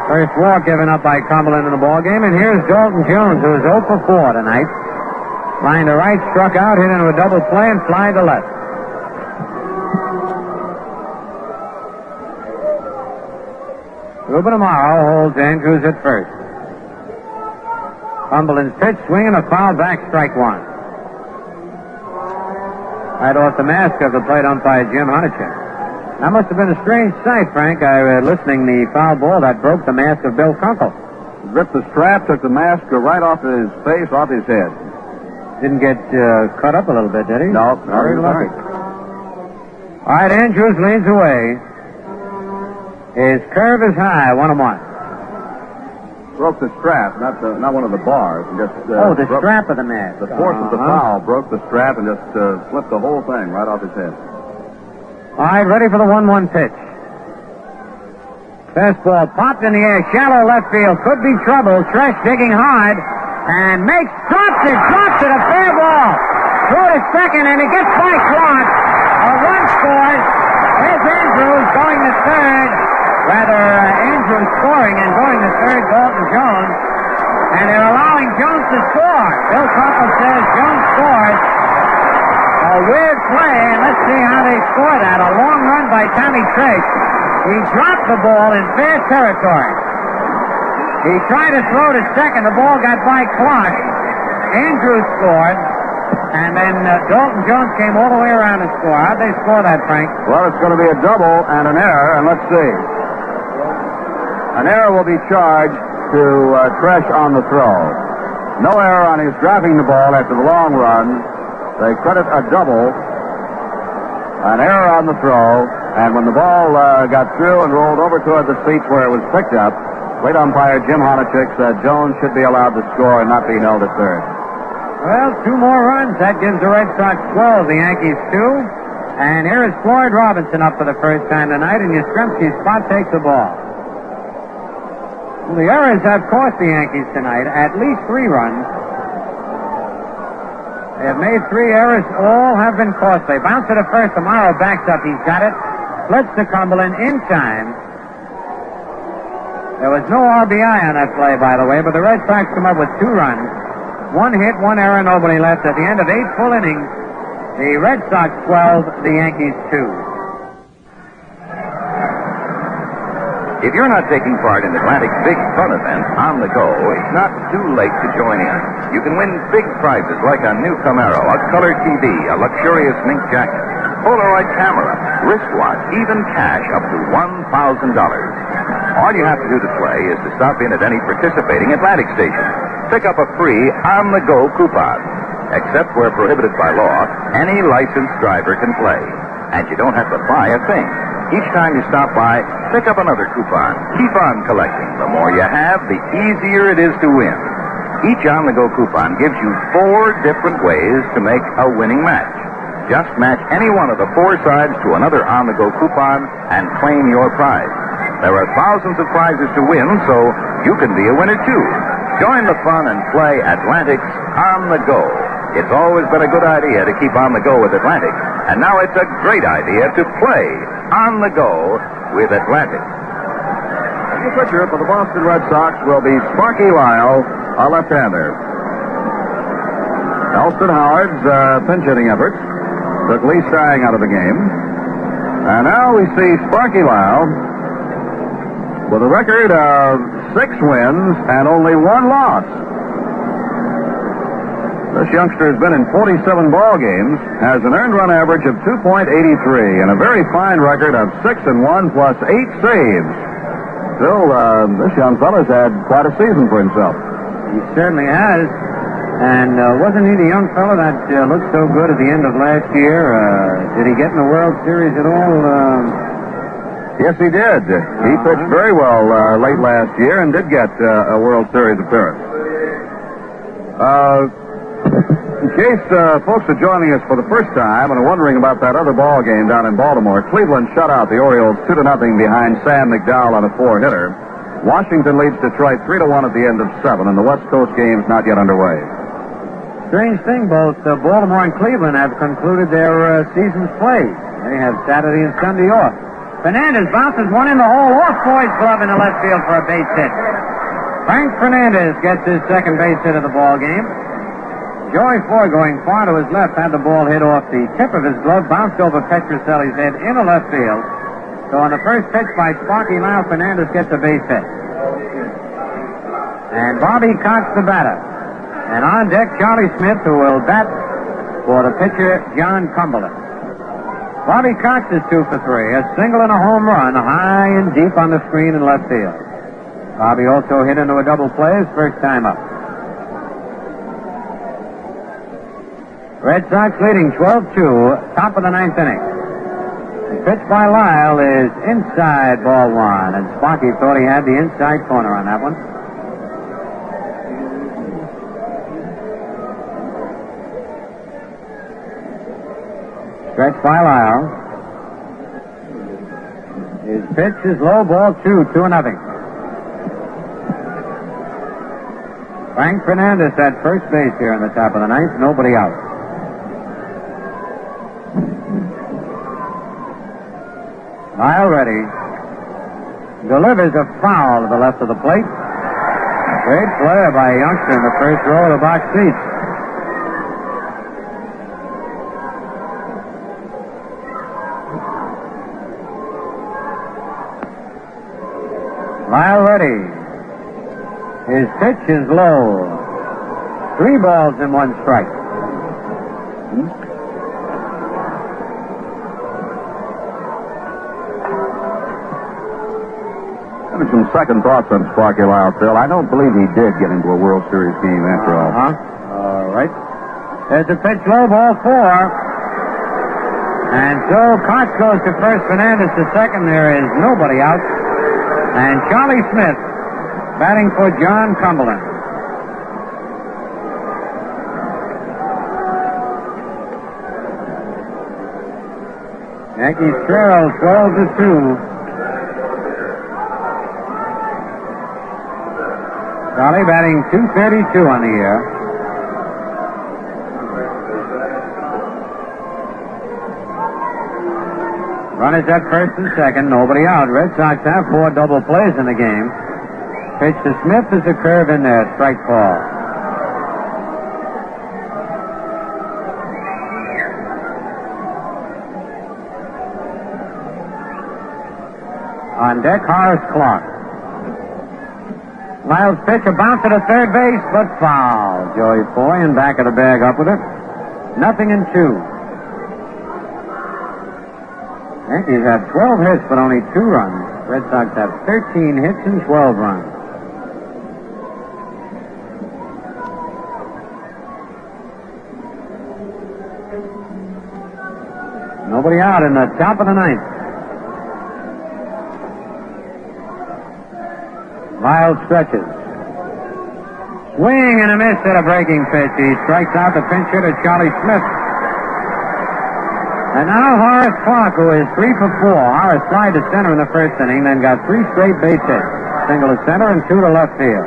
First walk given up by Cumberland in the ball game, and here's Dalton Jones, who is 0 for 4 tonight. Line to right, struck out, hit into a double play, and fly to left. Ruben Amaro holds Andrews at first. Cumberland's pitch, swinging a foul back, strike 1. Right off the mask of the plate umpire, Jim Honachek. That must have been a strange sight, Frank. I was listening the foul ball that broke the mask of Bill Kunkel. Ripped the strap, took the mask right off his face, off his head. Didn't get cut up a little bit, did he? No, very lucky. All right, Andrews leads away. His curve is high, 1-1. Broke the strap, not one of the bars. And just, the strap of the mask. The force of the foul broke the strap and just flipped the whole thing right off his head. All right, ready for the 1-1 pitch. Fastball popped in the air, shallow left field. Could be trouble. Tresh digging hard and drops it a fair ball. Through to second, and it gets by Clark. A run scores. There's Andrews going to third. Andrews scoring and going to third, Dalton Jones. And they're allowing Jones to score. Bill Kunkel says Jones scores. A weird play, and let's see how they score that. A long run by Tommy Tresh. He dropped the ball in fair territory. He tried to throw to second. The ball got by Clark. Andrews scored. And then Dalton Jones came all the way around to score. How'd they score that, Frank? Well, it's going to be a double and an error, and let's see. An error will be charged to Tresh on the throw. No error on his dropping the ball after the long run. They credit a double, an error on the throw, and when the ball got through and rolled over toward the seats where it was picked up, plate umpire Jim Honachek said Jones should be allowed to score and not be held at third. Well, 2 more runs. That gives the Red Sox 12, the Yankees 2. And here is Floyd Robinson up for the first time tonight, and Yastrzemski's spot takes the ball. Well, the errors have cost the Yankees tonight at least 3 runs. They have made 3 errors. All have been costly. Bounce to the first. Amaro backs up. He's got it. Splits to Cumberland in time. There was no RBI on that play, by the way, but the Red Sox come up with 2 runs. 1 hit, 1 error, nobody left. At the end of 8 full innings, the Red Sox 12, the Yankees 2. If you're not taking part in Atlantic's big fun event on the go, it's not too late to join in. You can win big prizes like a new Camaro, a color TV, a luxurious mink jacket, Polaroid camera, wristwatch, even cash up to $1,000. All you have to do to play is to stop in at any participating Atlantic station. Pick up a free on-the-go coupon. Except where prohibited by law, any licensed driver can play. And you don't have to buy a thing. Each time you stop by, pick up another coupon. Keep on collecting. The more you have, the easier it is to win. Each on-the-go coupon gives you 4 different ways to make a winning match. Just match any one of the 4 sides to another on-the-go coupon and claim your prize. There are thousands of prizes to win, so you can be a winner too. Join the fun and play Atlantic's On the Go. It's always been a good idea to keep on the go with Atlantic, and now it's a great idea to play on the go with Atlantic. local pitcher for the Boston Red Sox will be Sparky Lyle, a left-hander. Elston Howard's pinch hitting efforts took Lee Stang out of the game. And now we see Sparky Lyle with a record of 6 wins and only 1 loss. This youngster has been in 47 ball games, has an earned run average of 2.83, and a very fine record of 6-1 plus 8 saves. Still, this young fella's had quite a season for himself. He certainly has. And wasn't he the young fella that looked so good at the end of last year? Did he get in the World Series at all? Yes, he did. He pitched very well late last year and did get a World Series appearance. In case folks are joining us for the first time and are wondering about that other ball game down in Baltimore, Cleveland shut out the Orioles 2-0 behind Sam McDowell on a 4-hitter. Washington leads Detroit 3-1 at the end of 7, and the West Coast game's not yet underway. Strange thing, both Baltimore and Cleveland have concluded their season's play. They have Saturday and Sunday off. Fernandez bounces one in the hole, off Boyd's glove in the left field for a base hit. Frank Fernandez gets his second base hit of the ball game. Joey Foy, going far to his left, had the ball hit off the tip of his glove, bounced over Petrocelli's head in the left field. So on the first pitch by Sparky Lyle, Fernandez gets a base hit. And Bobby Cox, the batter. And on deck, Charlie Smith, who will bat for the pitcher, John Cumberland. Bobby Cox is 2 for 3, a single and a home run, high and deep on the screen in left field. Bobby also hit into a double play his first time up. Red Sox leading 12-2, top of the 9th inning. The pitch by Lyle is inside ball 1, and Sparky thought he had the inside corner on that one. Stretch by Lyle. His pitch is low, ball 2, 2-0. Frank Fernandez at first base here in the top of the 9th, nobody out. Lyle ready. Delivers a foul to the left of the plate. Great play by a youngster in the first row of the box seats. Lyle ready. His pitch is low. 3 balls and 1 strike. Having some second thoughts on Sparky Lyle, Phil. I don't believe he did get into a World Series game after all. All right. There's a pitch low, ball 4. And so Cox goes to first, Fernandez to second. There is nobody out. And Charlie Smith batting for John Cumberland. Yankees trail 12-2. Charlie batting .232 on the year. Runners at first and second, nobody out. Red Sox have 4 double plays in the game. Pitch to Smith is a curve in there, strike ball. On deck, Horace Clark. Lyle's pitch, a bouncer to third base, but foul. Joey Foy in back of the bag up with it. 0-2. Yankees have 12 hits, but only 2 runs. Red Sox have 13 hits and 12 runs. Nobody out in the top of the 9th. Lyle stretches. Swing and a miss at a breaking pitch. He strikes out the pinch hitter, Charlie Smith. And now Horace Clark, who is 3 for 4. Horace tried to center in the first inning, then got 3 straight base hits. Single to center and 2 to left field.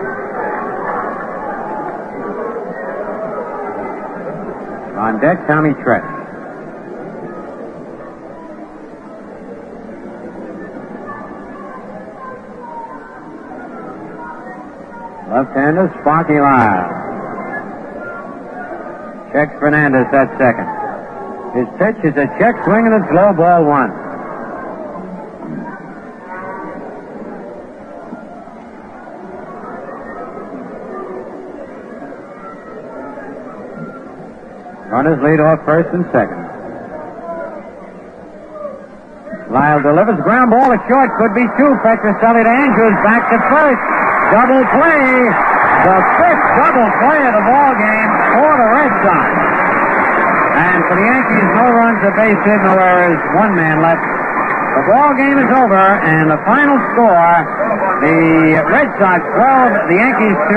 On deck, Tommy Tresh. Left-hander, Sparky Lyle. Checks Fernandez at second. His pitch is a check swing and it's low, ball one. Runners lead off first and second. Lyle delivers. Ground ball to short. Could be two. Petrocelli to Andrews. Back to first. Double play. The fifth double play of the ball game for the Red Sox. And for the Yankees, no runs, a base hit, no errors, one man left. The ball game is over, and the final score, the Red Sox 12, the Yankees 2.